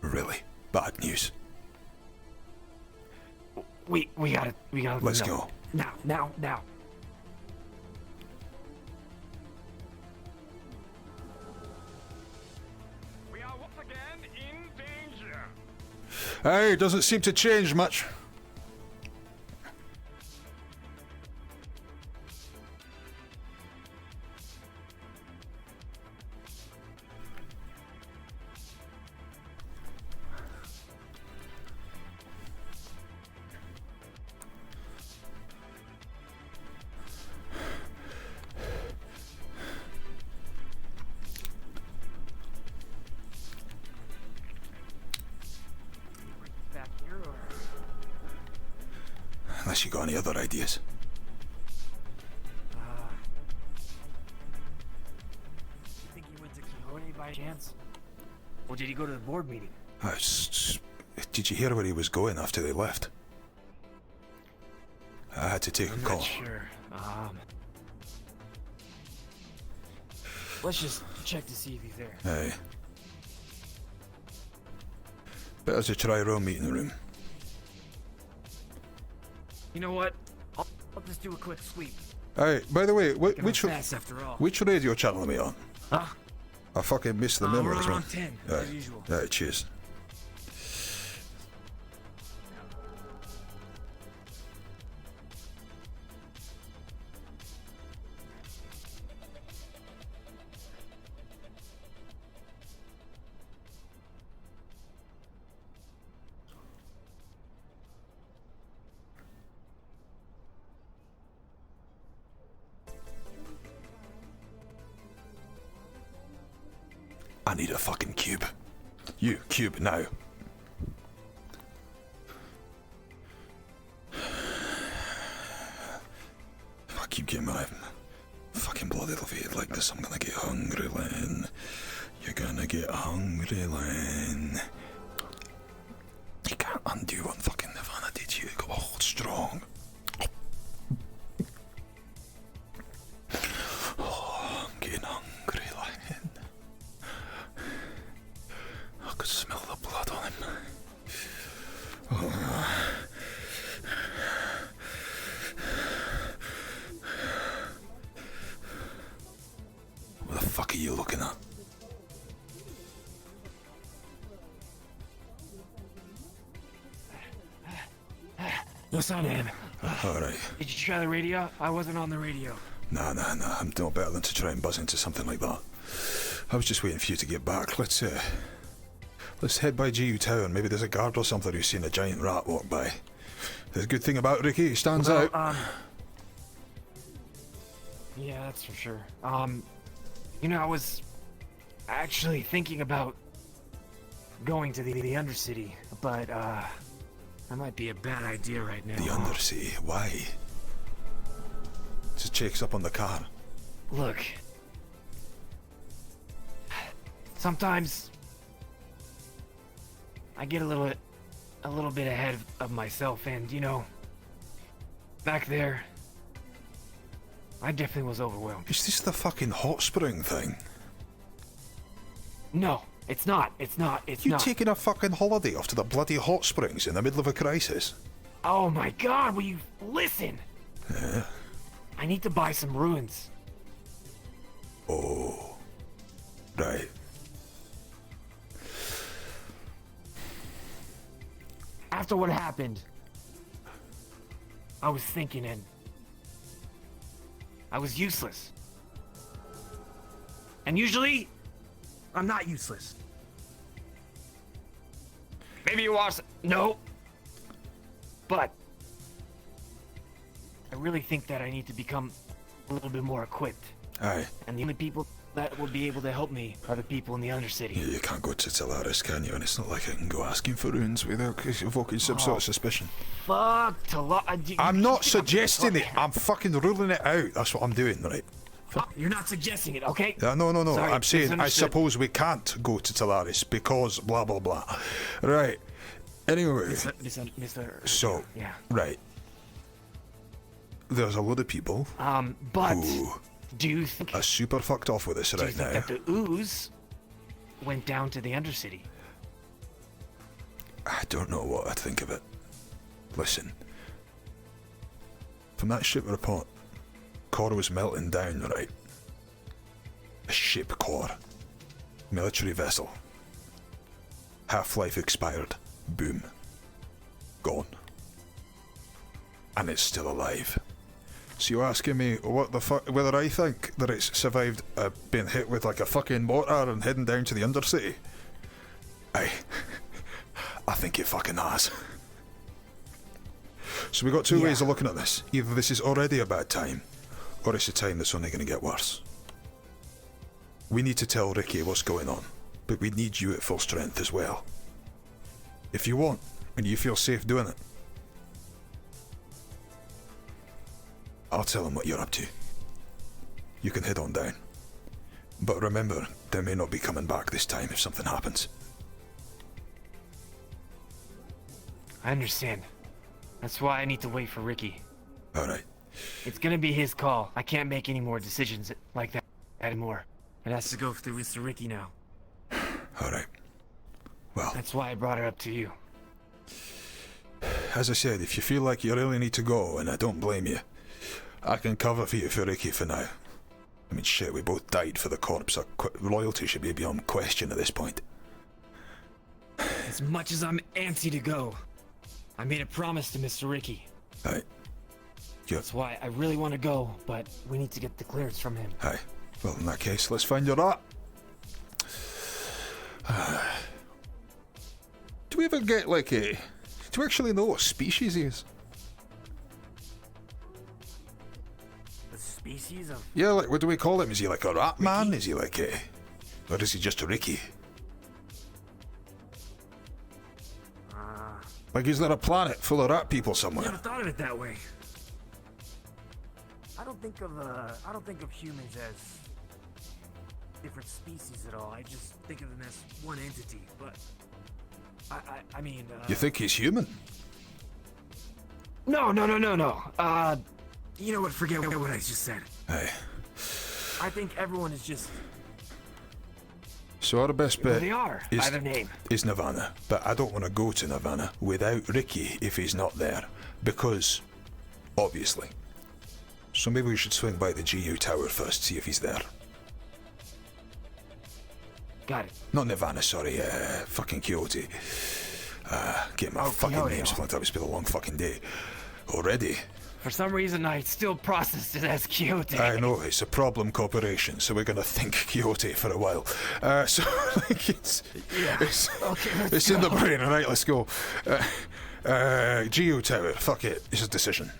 really bad news. We gotta Let's go. Now. We are once again in danger. Aye, doesn't seem to change much. Back here or... Unless you got any other ideas. You think he went to Quixote by chance? Or did he go to the board meeting? Did you hear where he was going after they left? I had to take a I'm call. not sure. Let's just check to see if he's there. Aye. Better to try our own meeting room. You know what? I'll just do a quick sweep. Aye, by the way, Get which on fast after all. which radio channel am I on? Huh? I fucking missed the We're memo as well. on 10, Aye. as usual. Aye, cheers. I need a fucking cube. You, cube, now. If I keep getting my fucking blood elevated like this, I'm gonna get hungry, Len. You're gonna get hungry, Len. You can't undo one fucking Nirvana, did you? You got to hold strong. Oh, I'm getting hungry, Len. I could smell the blood on him. Oh. What the fuck are you looking at? What's on him? Alright. Did you try the radio? I wasn't on the radio. Nah, I'm no better than to try and buzz into something like that. I was just waiting for you to get back. Let's head by GU Town. Maybe there's a guard or something who's seen a giant rat walk by. The good thing about Ricky, he stands out. Yeah, that's for sure. You know, I was actually thinking about going to the Undercity, but, that might be a bad idea right now. The Undercity? Why? Just checks up on the car. Look. Sometimes I get a little bit ahead of myself, and you know, back there, I definitely was overwhelmed. Is this the fucking hot spring thing? No, it's not. It's not. You taking a fucking holiday off to the bloody hot springs in the middle of a crisis? Oh my God! Will you listen? Yeah. I need to buy some ruins. Oh, right. After what happened, I was thinking, and I was useless. And usually, I'm not useless. Maybe you watched. No. But I really think that I need to become a little bit more equipped. Aye. And the only people that will be able to help me are the people in the Undercity. Yeah, you can't go to Talaris, can you? And it's not like I can go asking for runes without evoking some sort of suspicion. Fuck I'm not suggesting it. I'm fucking ruling it out. That's what I'm doing, right? You're not suggesting it, okay? No. Sorry, I'm saying I misunderstood. suppose we can't go to Talaris because blah blah blah. Right. Anyway. So, yeah. Right. There's a lot of people. But who do you think are super fucked off with this right now? that the ooze went down to the Undercity? I don't know what I think of it. Listen. From that ship report, core was melting down, right? A ship core. Military vessel. Half-life expired. Boom. Gone. And it's still alive. So you're asking me what the fuck, whether I think that it's survived being hit with like a fucking mortar and heading down to the Undercity? I think it fucking has. So we got two ways of looking at this. Either this is already a bad time, or it's a time that's only going to get worse. We need to tell Ricky what's going on, but we need you at full strength as well. If you want, and you feel safe doing it, I'll tell him what you're up to. You can head on down. But remember, they may not be coming back this time if something happens. I understand. That's why I need to wait for Ricky. Alright. It's gonna be his call. I can't make any more decisions like that anymore. It has to go through Mr. Ricky now. Alright. Well. That's why I brought it up to you. As I said, if you feel like you really need to go, and I don't blame you, I can cover for you for Ricky for now. I mean, shit, we both died for the corpse. Our loyalty should be beyond question at this point. As much as I'm antsy to go, I made a promise to Mr. Ricky. Aye. That's why I really want to go, but we need to get the clearance from him. Aye. Well, in that case, let's find your rat. Do we ever get, like, a... Do we actually know what species he is? The species of... Yeah, like, what do we call him? Is he like a rat man? Is he like a... Or is he just Ricky? Like, is there a planet full of rat people somewhere? Never thought of it that way. I don't think of humans as different species at all. I just think of them as one entity. But I mean. You think he's human? No. You know what? Forget what I just said. Hey. I think everyone is just. So our best bet they are. By their name. is Nirvana, but I don't want to go to Nirvana without Ricky if he's not there, because, obviously. So maybe we should swing by the GU tower first, see if he's there. Got it. Not Nirvana, sorry, fucking Quixote. Get my fucking Quixote. name split up, it's been a long fucking day. Already? For some reason, I still processed it as Quixote. I know, it's a problem corporation, so we're gonna think Quixote for a while. So, like, it's in the brain, alright, let's go. GU Tower, fuck it, it's a decision.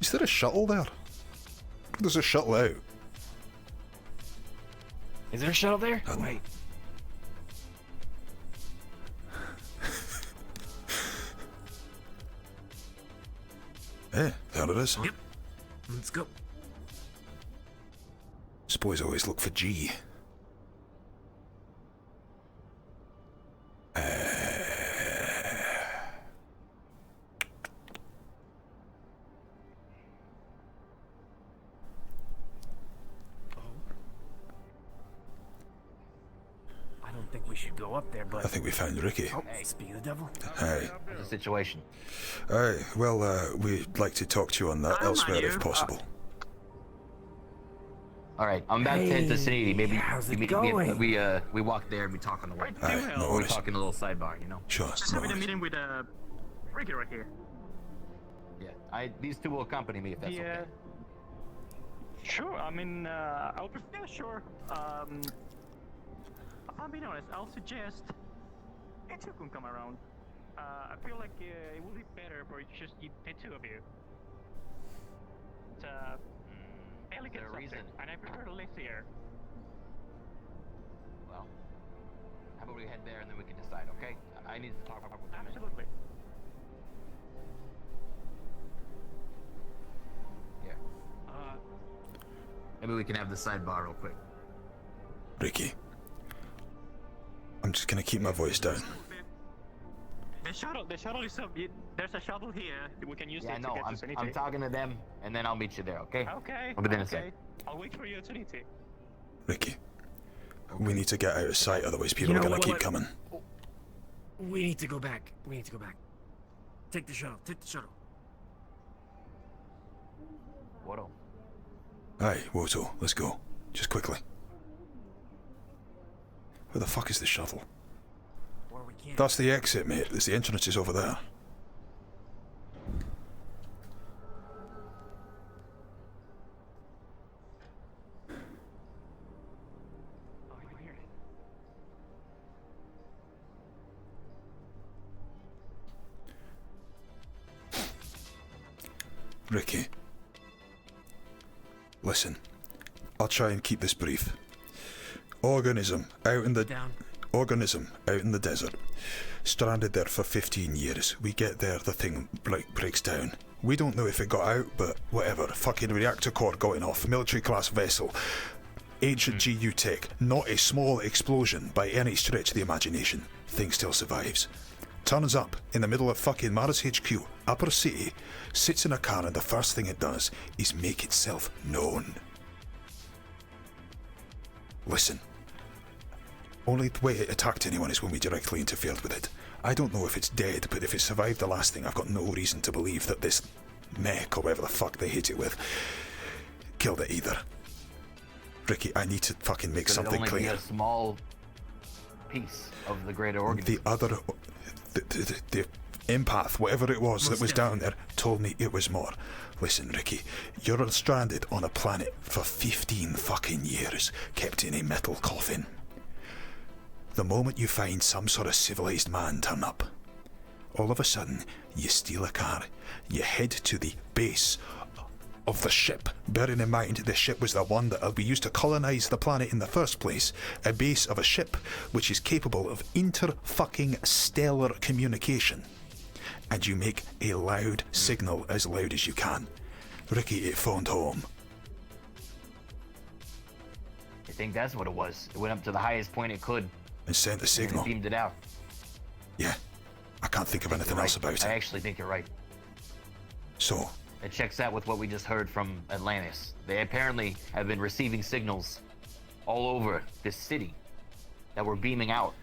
Is there a shuttle there? There's a shuttle out. Is there a shuttle there? Wait. Yeah, there it is. Yep. Let's go. Suppose I always look for G. I don't think we should go up there, but. I think we found Ricky. Oh, hey, speak of the devil. Aye. What's the situation? Aye, well, we'd like to talk to you on that elsewhere if possible. All right, I'm about to head to Sanity. Maybe how's it we walk there and we talk on the way. Aye, no Or we worries. talk in a little sidebar, you know. Sure. Just having a meeting with Ricky right here. Yeah, these two will accompany me if that's okay. Sure. I mean, I'll prefer sure. If I'm being honest, I'll suggest you two can come around. I feel like it would be better for just the two of you. It's delicate subject, and I prefer to live here. Well, how about we head there and then we can decide, okay? I need to talk about with them. Absolutely. Yeah. Maybe we can have the sidebar real quick. Ricky. I'm just gonna keep my voice down. The shuttle is up. There's a shuttle here. We can use it Yeah, to no, get to Sanity. I'm talking to them, and then I'll meet you there, okay? Okay. I'll be there in a sec. I'll wait for you at Sanity. Ricky. We need to get out of sight, otherwise people are gonna keep coming. We need to go back. Take the shuttle. WOTO. Aye, WOTO, let's go. Just quickly. Where the fuck is the shuttle? That's the exit, mate. The entrance is over there. Ricky. Listen. I'll try and keep this brief. Organism out in the desert. Stranded there for 15 years. We get there, the thing breaks down. We don't know if it got out, but whatever. Fucking reactor core going off. Military class vessel. Ancient GU tech. Not a small explosion by any stretch of the imagination. Thing still survives. Turns up in the middle of fucking Mars HQ, Upper City, sits in a car, and the first thing it does is make itself known. Listen. Only the way it attacked anyone is when we directly interfered with it. I don't know if it's dead, but if it survived the last thing, I've got no reason to believe that this mech, or whatever the fuck they hit it with, killed it either. Ricky, I need to fucking make something Could it only clear. be a small piece of the greater organism? The other... The empath, whatever it was that was down there, told me it was more. Listen, Ricky, you're stranded on a planet for 15 fucking years, kept in a metal coffin. The moment you find some sort of civilized man turn up, all of a sudden, you steal a car, you head to the base of the ship. Bearing in mind the ship was the one that will be used to colonize the planet in the first place. A base of a ship which is capable of inter-fucking-stellar communication. And you make a loud signal as loud as you can. Ricky, it phoned home. I think that's what it was. It went up to the highest point it could. And sent a signal. And it beamed it out. Yeah. I can't think of anything else about it. I actually think you're right. So? It checks out with what we just heard from Atlantis. They apparently have been receiving signals all over this city that were beaming out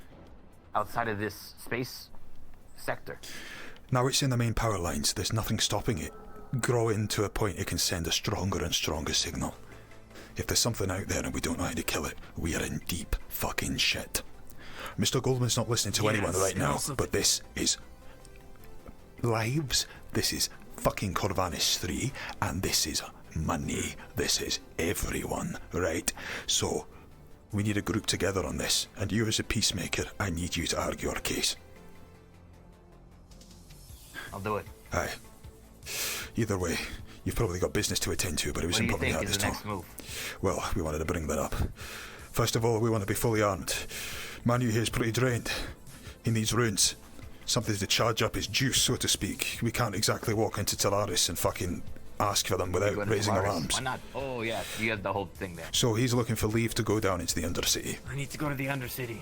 outside of this space sector. Now it's in the main power lines. There's nothing stopping it growing to a point it can send a stronger and stronger signal. If there's something out there and we don't know how to kill it, we are in deep fucking shit. Mr. Goldman's not listening to anyone right now, but this is lives, this is fucking Corvanis 3, and this is money. This is everyone, right? So, we need a group together on this, and you as a peacemaker, I need you to argue our case. I'll do it. Aye. Either way, you've probably got business to attend to, but it was important to have this talk. Well, we wanted to bring that up. First of all, we want to be fully armed. Manu here is pretty drained. He needs runes. Something to charge up his juice, so to speak. We can't exactly walk into Talaris and fucking ask for them without raising alarms. Why not? Oh yeah, you have the whole thing there. So he's looking for leave to go down into the Undercity. I need to go to the Undercity.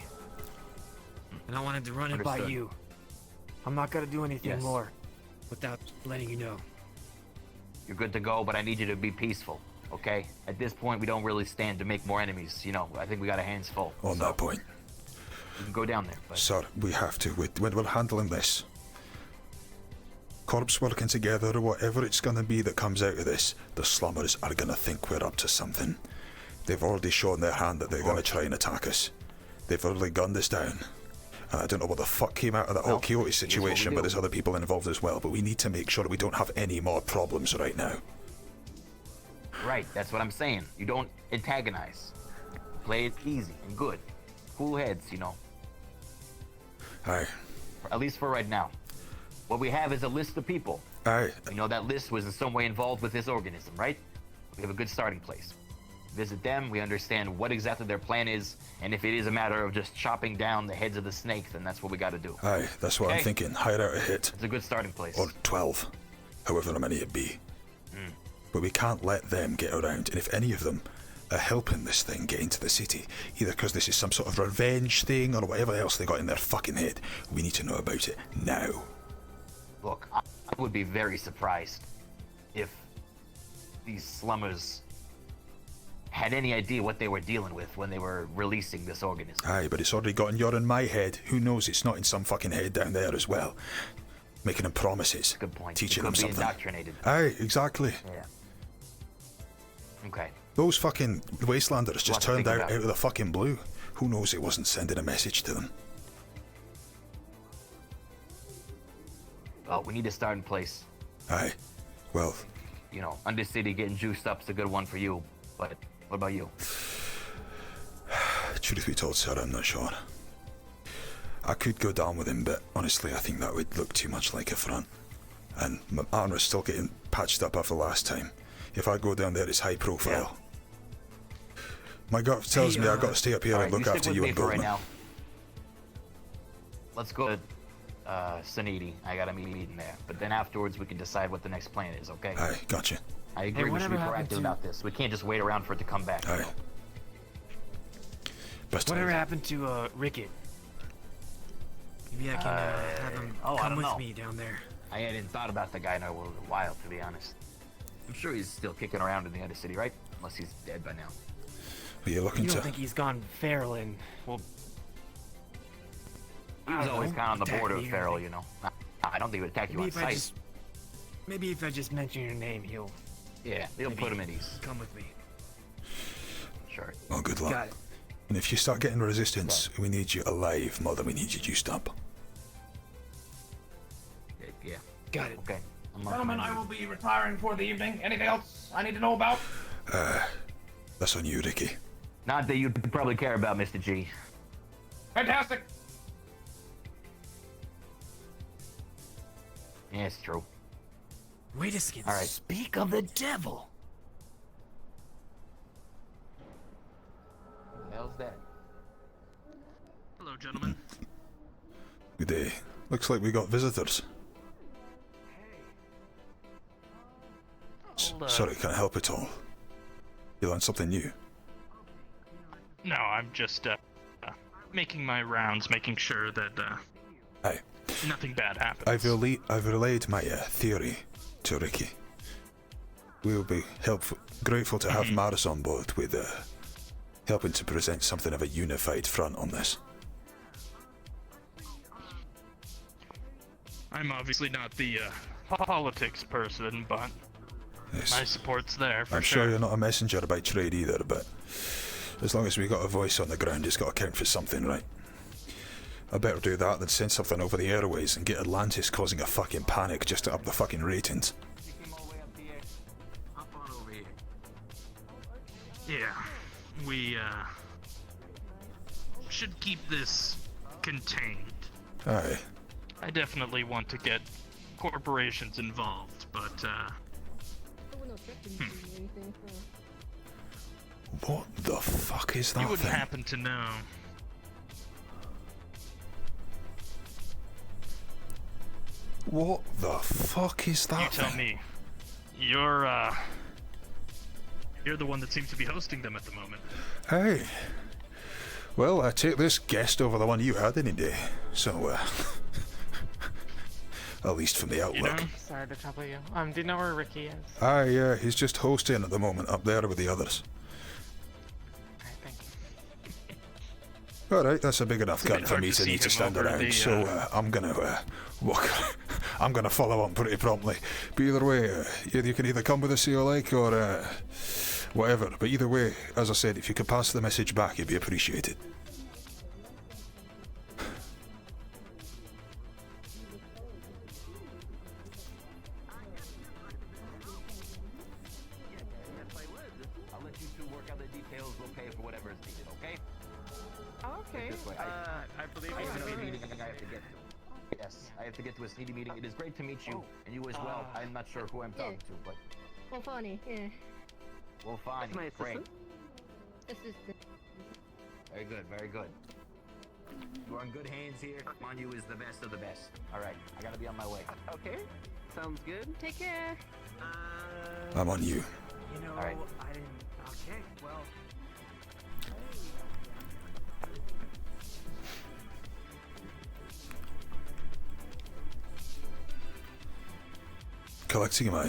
And I wanted to run it by you. I'm not gonna do anything more without letting you know. You're good to go, but I need you to be peaceful, okay? At this point, we don't really stand to make more enemies. You know, I think we got our hands full. On that point. We can go down there. But... Sir, we have to. When we're handling this, corps working together or whatever it's going to be that comes out of this, the slummers are going to think we're up to something. They've already shown their hand that they're going to try and attack us. They've already gunned us down. And I don't know what the fuck came out of that whole Kyoto situation, but there's other people involved as well. But we need to make sure we don't have any more problems right now. Right, that's what I'm saying. You don't antagonize. Play it easy and good. Cool heads, you know. Aye. At least for right now. What we have is a list of people. Aye. You know, that list was in some way involved with this organism, right? We have a good starting place. Visit them, we understand what exactly their plan is, and if it is a matter of just chopping down the heads of the snake, then that's what we gotta do. Aye, that's what I'm thinking. Hire out a hit. It's a good starting place. Or 12. However many it be. But we can't let them get around, and if any of them are helping this thing get into the city, either because this is some sort of revenge thing or whatever else they got in their fucking head, we need to know about it now. Look, I would be very surprised if these slummers had any idea what they were dealing with when they were releasing this organism. Aye, but it's already gotten your in my head. Who knows it's not in some fucking head down there as well. Making them promises. Good point. Teaching them something. Indoctrinated. Aye, exactly. Yeah. Okay. Those fucking wastelanders just turned out of the fucking blue. Who knows it wasn't sending a message to them. Well, we need to start in place. Aye. Well. You know, Undercity getting juiced up is a good one for you, but what about you? Truth be told, sir, I'm not sure. I could go down with him, but honestly, I think that would look too much like a front. And my armor's still getting patched up after last time. If I go down there, it's high profile. Yeah. My gut tells me I got to stay up here and look after you and Goldman. Right now. Let's go to Saniti. I got a meeting there. But then afterwards, we can decide what the next plan is, okay? Aye, gotcha. I agree we should be proactive about this. We can't just wait around for it to come back. Aye. Whatever happened to Rickett? Maybe I can have him come with me down there. I hadn't thought about the guy in a while, to be honest. I'm sure he's still kicking around in the Undercity, right? Unless he's dead by now. But you're looking you don't think he's gone feral and, well... He was always kind of on the border of feral, you know. I don't think he would attack you on sight. Maybe if I just mention your name, he'll... Yeah, he'll put him at ease. Come with me. Sure. Well, good luck. Got it. And if you start getting resistance, we need you alive more than we need you juiced up. Yeah. Got it. Okay. Gentlemen, I will be retiring for the evening. Anything else I need to know about? That's on you, Ricky. Not that you'd probably care about, Mr. G. Fantastic. Yeah, it's true. Wait a second. All right. Speak of the devil. there. Hello, gentlemen. Good day. Looks like we got visitors. Sorry, can I help at all? You learned something new? No, I'm just making my rounds, making sure that Aye. nothing bad happens. I've relayed my theory to Ricky. We will be grateful to have Maris on board with helping to present something of a unified front on this. I'm obviously not the politics person, but my support's there for I'm sure you're not a messenger by trade either, but as long as we got a voice on the ground, it's got to count for something, right? I better do that than send something over the airways and get Atlantis causing a fucking panic just to up the fucking ratings. Yeah, we should keep this contained. Aye. I definitely want to get corporations involved, but What the fuck is that you wouldn't thing? happen to know. What the fuck is that You tell thing? me. You're the one that seems to be hosting them at the moment. Hey. Well, I take this guest over the one you had any day. So, at least from the outlook. Sorry to trouble you. Do you know where Ricky is? Aye, yeah, he's just hosting at the moment up there with the others. Alright, that's a big enough gun for me to need to stand around, so I'm gonna walk. I'm gonna follow on pretty promptly. But either way, you can either come with us, you like, or whatever. But either way, as I said, if you could pass the message back, it'd be appreciated. I'll let you two work out the details. We'll pay for whatever is needed, okay? Okay. This way. I believe I have a okay. meeting I have to get to. Yes, I have to get to a sneaky meeting. It is great to meet you, and you as well. I'm not sure who I'm talking to, but Well, funny, yeah. we'll find That's my you. Great. Assistant. Very good, very good. You are in good hands here. Manju is the best of the best. Alright, I gotta be on my way. Okay. Sounds good. Take care. I'm on you. You know, All right. I didn't. Okay, well. Collecting my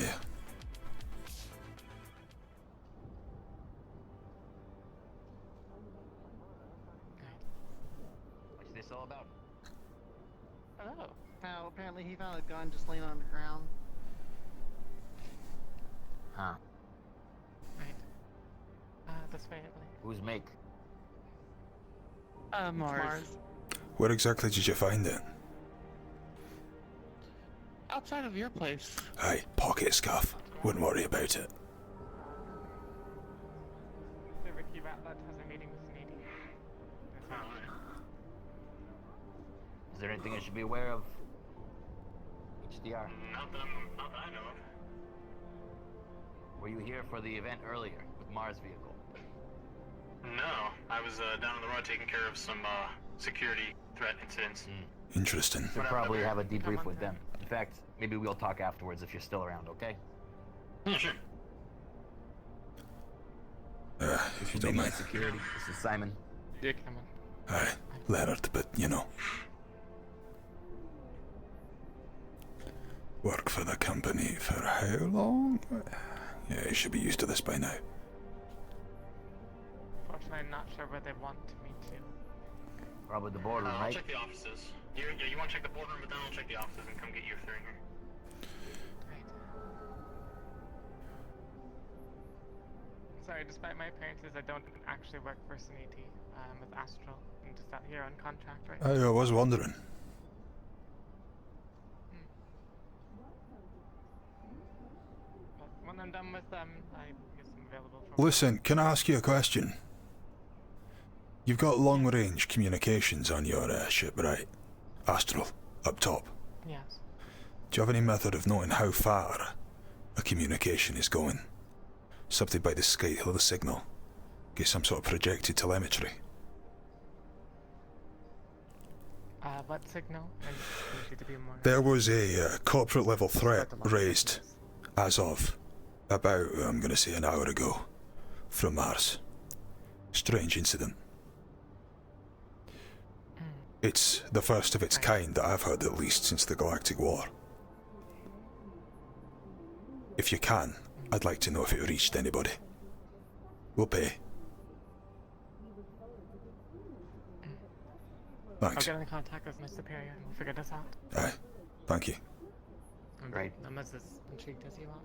What's this all about? Oh. Now, apparently he found a gun just laying on the ground. Huh. Right. This way, I believe. Who's make? Mars. Where exactly did you find it? Outside of your place. Aye, pocket scuff. Wouldn't worry about it. The Ricky Ratlet has a meeting with Sneedy. Is there anything I should be aware of? HDR. Not that I know of. Were you here for the event earlier with Mars vehicle? No, I was down on the road taking care of some security threat incidents. Interesting. Should probably have a debrief with them. In fact, maybe we'll talk afterwards if you're still around, okay? Yeah, sure. If you don't mind. Security. This is Simon. Dick, come on. Aye, Leonard, but you know. Work for the company for how long? Yeah, you should be used to this by now. Fortunately, I'm not sure where they want me to. Probably the boardroom, I'll right? check the offices. You want to check the boardroom, but then I'll check the offices and come get you through here. Sorry, despite my appearances, I don't actually work for Sneedy. I'm with Astral. I'm just out here on contract right now. I was wondering. But when I'm done with them, I guess I'm available for... Listen, can I ask you a question? You've got long-range communications on your ship, right? Astral, up top. Yes. Do you have any method of knowing how far a communication is going? Something by the scale of the signal. Get some sort of projected telemetry. What signal? I need you to be more... There was a corporate level threat raised as of about, I'm gonna say an hour ago, from Mars. Strange incident. It's the first of its kind that I've heard, at least since the Galactic War. If you can, I'd like to know if it reached anybody. We'll pay. Thanks. I'll get in contact with my superior and we'll figure this out. Aye. Thank you. Right. I'm as intrigued as you are.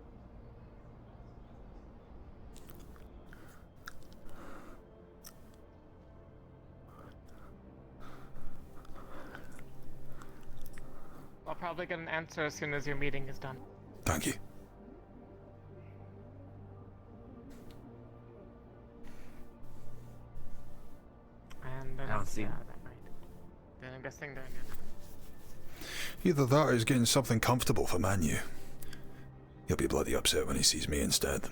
I'll probably get an answer as soon as your meeting is done. Thank you. And then I don't see. Yeah, that right. Then I'm guessing they're Either that or he's getting something comfortable for Manu. He'll be bloody upset when he sees me instead.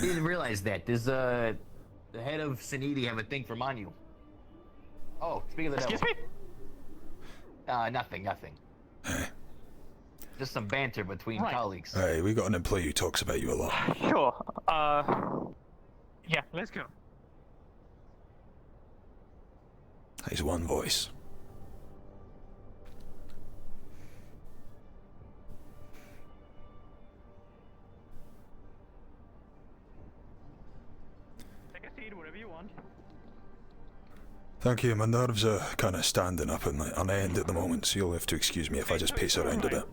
Didn't realize that. Does the head of Sanidi have a thing for Manu? Oh, speaking of the devil. Excuse me? Nothing. Just some banter between colleagues. Hey, we got an employee who talks about you a lot. Sure. Yeah, let's go. He's one voice. Take a seat, whatever you want. Thank you, my nerves are kind of standing up on end at the moment, so you'll have to excuse me if I just pace around a bit.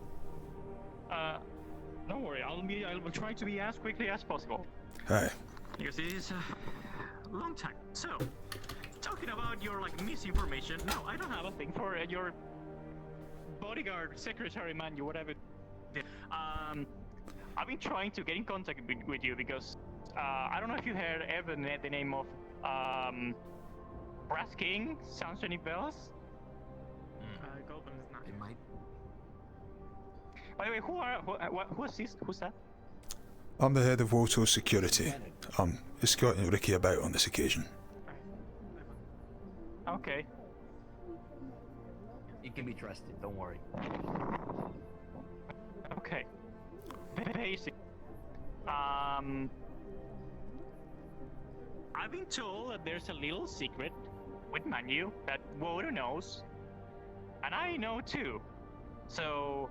Don't worry, I will try to be as quickly as possible. Aye. Because it is a long time. So, talking about your misinformation. No, I don't have a thing for your bodyguard, secretary, Manu, whatever. I've been trying to get in contact with you because I don't know if you heard ever the name of Brass King. Sounds any bells? Goblin is not. It might. By the way, who's that? I'm the head of WOTO security. I'm escorting Ricky about on this occasion. Okay. You can be trusted, don't worry. Okay. Basic. I've been told that there's a little secret with Manu that WOTO knows, and I know too. So,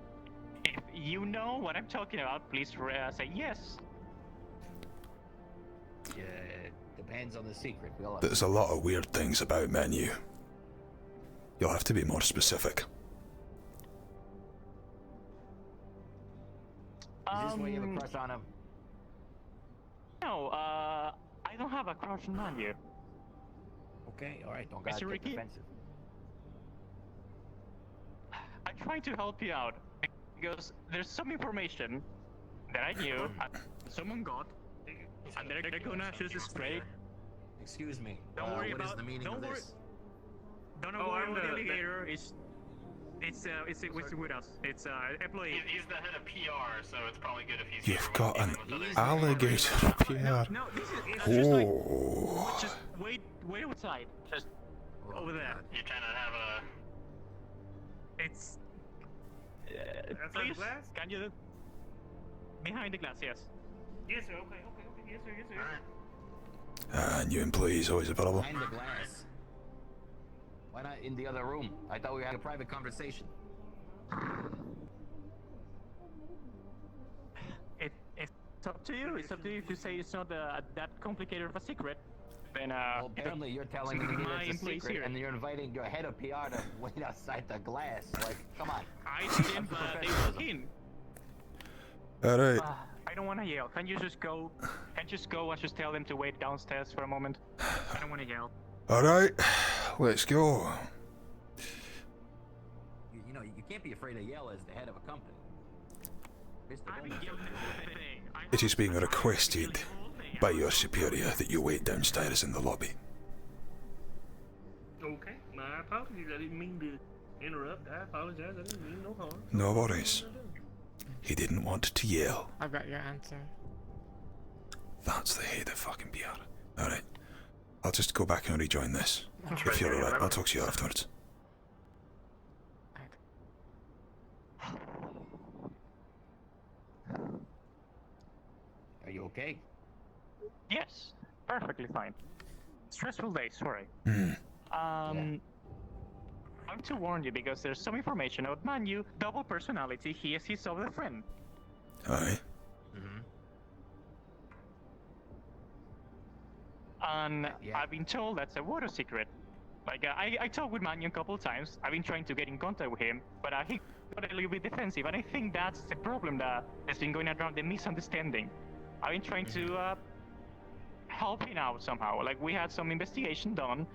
if you know what I'm talking about, please say yes. Yeah, depends on the secret. There's a lot of weird things about Manu. You'll have to be more specific. Is this why you have a crush on him? No, I don't have a crush on Manu. Okay, alright, don't get defensive. I'm trying to help you out because there's some information that I knew someone got, and they're gonna choose a spray. Excuse me. Don't worry what about. is the meaning of this? Don't worry about the alligator. It's with us. It's employee. He's the head of PR, so it's probably good if he's. You've got an alligator up here. No, this is Oh. just wait outside. Just over there. You're trying to have a. It's. Please, can you? Behind the glass, yes. Yes, sir. Okay. Yes, sir. New employees always a problem. Behind the glass. Why not in the other room? I thought we had a private conversation. It's up to you. It's up to you. If you say it's not that complicated of a secret, then well, apparently you're telling me it's a secret, and you're inviting your head of PR to wait outside the glass. Like, come on. I didn't, but they walk in. All right. I don't want to yell. Can you just go? Can just go and just tell them to wait downstairs for a moment? I don't want to yell. All right, let's go. You know, you can't be afraid to yell as the head of a company. It is being requested by your superior that you wait downstairs in the lobby. Okay, my apologies. I didn't mean to interrupt. I apologize. I didn't mean no harm. No worries. He didn't want to yell. I've got your answer. That's the head of fucking PR. Alright. I'll just go back and rejoin this. If you're alright, I'll talk to you afterwards. Are you okay? Yes, perfectly fine. Stressful day, sorry. I'm to warn you because there's some information about Manu, double personality, he is his other friend. Aye. And I've been told that's a WOTO secret. Like, I talked with Manu a couple times. I've been trying to get in contact with him, but he got a little bit defensive, and I think that's the problem that has been going around, the misunderstanding. I've been trying to help him out somehow. Like, we had some investigation done.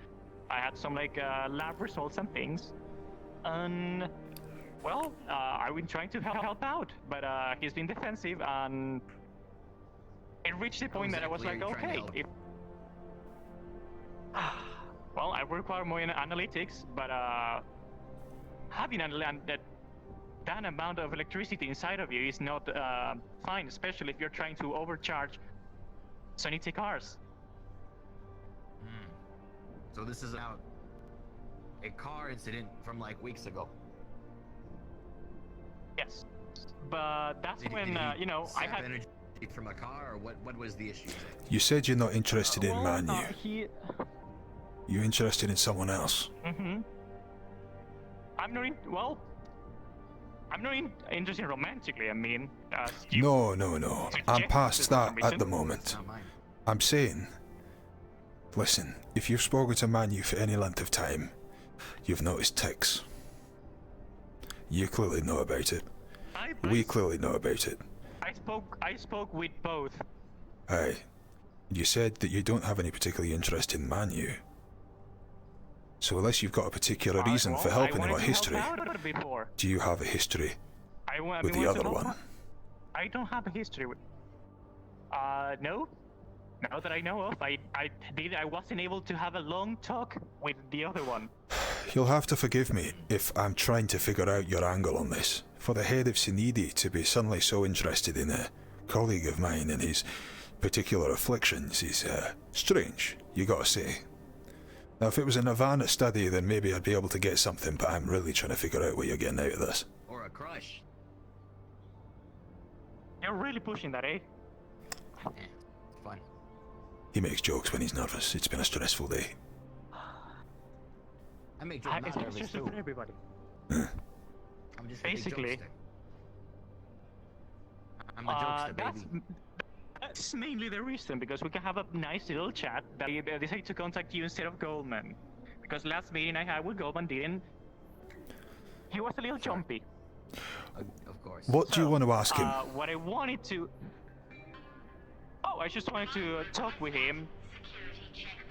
I had some, like, lab results and things. And, well, I've been trying to help out, but he's been defensive, and it reached the point that I was like, okay, if... Well, I require more analytics, but having that amount of electricity inside of you is not fine, especially if you're trying to overcharge Sonity cars. So this is about a car incident from like weeks ago. Yes, but that's when you know, I had energy from a car, or what was the issue? You said you're not interested in Manu. You're interested in someone else. I'm not interested romantically, I mean. No. I'm past that at the moment. I'm saying, listen, if you've spoken to Manu for any length of time, you've noticed tics. You clearly know about it. We clearly know about it. I spoke with both. Aye. You said that you don't have any particular interest in Manu. So unless you've got a particular reason for helping him or history, do you have a history with the other one? I don't have a history with... no. Not that I know of. I wasn't able to have a long talk with the other one. You'll have to forgive me if I'm trying to figure out your angle on this. For the head of Sinidi to be suddenly so interested in a colleague of mine and his particular afflictions is strange, you gotta say. Now, if it was a Nirvana study, then maybe I'd be able to get something, but I'm really trying to figure out what you're getting out of this. Or a crush. You're really pushing that, eh? It's fun. He makes jokes when he's nervous. It's been a stressful day. I make jokes not nervous just too. for everybody. I'm just basically. I'm the jokester, baby. That's mainly the reason, because we can have a nice little chat that I decided to contact you instead of Goldman. Because last meeting I had with Goldman didn't... He was a little jumpy. Of course. What do you want to ask him? What I wanted to... Oh, I just wanted to talk with him,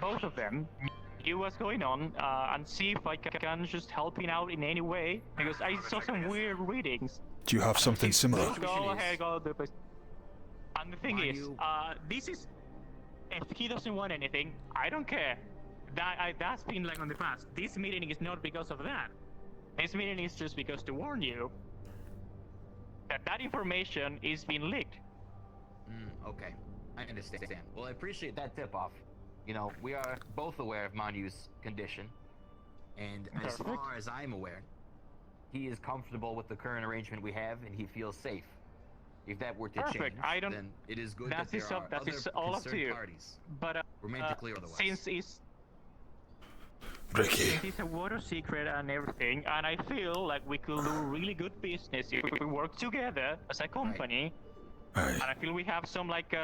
both of them, see what's going on, and see if I can just help him out in any way, because I saw some weird readings. Do you have something similar? Go ahead, go do it. And the thing is, this is... If he doesn't want anything, I don't care. That's been like on the past. This meeting is not because of that. This meeting is just because to warn you that information is being leaked. Okay. I understand. Well, I appreciate that tip-off. You know, we are both aware of Manu's condition. And as far as I'm aware, he is comfortable with the current arrangement we have, and he feels safe. If that were to change, then it is good that there are other concerned parties, but romantically or otherwise. Since it's a WOTO secret and everything, and I feel like we could do really good business if we work together as a company. Right. And I feel we have some like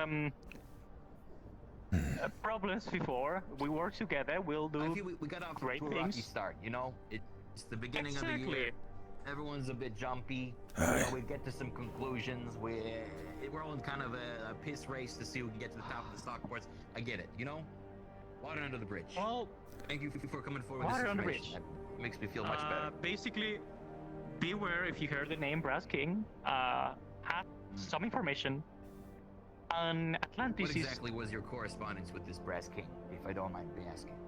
problems before. We work together, we'll do I feel we got off great to a things. rocky start, you know? It's the beginning of the year. Everyone's a bit jumpy. You know, we get to some conclusions. We're all in kind of a piss race to see who can get to the top of the stock boards. I get it, you know? Water under the bridge. Well, thank you for coming forward with water this on the information. bridge. That makes me feel much better. Basically, beware if you heard the name Brass King. Have some information. And Atlantis What exactly was your correspondence with this Brass King, if I don't mind me asking?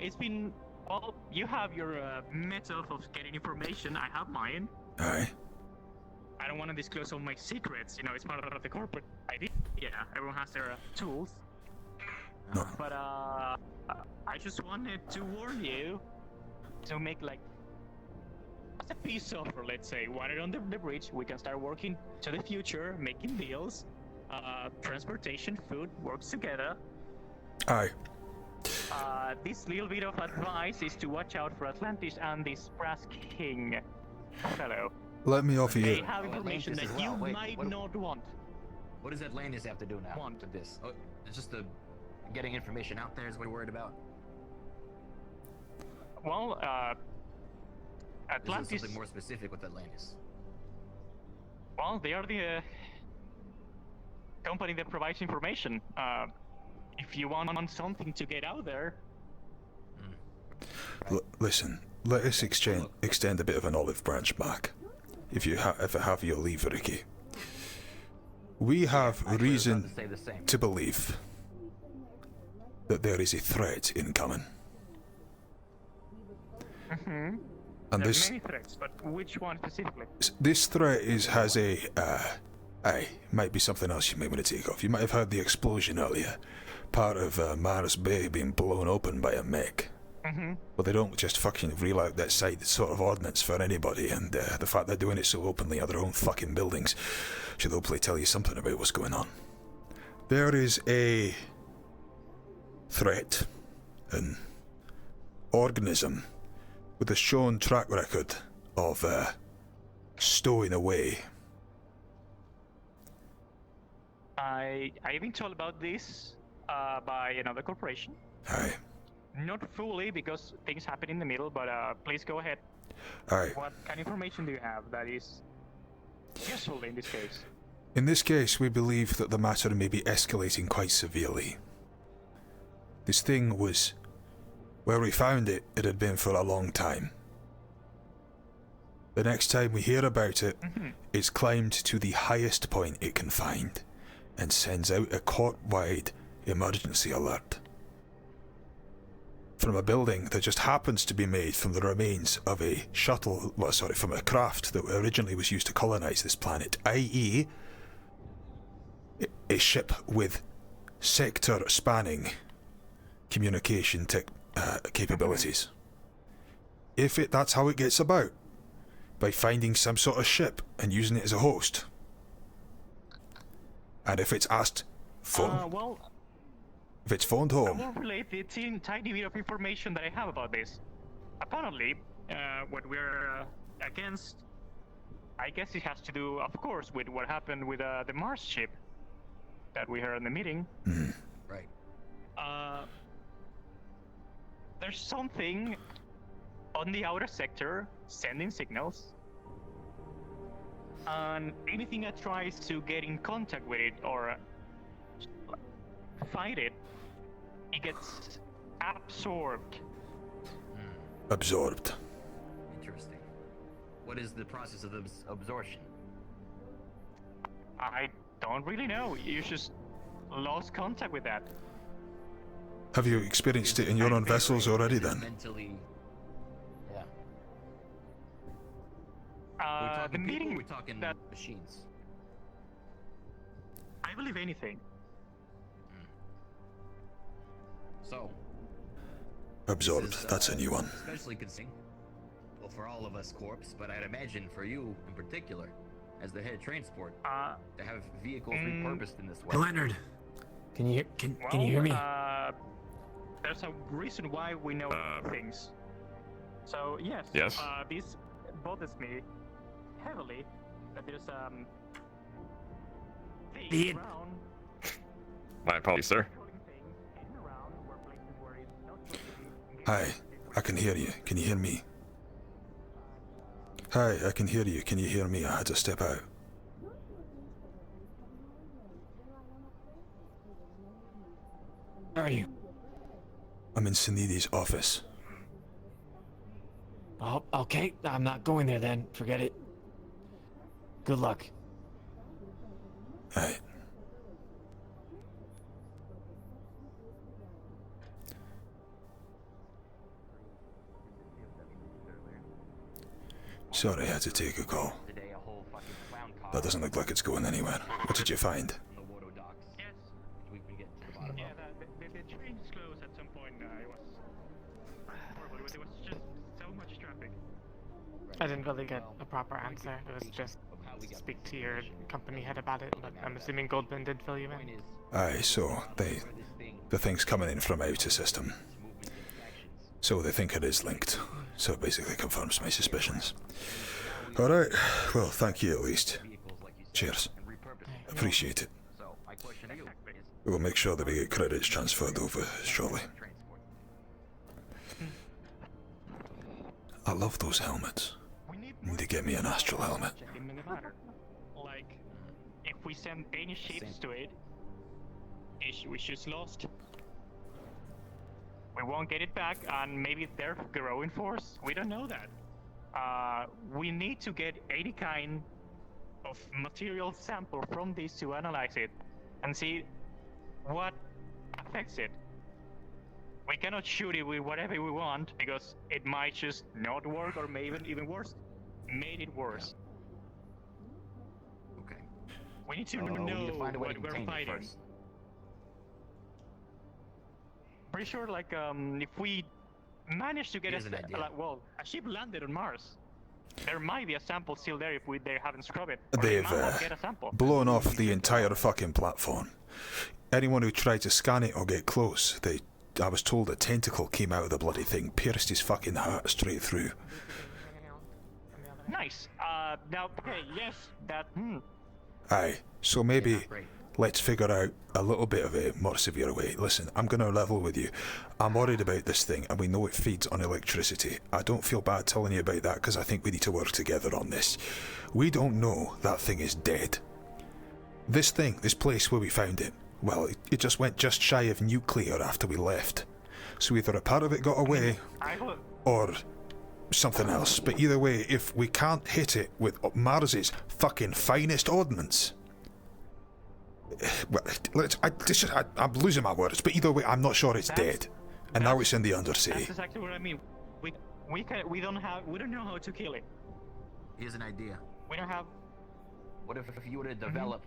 It's been... Well, you have your method of getting information. I have mine. Aye. I don't want to disclose all my secrets. You know, it's part of the corporate idea. Yeah, everyone has their tools. No. But I just wanted to warn you to make like as a peace offer. Let's say, water under the bridge. We can start working to the future, making deals. Transportation, food works together. Aye. This little bit of advice is to watch out for Atlantis and this brass king fellow. Let me offer They you. have information Atlantis that as you well. Wait, might what- not want. What does Atlantis have to do now with this? Oh, it's just the getting information out there is what we're worried about. Well, Is Atlantis. there something more specific with Atlantis? Well, they are the company that provides information. If you want something to get out there, Listen, let us extend a bit of an olive branch back. If I have your leave, Ricky. We have reason to believe that there is a threat incoming. And there's many threats, but which one specifically? this threat has a might be something else you may want to take off. You might have heard the explosion earlier. Part of Mars Bay being blown open by a mech. Well, they don't just fucking reel out that sort of ordnance for anybody, and the fact they're doing it so openly at their own fucking buildings should hopefully tell you something about what's going on. There is a threat, an organism with a shown track record of stowing away. I've been told about this by another corporation. Aye. Not fully, because things happen in the middle, but please go ahead. Aye. What kind of information do you have that is useful in this case? In this case, we believe that the matter may be escalating quite severely. This thing was... where we found it, it had been for a long time. The next time we hear about it, it's climbed to the highest point it can find, and sends out a court-wide emergency alert. From a building that just happens to be made from the remains of a from a craft that originally was used to colonize this planet, i.e. a ship with sector-spanning communication capabilities. That's how it gets about, by finding some sort of ship and using it as a host. And if it's asked if it's phoned I home, will relate the tiny bit of information that I have about this. Apparently, what we're against, I guess it has to do, of course, with what happened with the Mars ship that we heard in the meeting. Right. There's something on the outer sector sending signals, and anything that tries to get in contact with it or fight it, it gets absorbed. Absorbed. Interesting. What is the process of absorption? I don't really know. You just lost contact with that. Have you experienced it in your own vessels already then? Mentally. Yeah. The people, meeting we're talking machines. I believe anything. So. Absorbed. That's a new one. Especially considering, well, for all of us corps, but I'd imagine for you in particular, as the head of transport, to have vehicles repurposed in this way. Leonard, can you hear me? There's a reason why we know things. So yes. Yes. This bothers me heavily. That there's things around. My apologies, sir. Hi, I can hear you. Can you hear me? Hi, I can hear you. Can you hear me? I had to step out. Where are you? I'm in Sinidi's office. Oh, okay. I'm not going there then. Forget it. Good luck. Right. Sorry I had to take a call. Today, a whole fucking clown That doesn't look like it's going anywhere. What did you find? The WOTO docks. Yes. We can get to the bottom Yeah, of. the train closed at some point. It was horrible. There was just so much traffic. I didn't really get a proper answer. It was just speak to your company head about it, but I'm assuming Goldman did fill you in. Aye, so the thing's coming in from outer system. So they think it is linked. So it basically confirms my suspicions. Alright, well, thank you at least. Cheers. Appreciate it. We'll make sure that we get credits transferred over shortly. I love those helmets. Need to get me an astral helmet. Like, if we send any ships to it, we just lost. We won't get it back, and maybe they're growing force. We don't know that. We need to get any kind of material sample from this to analyze it and see what affects it. We cannot shoot it with whatever we want because it might just not work, or maybe even worse, made it worse. Okay. We need to we know need to find a way what to we're contain it fighting. first. Pretty sure, like, if we manage to get Here's an idea. a ship landed on Mars. There might be a sample still there if they haven't scrubbed it. Or They've they might not get a sample. blown off the entire fucking platform. Anyone who tried to scan it or get close, I was told a tentacle came out of the bloody thing, pierced his fucking heart straight through. Nice. Now, okay, yes, that. Aye, so maybe let's figure out a little bit of a more severe way. Listen, I'm gonna level with you. I'm worried about this thing, and we know it feeds on electricity. I don't feel bad telling you about that, because I think we need to work together on this. We don't know that thing is dead. This thing, this place where we found it, well, it just went just shy of nuclear after we left. So either a part of it got away, or something else. But either way, if we can't hit it with Mars's fucking finest ordnance, well, I'm losing my words, but either way, I'm not sure it's dead. And now it's in the Undercity. That's exactly what I mean. We don't know how to kill it. Here's an idea. We don't have. What if you were to develop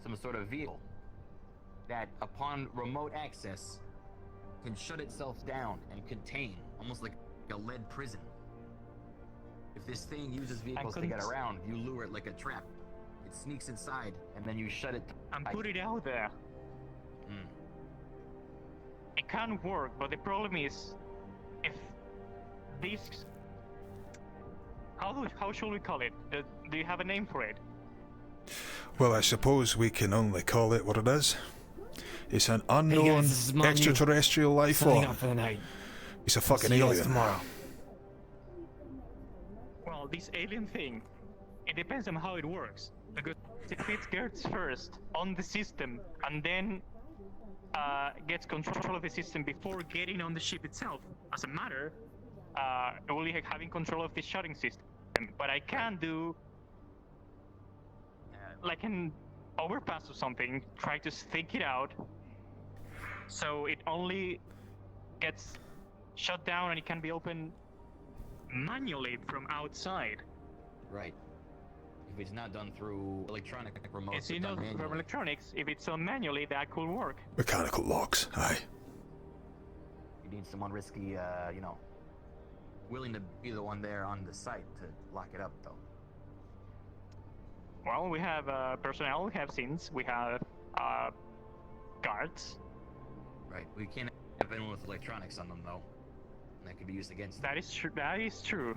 some sort of vehicle that, upon remote access, can shut itself down and contain, almost like a lead prison? If this thing uses vehicles to get around, you lure it like a trap. It sneaks inside, and then you shut it. And put it out there. It can work, but the problem is, if this, how should we call it? Do you have a name for it? Well, I suppose we can only call it what it is. It's an unknown extraterrestrial life form. It's a fucking alien. Tomorrow. Well, this alien thing, it depends on how it works. Because if it gets first on the system and then gets control of the system before getting on the ship itself, as a matter, only having control of the shutting system. But I can do like an overpass or something, try to think it out, so it only gets shut down and it can be opened manually from outside. Right. If it's not done through electronic remote. It's from electronics. If it's done manually, that could work. Mechanical locks, aye. You need someone risky, willing to be the one there on the site to lock it up, though. Well, we have personnel, we have scenes, we have guards. Right. We can't have anyone with electronics on them, though. That could be used against them. That is true. That is true.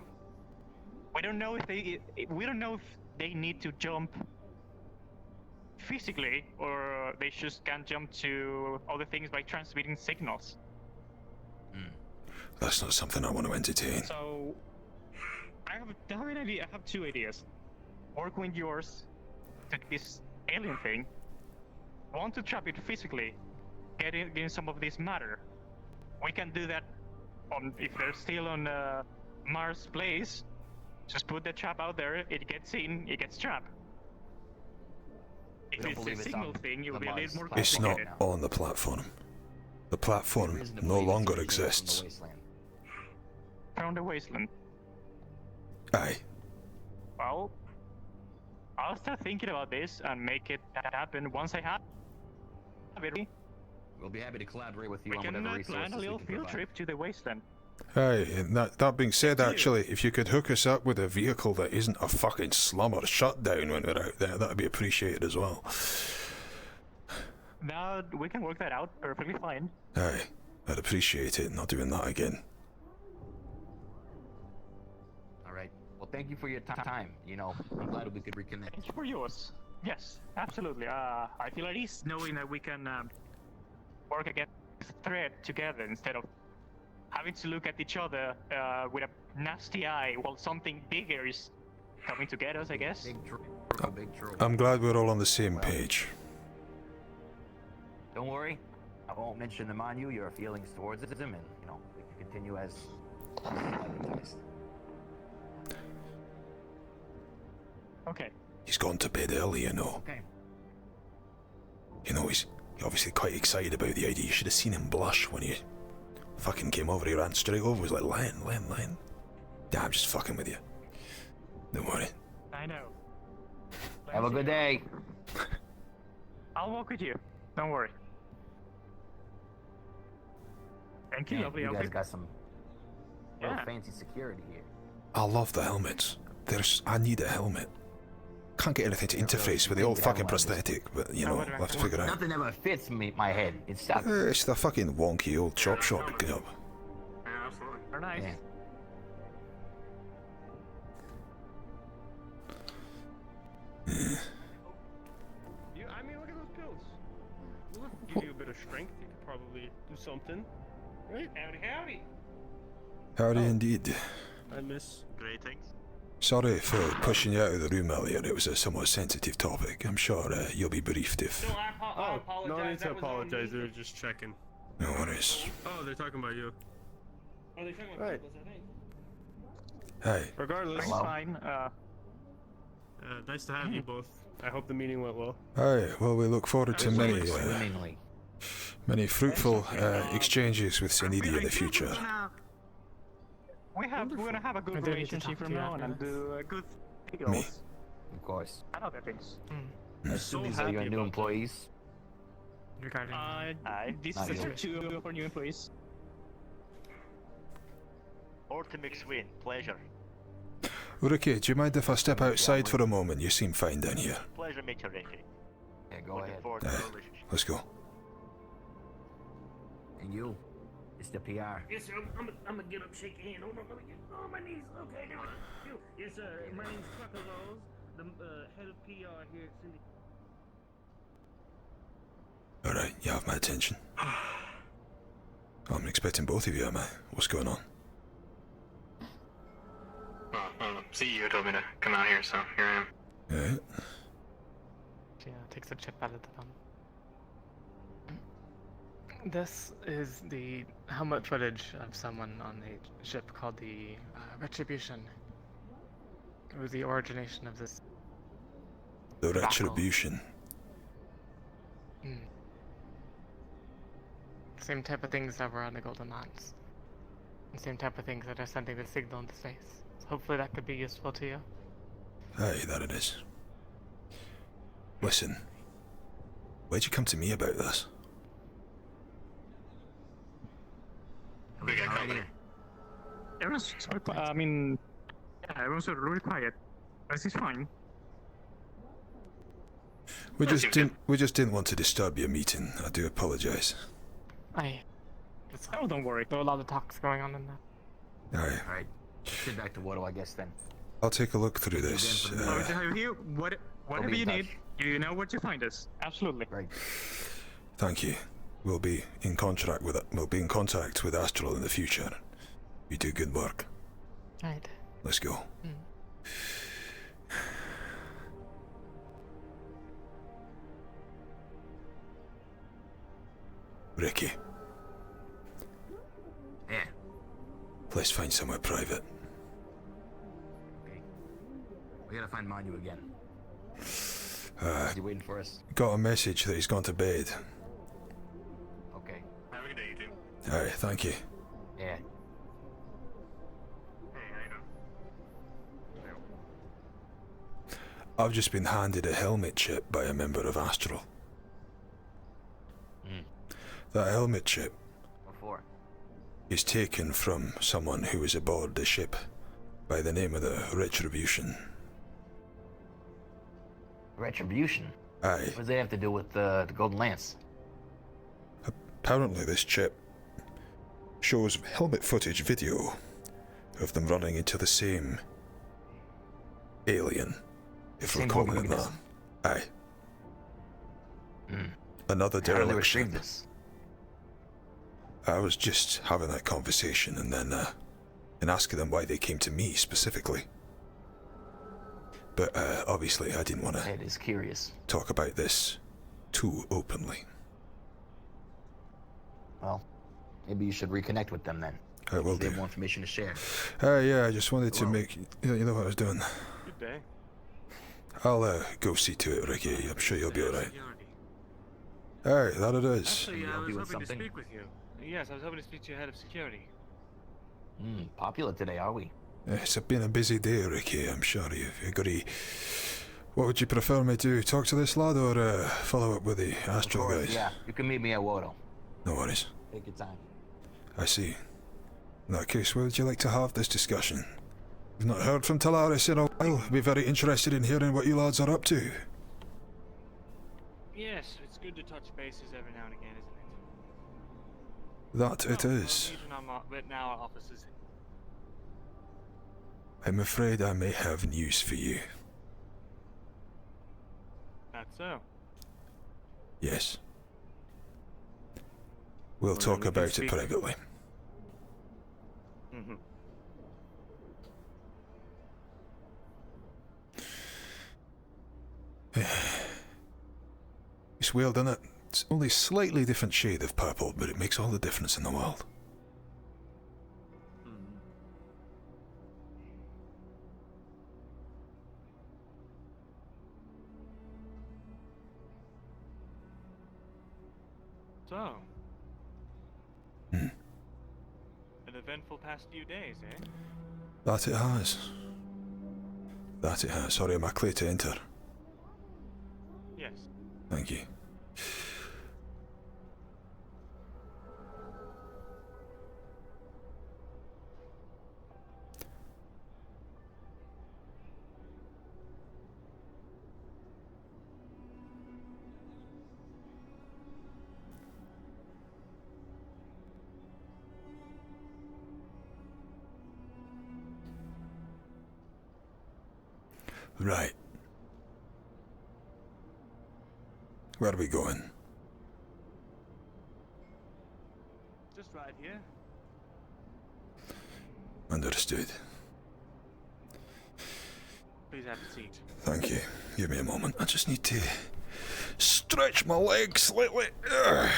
We don't know if they need to jump physically, or they just can jump to other things by transmitting signals. That's not something I want to entertain. So, I have an idea. I have two ideas. Work with yours to this alien thing. Want to trap it physically, get in some of this matter. We can do that if they're still on Mars place. Just put the trap out there, it gets in, it gets trapped. If it's a signal thing, it will be a little more It's not complicated. on the platform. The platform no longer exists. From the wasteland. Aye. Well, I'll start thinking about this and make it happen once I have it. We'll be happy to collaborate with you We on can whatever resources plan a little we can field provide. trip to the wasteland. Hey, and that being said, actually, if you could hook us up with a vehicle that isn't a fucking slumber shutdown when we're out there, that'd be appreciated as well. Now we can work that out perfectly fine. Aye, I'd appreciate it, not doing that again. All right. Well, thank you for your time. You know, I'm glad we could reconnect. Thank you for yours. Yes, absolutely. I feel at ease knowing that we can work against this threat together instead of having to look at each other with a nasty eye while something bigger is coming to get us, I guess. Big trouble. I'm glad we're all on the same page. Don't worry. I won't mention them on you, your feelings towards them, and, you know, we can continue as advertised. Okay. He's gone to bed early, you know. Okay. You know, he's obviously quite excited about the idea. You should have seen him blush when he fucking came over. He ran straight over. He was like, Len. Damn, I'm just fucking with you. Don't worry. I know. Have a good day. I'll walk with you. Don't worry. Thank you, Man, lovely you guys outfit. got some real Yeah. fancy security here. I love the helmets. I need a helmet. Can't get anything to interface with the old fucking prosthetic, but you know, we'll have to figure it out. Nothing ever fits my head. It's stuck. It's the fucking wonky old chop shop job. Yeah, absolutely. Very nice. Yeah. I mean, look at those pills. Give you a bit of strength. You could probably do something, right? Howdy. Howdy indeed. I miss greetings. Sorry for pushing you out of the room earlier. It was a somewhat sensitive topic. I'm sure you'll be briefed if... No, I apologize. No need to That was on apologize. me. They were just checking. No worries. Oh, they're talking about you. Oh, they're talking about Right. Douglas, I think. Hey. Regardless, It's fine. nice to have you both. I hope the meeting went well. Aye, well, we look forward to Swimmingly. many fruitful exchanges with Sanidia in the future. We're gonna have a good relationship from now on and do good deals. Me. Of course. And other things. I assume these are your new employees. Regarding this Not is you. a two of our new employees. Ortimix win. Pleasure. Ricky, do you mind if I step outside for a moment? You seem fine down here. Pleasure meet you, Ricky. Yeah, go Looking ahead. forward to the relationship. Let's go. And you, it's the PR. Yes, sir. I'm gonna get up, shake your hand. Hold on, let me get on my knees. Okay, now. Yes, sir. My name's Callous Row, the head of PR here at Cindy. Alright, you have my attention. I'm expecting both of you, am I? What's going on? Well, CEO told me to come out here, so here I am. Alright. Yeah, takes a chip out of the thumb. This is the helmet footage of someone on a ship called the Retribution. It was the origination of this. The Retribution. Same type of things that were on the Golden Lands. The same type of things that are sending the signal into space. So hopefully that could be useful to you. Aye, that it is. Listen, why'd you come to me about this? We got company. Everyone's so quiet. I mean, yeah, everyone's really quiet. This is fine. We just didn't want to disturb your meeting. I do apologise. Oh, don't worry. There are a lot of talks going on in that. Aye. Alright. Sit back to WOTO, I guess, then. I'll take a look through this. Glad to have you here. Whatever be you in need, you know where to find us. Absolutely. Right. Thank you. We'll be in contact with Astral in the future. You do good work. Right. Let's go. Ricky. Yeah. Let's find somewhere private. Okay. We gotta find Manu again. Is he waiting for us? Got a message that he's gone to bed. Okay. Have a good day, you two. Alright, thank you. Yeah. Hey, how you doing? I've just been handed a helmet chip by a member of Astral. That helmet chip is taken from someone who was aboard the ship by the name of the Retribution. Retribution? Aye. What does that have to do with the Golden Lance? Apparently this chip shows helmet footage video of them running into the same alien, if we're calling it that. Aye. Another dereliction. I was just having that conversation and then asking them why they came to me specifically. But obviously I didn't want to That is curious. talk about this too openly. Well, maybe you should reconnect with them then. I will They do. have more information to share. Yeah, I just wanted to make... You know what I was doing. Good day. I'll go see to it, Ricky. I'm sure you'll be alright. Aye, that it is. Actually, I was hoping to speak with you. Yes, I was hoping to speak to your head of security. Popular today, are we? It's been a busy day, Ricky. I'm sure you've agreed. What would you prefer me to talk to this lad or follow up with the Astral guys? Yeah, you can meet me at WOTO. No worries. Take your time. I see. In that case, where would you like to have this discussion? We've not heard from Talaris in a while. I'd be very interested in hearing what you lads are up to. Yes, it's good to touch bases every now and again, isn't it? That it is. But now our offices. I'm afraid I may have news for you. That's so. Yes. We'll talk about it privately. It's weird, isn't it? It's only a slightly different shade of purple, but it makes all the difference in the world. So. An eventful past few days, eh? That it has. That it has. Sorry, am I clear to enter? Yes. Thank you. Right. Where are we going? Just right here. Understood. Please have a seat. Thank you. Give me a moment. I just need to stretch my legs slightly. Ugh.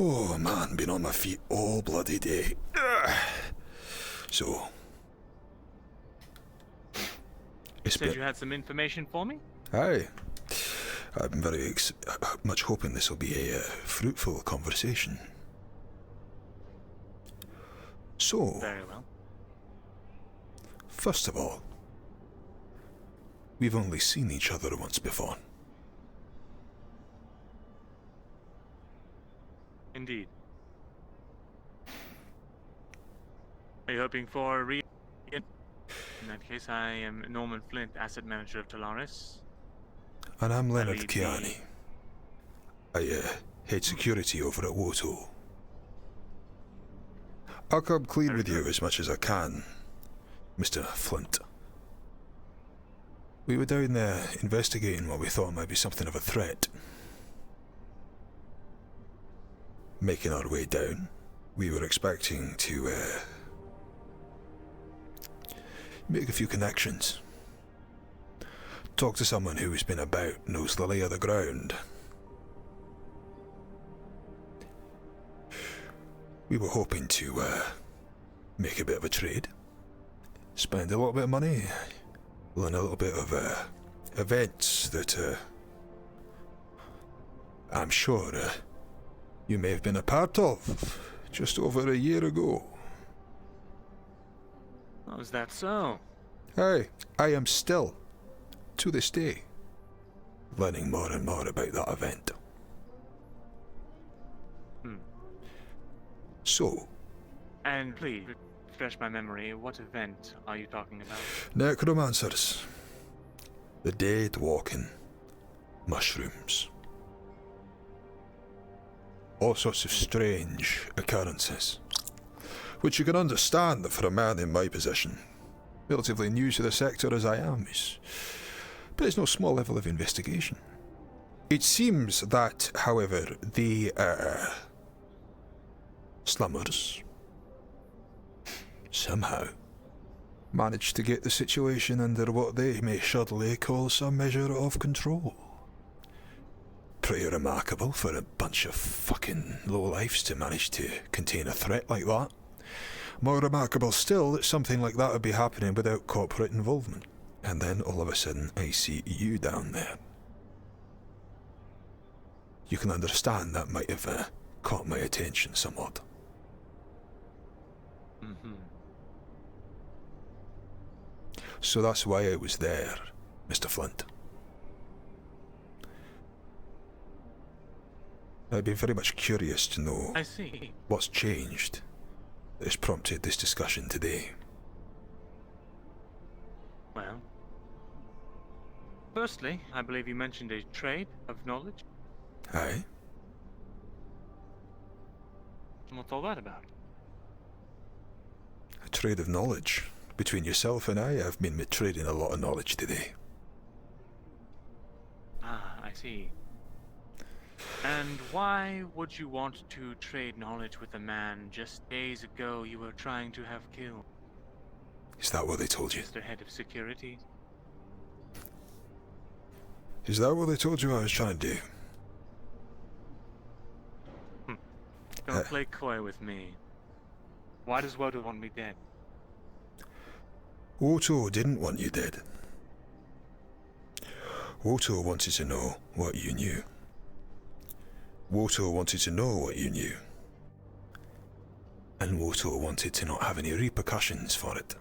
Oh man, been on my feet all bloody day. Ugh. So... You said you had some information for me? Aye. I'm very much hoping this will be a fruitful conversation. So... Very well. First of all, we've only seen each other once before. Indeed. Are you hoping for a reunion? In that case, I am Norman Flint, asset manager of Talaris. And I'm Leonard Kiani. I head security over at WOTO. I'll come clean with you as much as I can, Mr. Flint. We were down there investigating what we thought might be something of a threat. Making our way down, we were expecting to make a few connections. Talk to someone who's been about, knows the lay of the ground. We were hoping to make a bit of a trade, spend a little bit of money, learn a little bit of events that I'm sure you may have been a part of just over a year ago. Oh, is that so? Hey, I am still to this day, learning more and more about that event. So, And please, refresh my memory, what event are you talking about? necromancers, the dead walking, mushrooms, all sorts of strange occurrences, which you can understand that for a man in my position, relatively new to the sector as I am, but it's no small level of investigation. It seems that, however, the slummers somehow managed to get the situation under what they may subtly call some measure of control. Pretty remarkable for a bunch of fucking lowlifes to manage to contain a threat like that. More remarkable still that something like that would be happening without corporate involvement. And then all of a sudden I see you down there. You can understand that might have caught my attention somewhat. So that's why I was there, Mr. Flint. I'd be very much curious to know I see. what's changed that has prompted this discussion today. Well, firstly, I believe you mentioned a trade of knowledge. Aye? What's all that about? A trade of knowledge. Between yourself and I've been trading a lot of knowledge today. Ah, I see. And why would you want to trade knowledge with a man just days ago you were trying to have killed? Is that what they told you? Mr. Head of Security? Is that what they told you I was trying to do? Don't play coy with me. Why does WOTO want me dead? WOTO didn't want you dead. WOTO wanted to know what you knew. WOTO wanted to know what you knew. And WOTO wanted to not have any repercussions for it.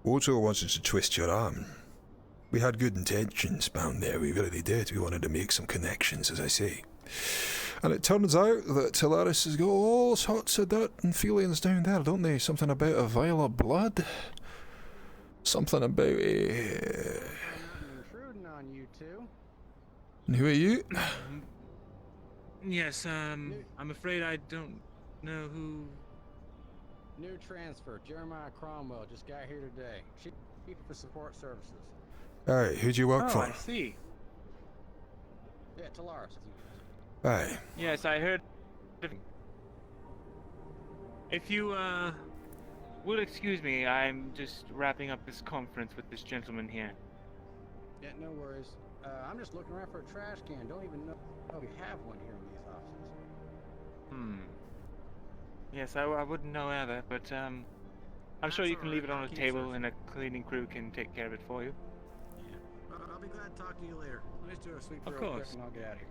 WOTO wanted to twist your arm. We had good intentions bound there, we really did. We wanted to make some connections, as I say. And it turns out that Talaris has got all sorts of dirt and feelings down there, don't they? Something about a vial of blood. Something about a... Intruding on you two. And who are you? Yes, I'm afraid I don't know who... New transfer, Jeremiah Cromwell, just got here today. Chief for Support Services. Aye, who'd you work for? I see. Yeah, Talaris. Aye. Yes, I heard... If you, will excuse me, I'm just wrapping up this conference with this gentleman here. Yeah, no worries. I'm just looking around for a trash can. Don't even know if we have one here in these offices. Yes, I wouldn't know either, but, I'm sure you can leave it on a table and a cleaning crew can take care of it for you. Yeah. I'll be glad to talk to you later. Let's do a sweep Of real quick course. and I'll get out of here.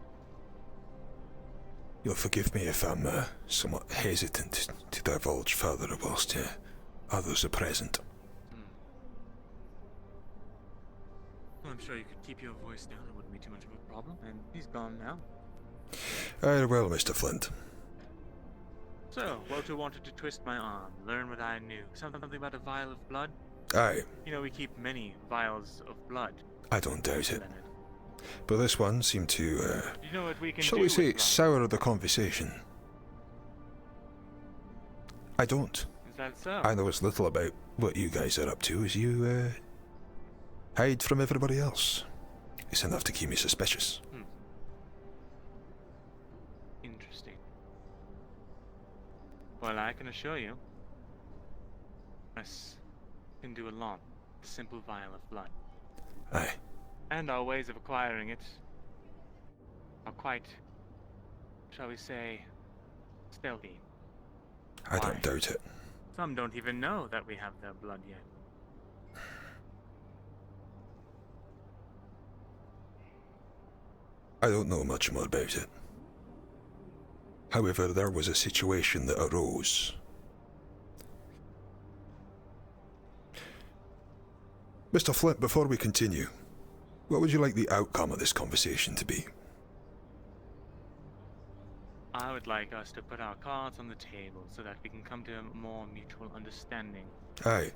You'll forgive me if I'm somewhat hesitant to divulge further whilst others are present. Well, I'm sure you could keep your voice down, it wouldn't be too much of a problem, and he's gone now. Aye, well, Mr. Flint. So, WOTO wanted to twist my arm, learn what I knew. Something about a vial of blood? Aye, You know, we keep many vials of blood. I don't doubt it. But this one seemed to, You know what we can shall do we say, with blood? sour the conversation. I don't. Is that so? I know as little about what you guys are up to as you, hide from everybody else. It's enough to keep me suspicious. Interesting. Well, I can assure you, us can do a lot with a simple vial of blood. Aye. And our ways of acquiring it are quite, shall we say, stealthy. I don't doubt it. Some don't even know that we have their blood yet. I don't know much more about it. However, there was a situation that arose. Mr. Flint, before we continue, what would you like the outcome of this conversation to be? I would like us to put our cards on the table so that we can come to a more mutual understanding. Aye.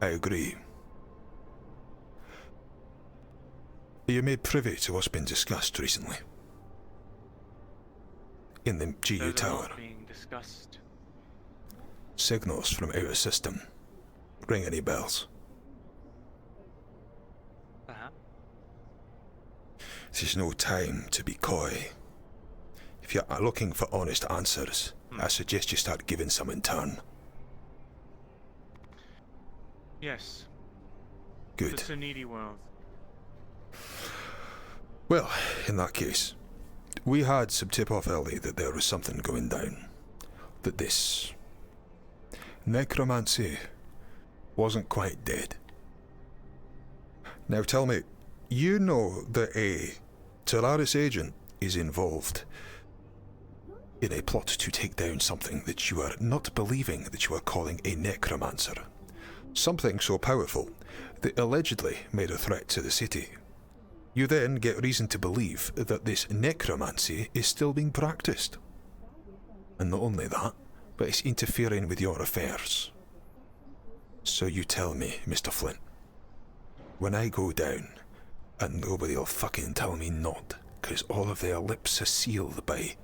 I agree. Are you made privy to what's been discussed recently? In the GU Those are Tower. not being discussed. Signals from outer system. Ring any bells? Perhaps. This is no time to be coy. If you're looking for honest answers, I suggest you start giving some in turn. Yes. Good. It's a needy world. Well, in that case, we had some tip-off early that there was something going down. That this necromancy wasn't quite dead. Now tell me, you know that a Terraris agent is involved in a plot to take down something that you are not believing that you are calling a necromancer. Something so powerful that allegedly made a threat to the city. You then get reason to believe that this necromancy is still being practiced. And not only that, but it's interfering with your affairs. So you tell me, Mr. Flint, when I go down, and nobody'll fucking tell me not, 'cause all of their lips are sealed by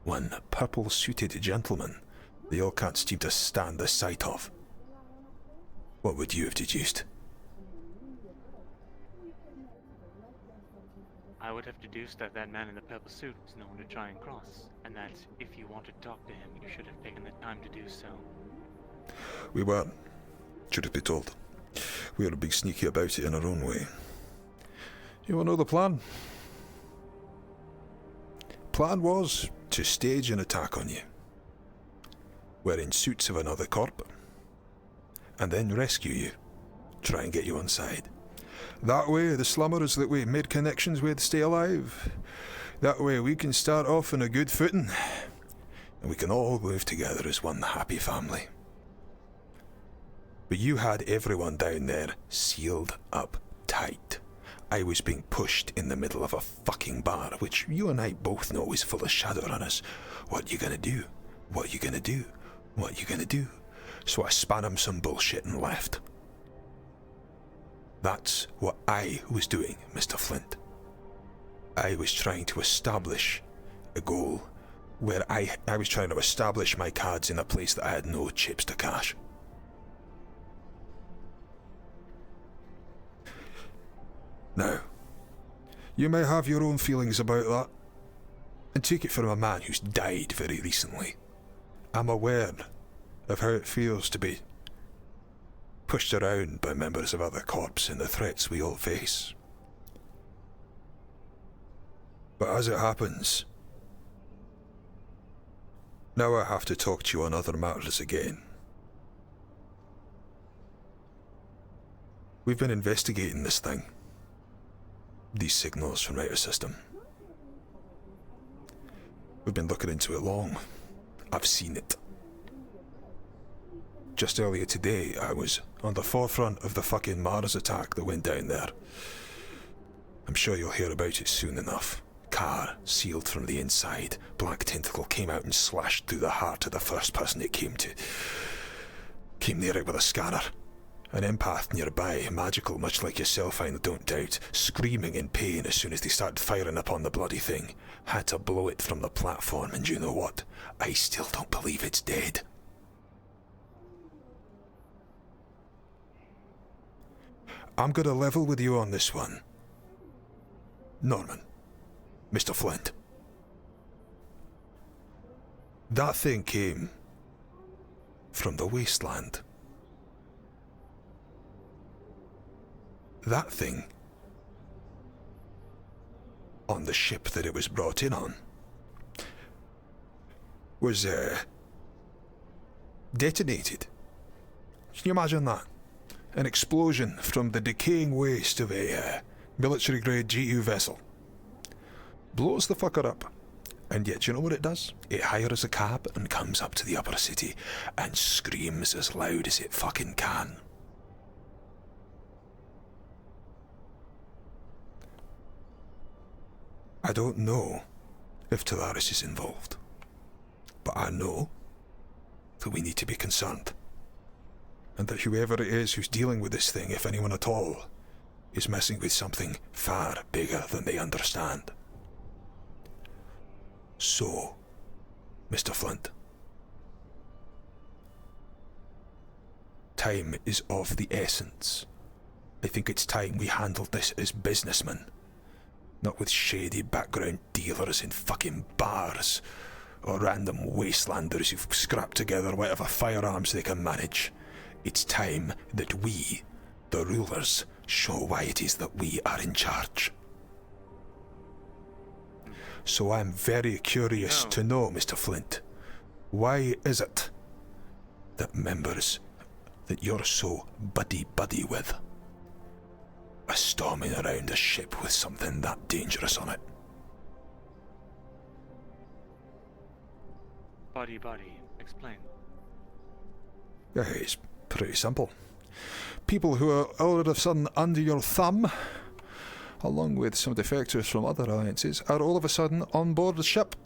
one purple-suited gentleman they all can't seem to stand the sight of. What would you have deduced? I would have deduced that that man in the purple suit was known to try and cross, and that if you wanted to talk to him, you should have taken the time to do so. We weren't. Truth be told. We were being sneaky about it in our own way. You want to know the plan? Plan was to stage an attack on you. Wearing suits of another corp. And then rescue you. Try and get you on side. That way the slummers that we made connections with stay alive. That way we can start off on a good footing. And we can all live together as one happy family. But you had everyone down there sealed up tight. I was being pushed in the middle of a fucking bar, which you and I both know is full of shadowrunners. What you gonna do? What you gonna do? What you gonna do? So I span him some bullshit and left. That's what I was doing, Mr. Flint. I was trying to establish a goal where I was trying to establish my cards in a place that I had no chips to cash. Now, you may have your own feelings about that, and take it from a man who's died very recently. I'm aware of how it feels to be pushed around by members of other corps and the threats we all face. But as it happens, now I have to talk to you on other matters again. We've been investigating this thing. These signals from outer system. We've been looking into it long. I've seen it. Just earlier today, I was on the forefront of the fucking Mars attack that went down there. I'm sure you'll hear about it soon enough. Car sealed from the inside. Black tentacle came out and slashed through the heart of the first person it came to. Came near it with a scanner. An empath nearby, magical much like yourself, I don't doubt, screaming in pain as soon as they started firing upon the bloody thing. Had to blow it from the platform, and you know what? I still don't believe it's dead. I'm gonna level with you on this one. Norman. Mr. Flint. That thing came from the wasteland. That thing, on the ship that it was brought in on, was detonated. Can you imagine that? An explosion from the decaying waste of a military-grade GU vessel. Blows the fucker up. And yet, you know what it does? It hires a cab and comes up to the upper city and screams as loud as it fucking can. I don't know if Talaris is involved, but I know that we need to be concerned, and that whoever it is who's dealing with this thing, if anyone at all, is messing with something far bigger than they understand. So, Mr. Flint, time is of the essence. I think it's time we handled this as businessmen, not with shady background dealers in fucking bars, or random wastelanders who've scrapped together whatever firearms they can manage. It's time that we, the rulers, show why it is that we are in charge. So I'm very curious to know, Mr. Flint, why is it that members that you're so buddy-buddy with are storming around a ship with something that dangerous on it? Buddy, explain. Yeah, it's pretty simple. People who are all of a sudden under your thumb, along with some defectors from other alliances, are all of a sudden on board the ship.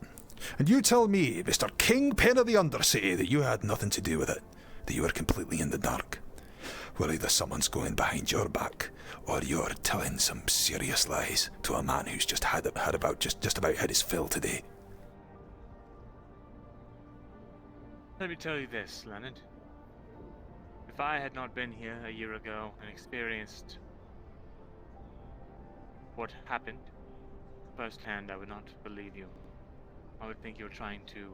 And you tell me, Mr. Kingpin of the Undercity, that you had nothing to do with it, that you were completely in the dark. Well, either someone's going behind your back, or you're telling some serious lies to a man who's just had about his fill today. Let me tell you this, Leonard. If I had not been here a year ago and experienced what happened firsthand, I would not believe you. I would think you were trying to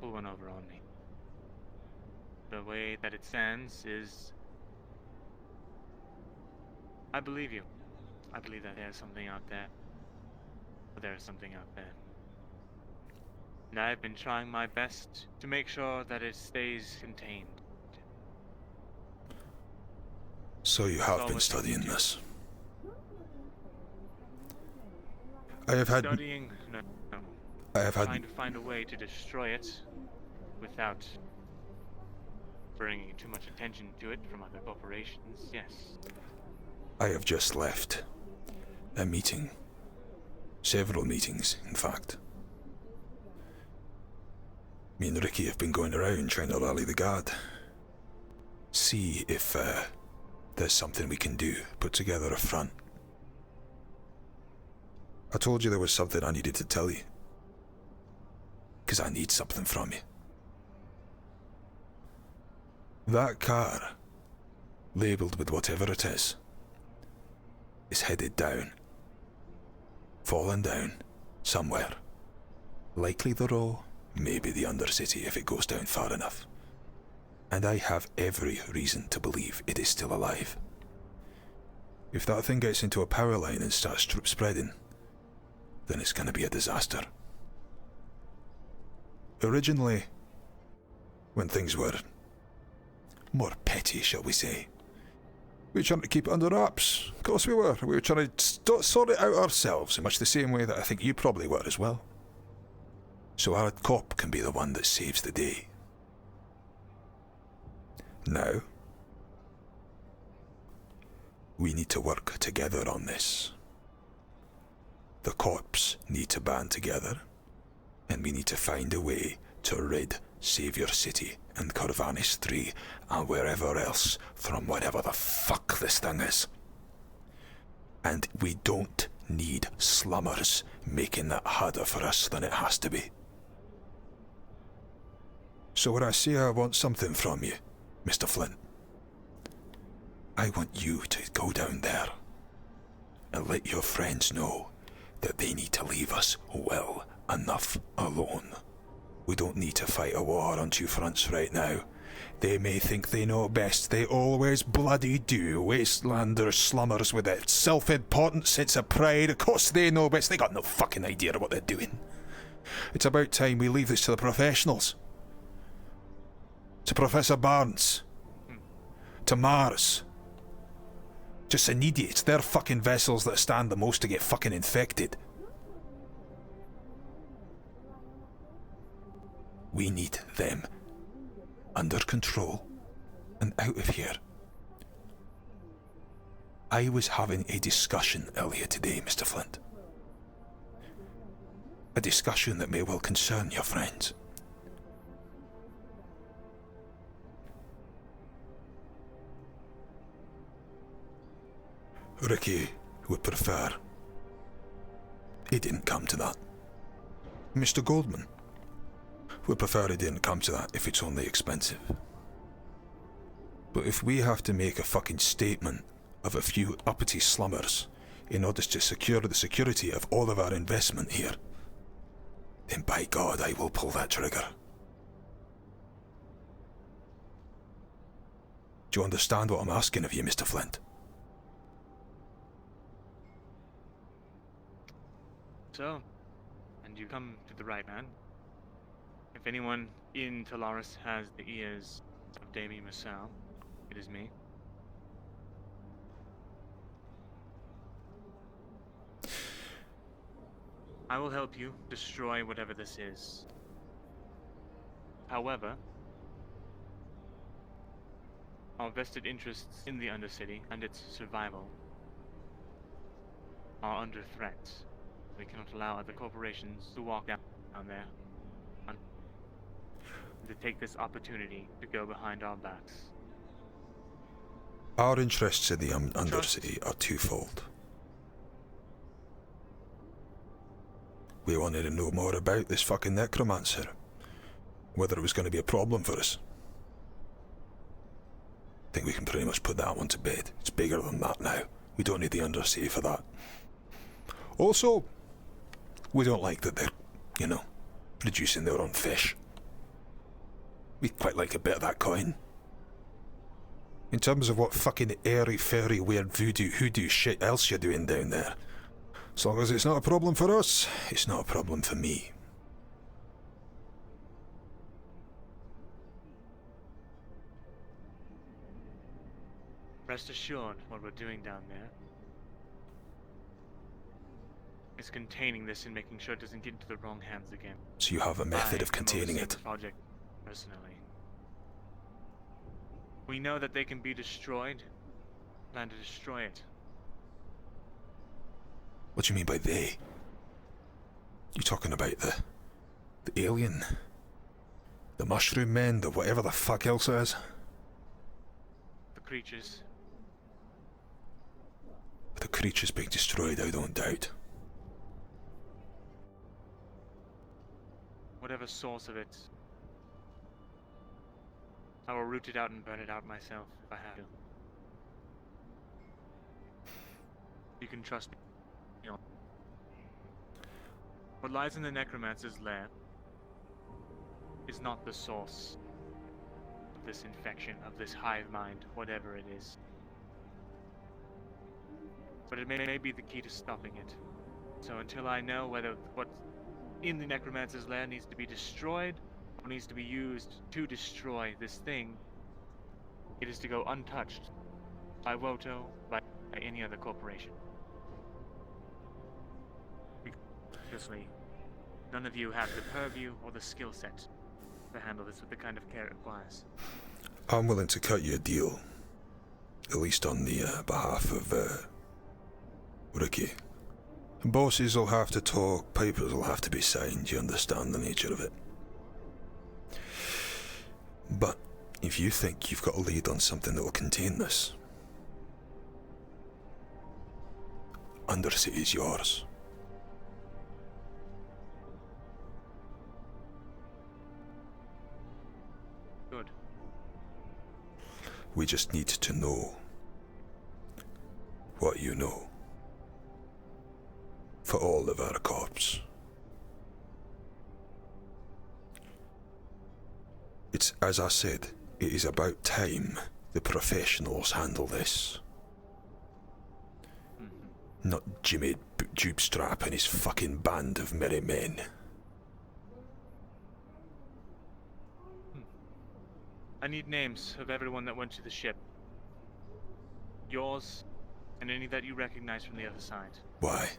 pull one over on me. The way that it stands is, I believe you. I believe that there's something out there. But there's something out there. And I've been trying my best to make sure that it stays contained. So you have been studying this. I have had... Studying? No. I have had... Trying to find a way to destroy it without bringing too much attention to it from other corporations, yes. I have just left a meeting. Several meetings, in fact. Me and Ricky have been going around trying to rally the guard. See if there's something we can do, put together a front. I told you there was something I needed to tell you. 'Cause I need something from you. That car, labelled with whatever it is headed down. Falling down, somewhere. Likely the Row, maybe the Undercity if it goes down far enough. And I have every reason to believe it is still alive. If that thing gets into a power line and starts spreading, then it's going to be a disaster. Originally, when things were more petty, shall we say, we were trying to keep it under wraps. Of course we were. We were trying to sort it out ourselves, in much the same way that I think you probably were as well. So our cop can be the one that saves the day. Now, we need to work together on this. The corps need to band together, and we need to find a way to rid Savior City and Corvanis 3 and wherever else from whatever the fuck this thing is. And we don't need slummers making that harder for us than it has to be. So when I say I want something from you, Mr. Flint, I want you to go down there and let your friends know that they need to leave us well enough alone. We don't need to fight a war on two fronts right now. They may think they know best. They always bloody do. Wastelanders, slummers with a self-important sense of pride. Of course they know best. They got no fucking idea of what they're doing. It's about time we leave this to the professionals. To Professor Barnes. To Mars. Just an idiots. They're fucking vessels that stand the most to get fucking infected. We need them under control and out of here. I was having a discussion earlier today, Mr. Flint, A discussion that may well concern your friends. Ricky would prefer he didn't come to that. Mr. Goldman would prefer he didn't come to that if it's only expensive. But if we have to make a fucking statement of a few uppity slummers in order to secure the security of all of our investment here, then by God I will pull that trigger. Do you understand what I'm asking of you, Mr. Flint? So, and you come to the right man. If anyone in Talaris has the ears of Damien Marcel, it is me. I will help you destroy whatever this is. However, our vested interests in the Undercity and its survival are under threat. We cannot allow other corporations to walk down there and to take this opportunity to go behind our backs. Our interests in the Undercity are twofold. We wanted to know more about this fucking necromancer. Whether it was going to be a problem for us. I think we can pretty much put that one to bed. It's bigger than that now. We don't need the Undercity for that. Also, we don't like that they're, you know, producing their own fish. We quite like a bit of that coin. In terms of what fucking airy-fairy weird voodoo hoodoo shit else you're doing down there. As long as it's not a problem for us, it's not a problem for me. Rest assured, what we're doing down there is containing this and making sure it doesn't get into the wrong hands again. So you have a method of containing it. The project, personally. We know that they can be destroyed. Plan to destroy it. What do you mean by they? You talking about the alien? The mushroom men? The whatever the fuck else it is? The creatures. The creatures being destroyed, I don't doubt. Whatever source of it, I will root it out and burn it out myself if I have to. You can trust me. What lies in the necromancer's lair is not the source of this infection, of this hive mind, whatever it is. But it may be the key to stopping it. So until I know whether what's in the necromancer's lair needs to be destroyed, or needs to be used to destroy this thing, it is to go untouched by WOTO, by any other corporation. Obviously, none of you have the purview or the skill set to handle this with the kind of care it requires. I'm willing to cut you a deal. At least on the behalf of, Ricky. Bosses will have to talk, papers will have to be signed, you understand the nature of it. But if you think you've got a lead on something that will contain this, Undercity is yours. Good. We just need to know what you know. For all of our corps. It's, as I said, it is about time the professionals handle this. Not Jimmy Jubestrap and his fucking band of merry men. I need names of everyone that went to the ship. Yours, and any that you recognize from the other side. Why?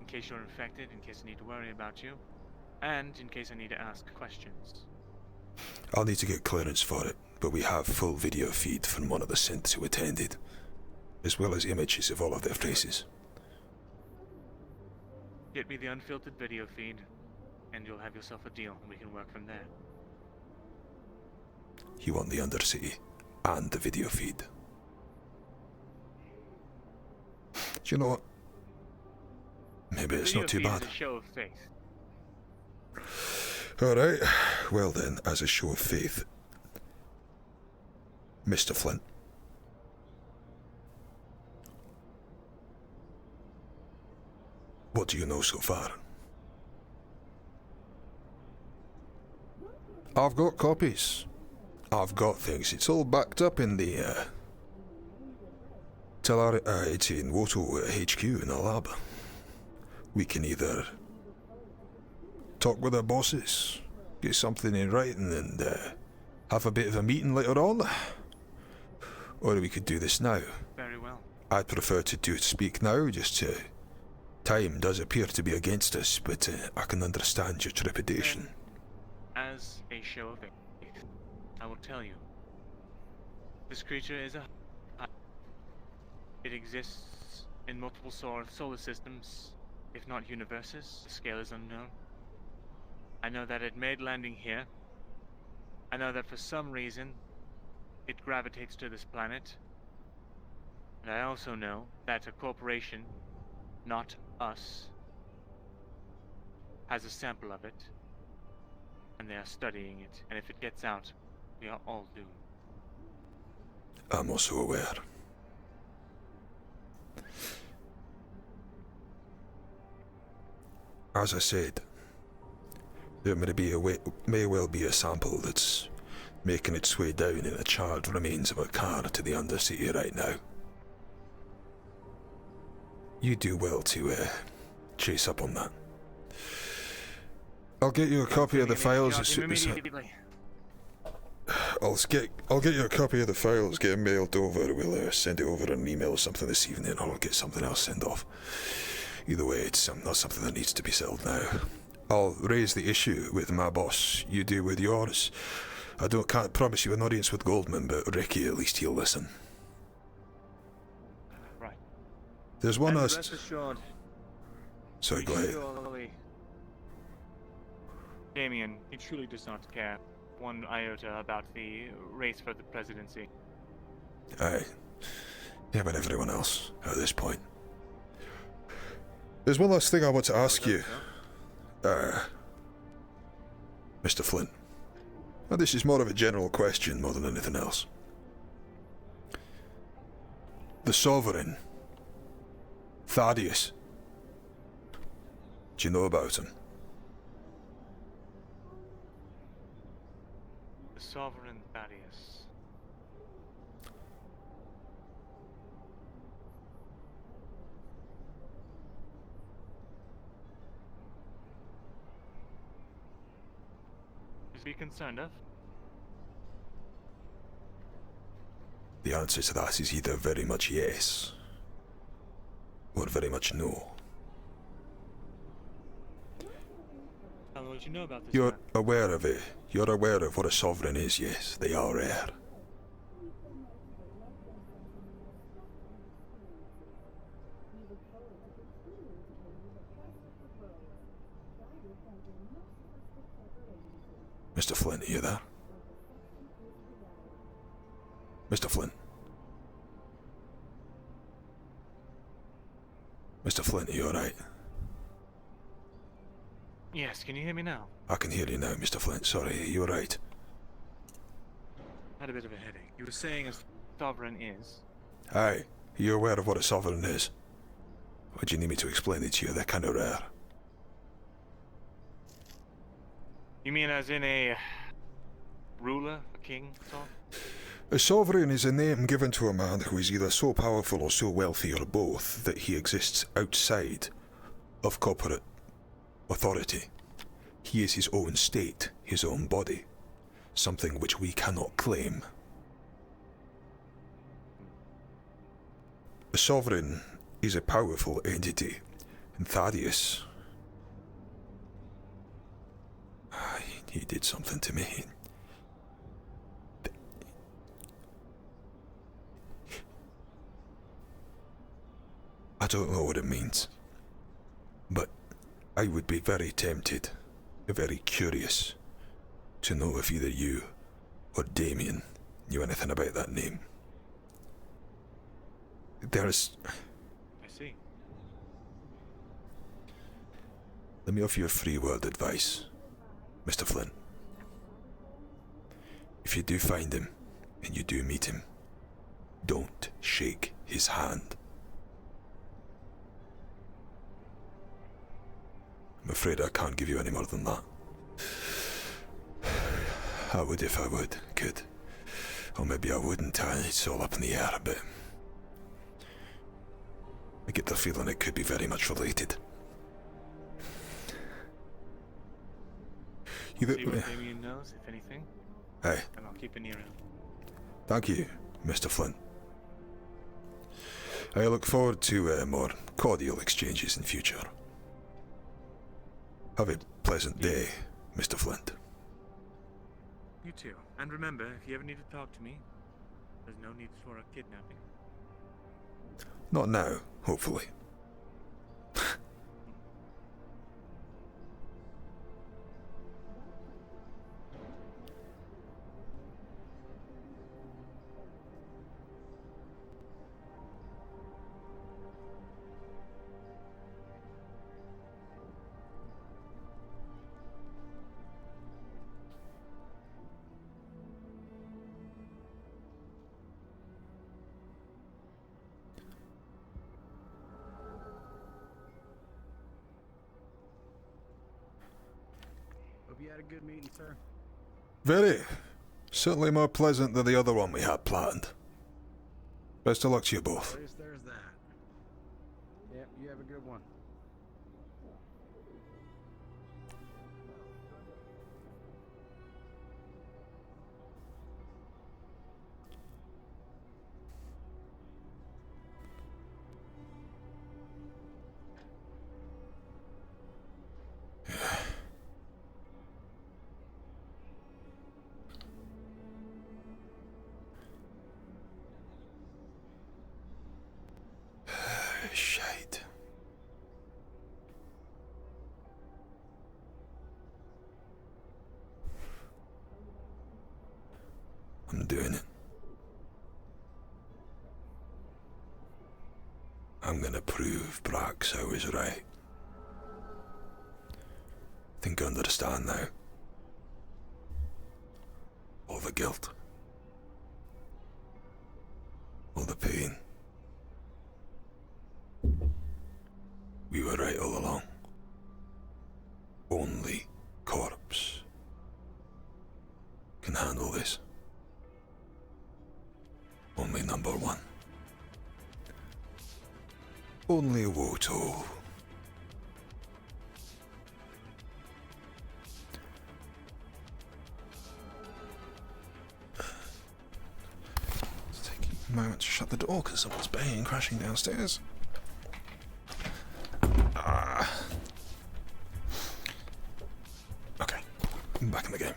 In case you're infected, in case I need to worry about you, and in case I need to ask questions. I'll need to get clearance for it, but we have full video feed from one of the synths who attended, as well as images of all of their faces. Get me the unfiltered video feed, and you'll have yourself a deal, and we can work from there. You want the Undercity and the video feed. Do you know what? Maybe it's not too bad. Is a show of faith. Alright, well then, as a show of faith, Mr. Flint. What do you know so far? I've got copies. I've got things. It's all backed up in the, it's in WOTO HQ in the lab. We can either talk with our bosses, get something in writing and have a bit of a meeting later on, or we could do this now. Very well. I'd prefer to speak now, just time does appear to be against us, but I can understand your trepidation. As a show of faith, I will tell you, this creature is it exists in multiple solar systems, if not universes. The scale is unknown. I know that it made landing here. I know that for some reason, it gravitates to this planet. And I also know that a corporation, not us, has a sample of it. And they are studying it. And if it gets out, we are all doomed. I'm also aware. As I said, there may well be a sample that's making its way down in the charred remains of a car to the Undercity right now. You do well to chase up on that. I'll get you a copy of the files as soon as I'll get you a copy of the files, get it mailed over. We'll send it over an email or something this evening, or I'll get something else sent off. Either way, it's not something that needs to be settled now. I'll raise the issue with my boss. You do with yours. Can't promise you an audience with Goldman, but Ricky, at least he'll listen. Right. There's one rest assured. Sorry, go ahead. Damien, he truly does not care one iota about the race for the presidency. Aye. Yeah, but everyone else at this point. There's one last thing I want to ask you, Mr. Flint. Now, this is more of a general question more than anything else. The Sovereign, Thaddeus. Do you know about him? The Sovereign Thaddeus. Is he concerned of? The answer to that is either very much yes, or very much no. Tell me what you know about this. You're aware of it. You're aware of what a sovereign is, yes. They are rare. Mr. Flint, are you there? Mr. Flint. Mr. Flint, are you alright? Yes, can you hear me now? I can hear you now, Mr. Flint. Sorry, are you alright? I had a bit of a headache. You were saying a sovereign is? Aye. Are you aware of what a sovereign is? Or do you need me to explain it to you? They're kind of rare. You mean as in a ruler, a king, so? A sovereign is a name given to a man who is either so powerful or so wealthy or both that he exists outside of corporate authority. He is his own state, his own body, something which we cannot claim. A sovereign is a powerful entity, and Thaddeus, he did something to me. I don't know what it means, but I would be very tempted, very curious, to know if either you or Damien knew anything about that name. There's... I see. Let me offer you a free word advice, Mr. Flynn. If you do find him, and you do meet him, don't shake his hand. I'm afraid I can't give you any more than that. I would if I could. Or maybe I wouldn't, it's all up in the air a bit. I get the feeling it could be very much related. See what Damien knows, if anything. Aye. And I'll keep an ear out. Thank you, Mr. Flynn. I look forward to more cordial exchanges in future. Have a pleasant day, Mr. Flint. You too. And remember, if you ever need to talk to me, there's no need for a kidnapping. Not now, hopefully. Hope you had a good meeting, sir. Very. Certainly more pleasant than the other one we had planned. Best of luck to you both. At least there's that. Yep, you have a good one. Shite. I'm doing it. I'm gonna prove Brax I was right. Think I understand now. All the guilt. All the pain. We were right all along. Only corpse can handle this. Only number one. Only WOTO. It's taking a moment to shut the door because someone's banging and crashing downstairs. Okay, I'm back in the game.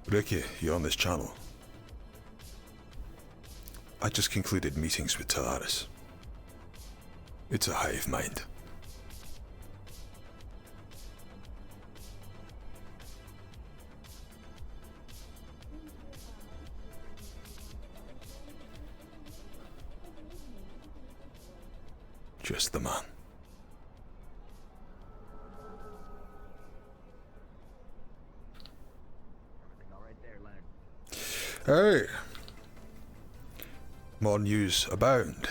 Ricky, you're on this channel. I just concluded meetings with Talaris. It's a hive mind. Just the man. Hey! More news abound.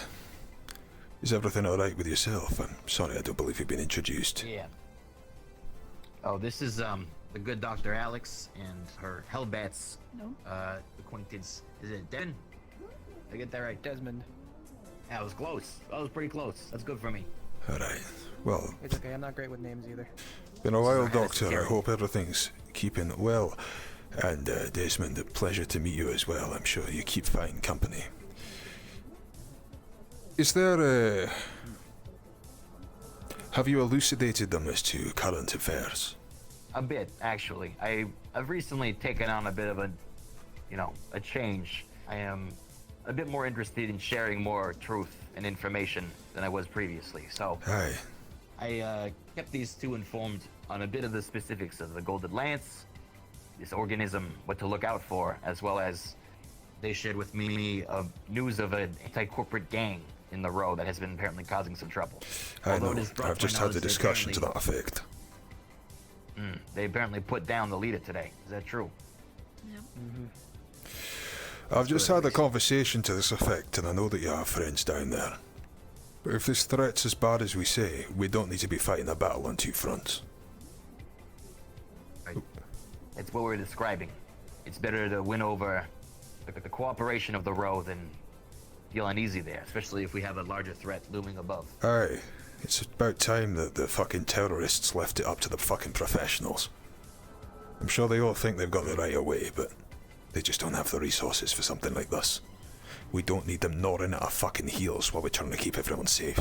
Is everything alright with yourself? I'm sorry, I don't believe you've been introduced. Yeah. Oh, this is the good Dr. Alex and her Hellbats acquaintance. Is it Devin? Did I get that right? Desmond. Yeah, it was close. That was pretty close. That's good for me. Alright, well... It's okay, I'm not great with names either. Been a while, Doctor. I hope everything's keeping well. And Desmond, a pleasure to meet you as well. I'm sure you keep fine company. Is there have you elucidated them as to current affairs? A bit, actually. I've recently taken on a bit of a change. I am a bit more interested in sharing more truth and information than I was previously. So Aye. I kept these two informed on a bit of the specifics of the Golden Lance, this organism, what to look out for, as well as they shared with me news of an anti-corporate gang in the row that has been apparently causing some trouble. I know. I've just had the discussion to that effect. They apparently put down the leader today. Is that true? Yep. I've just had a conversation to this effect, and I know that you have friends down there. But if this threat's as bad as we say, we don't need to be fighting a battle on two fronts. Right. It's what we're describing. It's better to win over the cooperation of the row than feel uneasy there, especially if we have a larger threat looming above. Aye. It's about time that the fucking terrorists left it up to the fucking professionals. I'm sure they all think they've got the right away, but they just don't have the resources for something like this. We don't need them gnawing at our fucking heels while we're trying to keep everyone safe.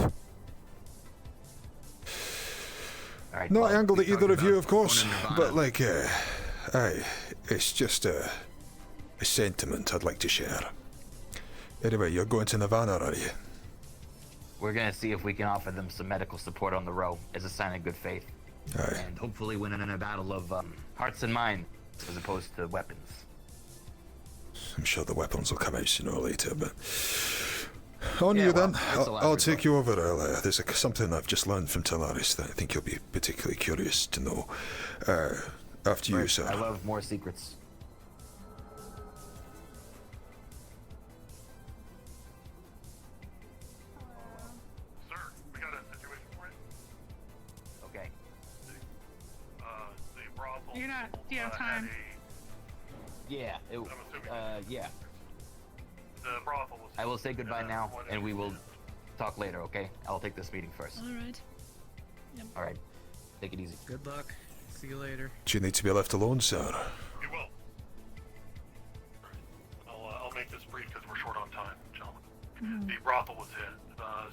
Right, Not angled at either of you, of course, but like, aye, it's just a sentiment I'd like to share. Anyway, you're going to Nirvana, are you? We're gonna see if we can offer them some medical support on the row as a sign of good faith. Aye. And hopefully win in a battle of hearts and minds as opposed to weapons. I'm sure the weapons will come out sooner or later, but... On Yeah, you well, then. that's a last I'll take resort. you over. There's something I've just learned from Talaris that I think you'll be particularly curious to know. After you, sir. I love more secrets. Sir, we got a situation for you. Okay. The brothel. You're not. Do you have time? Yeah. Yeah. The brothel was. I will say goodbye now, and we will talk later, okay? I'll take this meeting first. Alright. Yep. Alright. Take it easy. Good luck. See you later. Do you need to be left alone, sir? You will. I'll make this brief because we're short on time, gentlemen. The brothel was hit.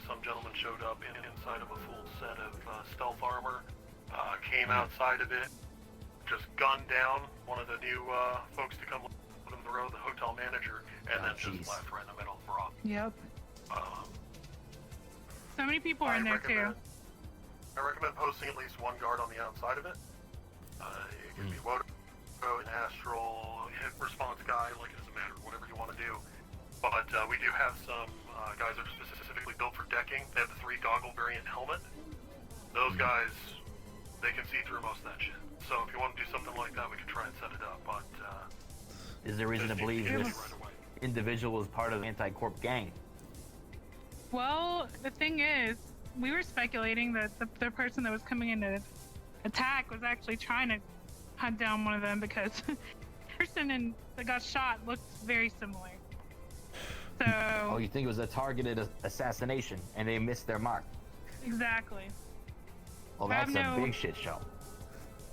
Some gentleman showed up inside of a full set of stealth armor, came outside of it, just gunned down one of the new folks to come from the road, the hotel manager, and then just left right in the middle of the brothel. Yep. So many people are in there too. I recommend posting at least one guard on the outside of it. It can be WOTO, an astral, hit response guy, like it doesn't matter, whatever you want to do. But we do have some guys that are specifically built for decking. They have the 3 goggle variant helmet. Those guys, they can see through most of that shit. So if you want to do something like that, we can try and set it up. But Is there reason to believe this individual is part of the anti-corp gang? Well, the thing is, we were speculating that the person that was coming in to attack was actually trying to hunt down one of them because the person that got shot looks very similar. So. Oh, you think it was a targeted assassination and they missed their mark? Exactly. Well, that's a big shit show.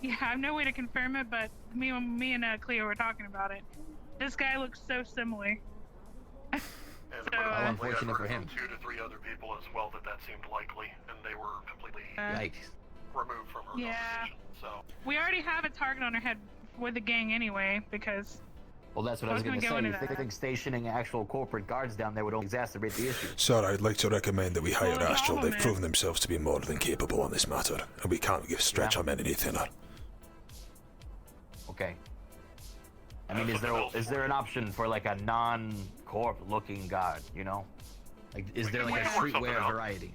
Yeah, I have no way to confirm it, but me and Cleo were talking about it. This guy looks so similar. How unfortunate for him. 2 to 3 other people as well that seemed likely, and they were completely removed from her conversation. So we already have a target on our head with the gang anyway, because. Well, that's what I was going to say. You think stationing actual corporate guards down there would only exacerbate the issue? Sir, I'd like to recommend that we hire Astral. They've proven themselves to be more than capable on this matter, and we can't stretch our men any thinner. Okay. I mean, is there an option for like a non-corp looking guard? You know, like is there like a streetwear variety?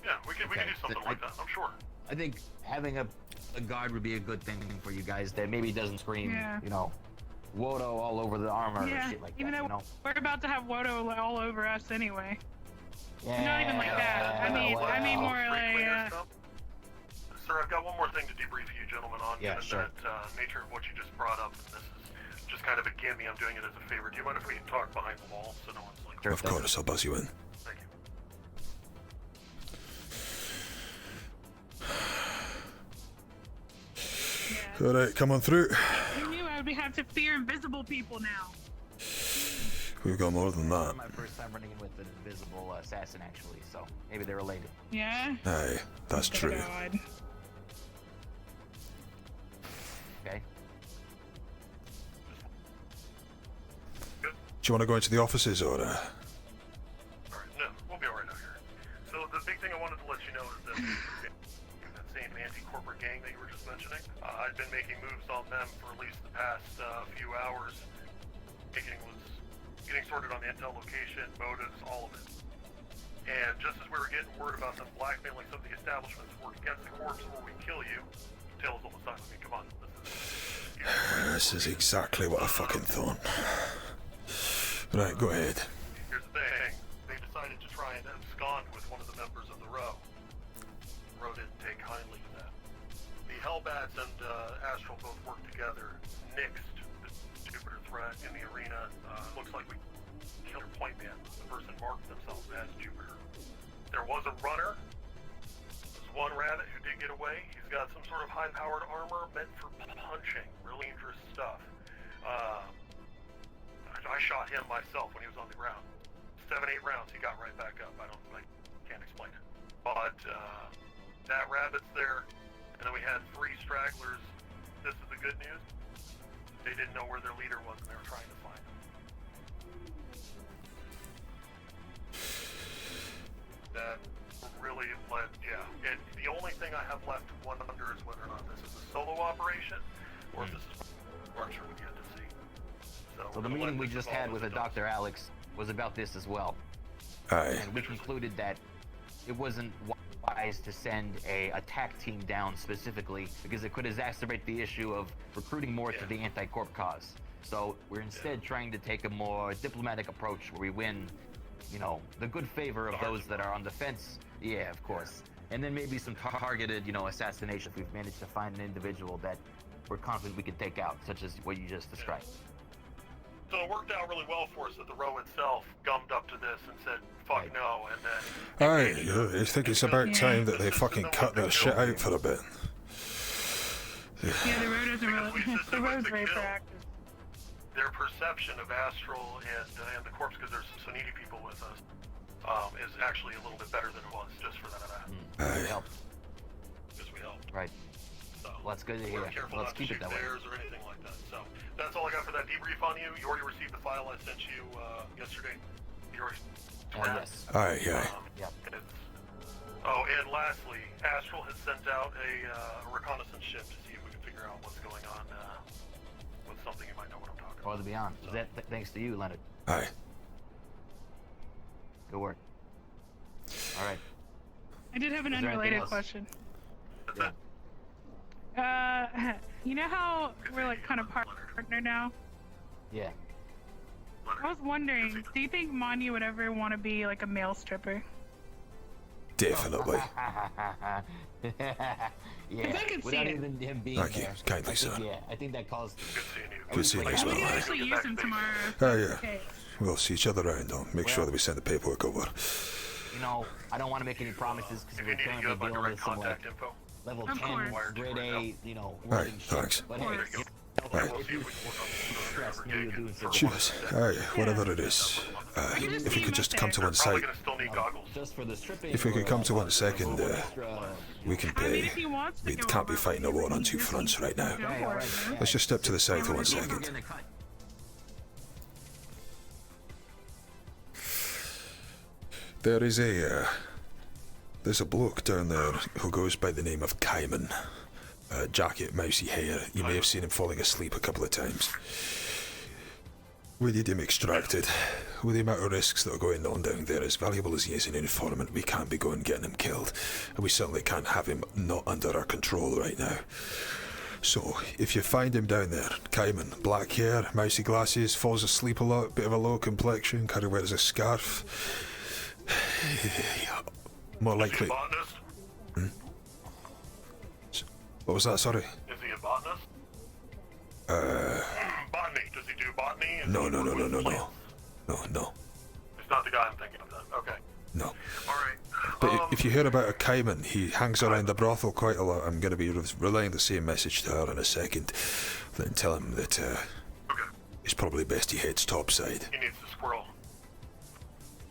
Yeah, we can do something like that. I'm sure. I think having a guard would be a good thing for you guys that maybe doesn't scream, you know, WOTO all over the armor or shit like even that. though You know? we're about to have WOTO all over us anyway. Yeah, Not even like that. I mean more like. Sir, I've got one more thing to debrief you gentlemen on, given sure. that nature of what you just brought up. And this is just kind of a gimme. I'm doing it as a favor. Do you mind if we talk behind the wall so no one's like? Of course, I'll buzz you in. Thank you. Alright, come on through. I knew I would have to fear invisible people now. We've got more than that. My first time running in with an invisible assassin, actually, so maybe they're related. Yeah? Aye, that's true. God. Okay. Do you want to go into the offices or? Alright, no, we'll be alright out here. So the big thing I wanted to let you know is that that same anti-corporate gang that you were just mentioning, I've been making moves on them for at least the past few hours. Getting sorted on the intel location, motives, all of it. And just as we were getting word about them blackmailing some of the establishments to work against the corpse or we kill you, Tails almost signed with me. Come on. This is exactly what I fucking thought. Right, go ahead. Here's the thing. They decided to try and abscond with one of the members of the Row. The Row didn't take kindly to that. The Hellbats and Astral both worked together, nixed the Jupiter threat in the arena. Looks like we killed your point man. The person marked themselves as Jupiter. There was a runner. There's one rabbit who did get away. He's got some sort of high-powered armor meant for punching. Really dangerous stuff. I shot him myself when he was on the ground. 7-8 rounds, he got right back up. I can't explain it. But that rabbit's there, and then we had 3 stragglers. This is the good news. They didn't know where their leader was, and they were trying to find him. That really led, the only thing I have left to wonder is whether or not this is a solo operation, or if this is Archer we get to see. So the meeting we just had with Dr. Alex was about this as well. Aye. And we concluded that it wasn't wise to send a attack team down specifically because it could exacerbate the issue of recruiting more to the anti-corp cause. So we're instead trying to take a more diplomatic approach where we win, the good favor of those that are on the fence. Yeah, of course. And then maybe some targeted, assassination if we've managed to find an individual that we're confident we can take out, such as what you just described. So it worked out really well for us that the Row itself gummed up to this and said, fuck no, and then... Aye, I think it's about time that they fucking cut their shit out for a bit. Yeah, the Row doesn't really... The Row's very proactive. Their perception of Astral and the corpse, because there's some Suniti people with us, is actually a little bit better than it was just for that. We helped. Because we helped. Right. So, well, that's good to hear. Let's keep it that way. Or anything like that. So that's all I got for that debrief on you. You already received the file I sent you yesterday. You already. Yes. Aye. Oh, and lastly, Astral has sent out a reconnaissance ship to see if we can figure out what's going on with something you might know what I'm talking about. Farther beyond. So. That thanks to you, Leonard. Aye. Good work. All right. I did have an unrelated question. You know how we're like kind of partner now? Yeah. I was wondering, do you think Manya would ever want to be like a male stripper? Definitely. Yeah. I can see Without it. even him being Thank you, there. kindly, sir. Yeah, I think that caused. Good seeing you as well. We can actually use him tomorrow. Oh yeah. Okay. We'll see each other around. I'll make sure that we send the paperwork over. I don't want to make any promises because we're currently dealing with some like level 10, grade A, Alright, thanks. But hey, Cheers. Aye, whatever it is. If you could just come to one side. If we could come to 1 second, we can pay. We can't be fighting a war on 2 fronts right now. Let's just step to the side for 1 second. There's a bloke down there who goes by the name of Cayman. Jacket, mousy hair. You may have seen him falling asleep a couple of times. We need him extracted. With the amount of risks that are going on down there, as valuable as he is an informant, we can't be going getting him killed. And we certainly can't have him not under our control right now. So, if you find him down there, Cayman, black hair, mousy glasses, falls asleep a lot, bit of a low complexion, kind of wears a scarf. More likely. What was that? Sorry. Is he a botanist? Botany. Does he do botany? No. It's not the guy I'm thinking of then. Okay. No. Alright. But if you hear about a Cayman, he hangs around the brothel quite a lot. I'm going to be relaying the same message to her in a second. Then tell him that it's probably best he heads topside. He needs to squirrel.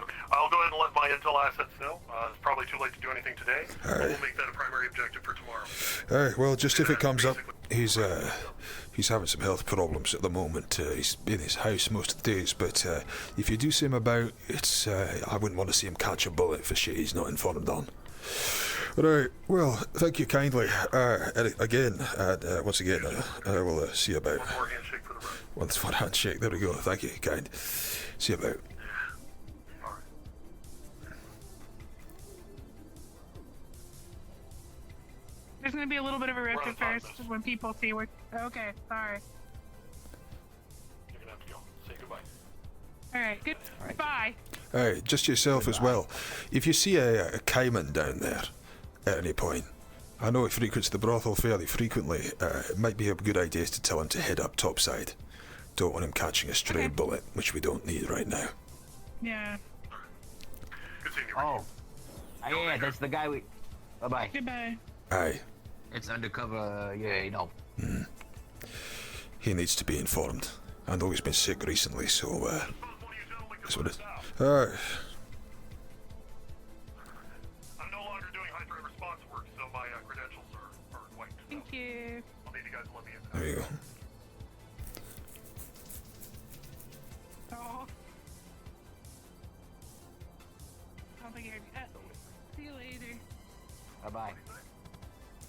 Okay. I'll go ahead and let my intel assets know. It's probably too late to do anything today. All right. We'll make that a primary objective for tomorrow. Alright, well, just if it comes up, he's having some health problems at the moment. He's in his house most of the days, but if you do see him about, it's I wouldn't want to see him catch a bullet for shit he's not informed on. Right, well, thank you kindly. Again, once again, I will see you about. One more handshake for the road. Once more handshake, there we go. Thank you, kind. See you about. There's gonna be a little bit of a rift at first when people see what. Okay, sorry. You're gonna have to go. Say goodbye. Alright, goodbye. Alright, just yourself as well. If you see a Cayman down there at any point, I know he frequents the brothel fairly frequently. It might be a good idea to tell him to head up topside. Don't want him catching a stray bullet, which we don't need right now. Yeah. Good seeing you. Oh. Yeah, that's the guy we... Bye-bye. Goodbye. Aye. It's undercover, yeah, you know. He needs to be informed. I know he's been sick recently, so that's what it is. Alright. I'm no longer doing high threat response work, so my credentials are wiped. Thank you. I'll need you guys to let me in. There you go. Oh. I don't think see you later. Bye-bye.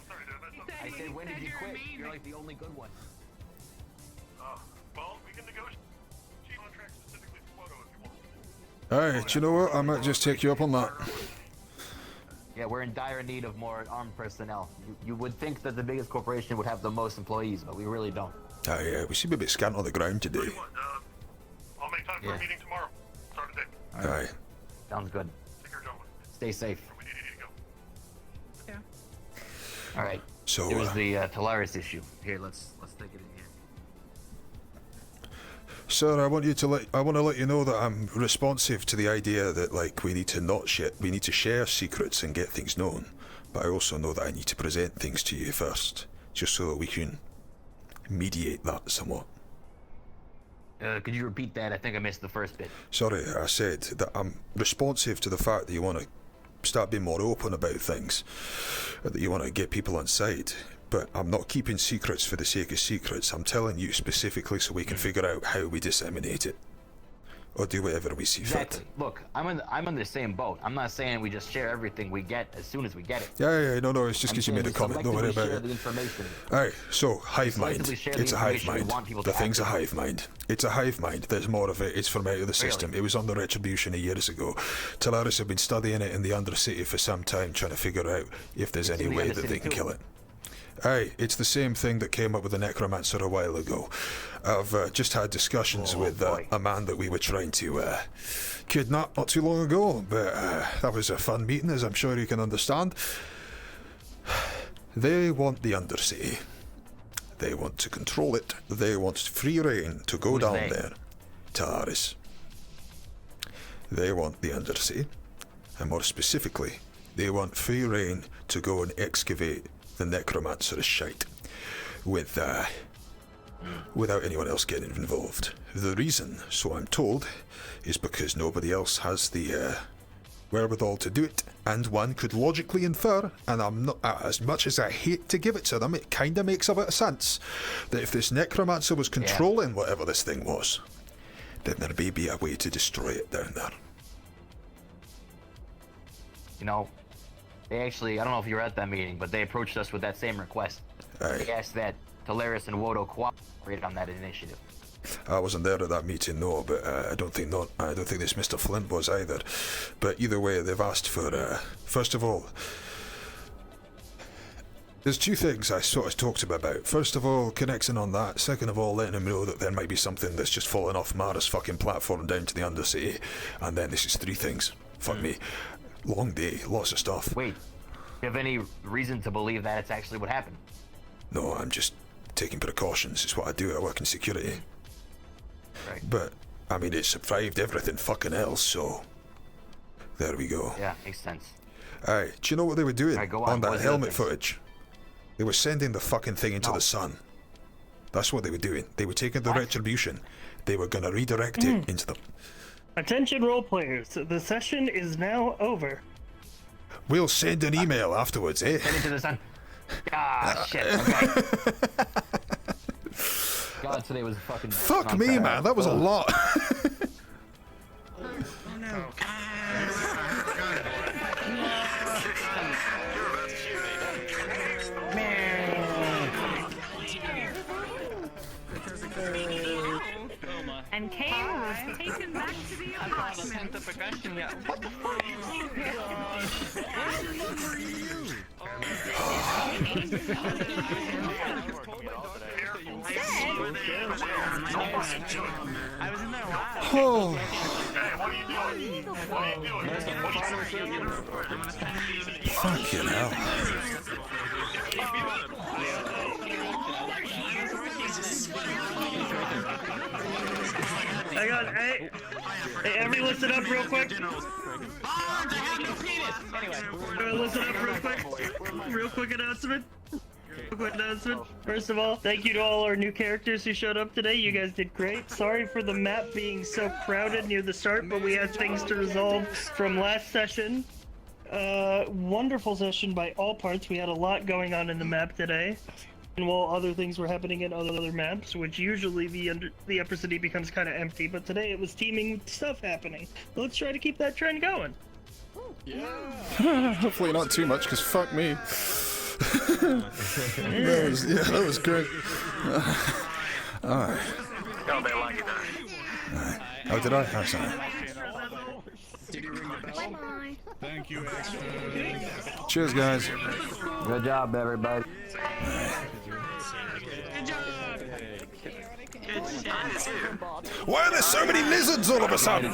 Sorry, dude, I said, when did you quit? You're like the only good one. Well, we can negotiate contract specifically for WOTO if you want. Alright, do you know what? I might just take you up on that. Yeah, we're in dire need of more armed personnel. You would think that the biggest corporation would have the most employees, but we really don't. Aye, yeah, we seem a bit scant on the ground today. I'll make time for a meeting tomorrow. Start a day. Aye. Sounds good. Take care, gentlemen. Stay safe. We need to go. Yeah. All right. So there was the Talaris issue. Here, let's take it in here. Sir, I want to let you know that I'm responsive to the idea that we need to share secrets and get things known. But I also know that I need to present things to you first, just so that we can mediate that somewhat. Could you repeat that? I think I missed the first bit. Sorry, I said that I'm responsive to the fact that you want to start being more open about things, that you want to get people on side. But I'm not keeping secrets for the sake of secrets. I'm telling you specifically so we can figure out how we disseminate it, or do whatever we see fit. Look, I'm on the same boat. I'm not saying we just share everything we get as soon as we get it. Yeah, no, it's just because you made a comment. Don't worry about it. Alright, so hive mind. It's a hive mind. The thing's a hive mind. It's a hive mind. There's more of it. It's from out of the system. It was on the Retribution years ago. Talaris have been studying it in the Undercity for some time, trying to figure out if there's any way that they can kill it. Aye, it's the same thing that came up with the Necromancer a while ago. I've just had discussions with a man that we were trying to kidnap not too long ago, but that was a fun meeting, as I'm sure you can understand. They want the Undercity. They want to control it. They want free reign to go down there. Talaris. They want the Undercity, and more specifically, they want free reign to go and excavate the Necromancer shite without anyone else getting involved. The reason, so I'm told, is because nobody else has the wherewithal to do it, and one could logically infer, and I'm not, as much as I hate to give it to them, it kinda makes a bit of sense, that if this Necromancer was controlling whatever this thing was, then there may be a way to destroy it down there. You know, they actually, I don't know if you were at that meeting, but they approached us with that same request. They asked that Talaris and WOTO cooperate on that initiative. I wasn't there at that meeting, no, but I don't think this Mr. Flint was either. But either way, they've asked for, first of all, there's two things I sort of talked to him about. First of all, connecting on that. Second of all, letting him know that there might be something that's just fallen off Mara's fucking platform down to the Undercity. And then this is three things. Fuck me. Long day, lots of stuff. Wait, do you have any reason to believe that it's actually what happened? No, I'm just taking precautions. It's what I do. I work in security. Right. But, I mean, it survived everything fucking else, so there we go. Yeah, makes sense. Aye, do you know what they were doing go on on, that what's the helmet other thing? footage? They were sending the fucking thing into the sun. That's what they were doing. They were taking the retribution. They were gonna redirect it into the... Attention role players, the session is now over. We'll send an email afterwards, eh? Send it to the sun. Ah, shit. Okay. God, today was fucking... Fuck me, man. That was a lot. And Kane was taken back to the apartment. What the fuck? I was in there last. Oh. Fucking hell. Hang on, hey, everybody listen up real quick. Listen up real quick. Real quick announcement. First of all, thank you to all our new characters who showed up today. You guys did great. Sorry for the map being so crowded near the start, but we had things to resolve from last session. Wonderful session by all parts. We had a lot going on in the map today. And while other things were happening in other maps, which usually the upper city becomes kind of empty, but today it was teeming with stuff happening. Let's try to keep that trend going. Yeah. Hopefully not too much, because fuck me. that was good. Alright. Oh, did I? Oh, sorry. Thank you, Cheers, guys. Good job, everybody. Why are there so many lizards all of a sudden?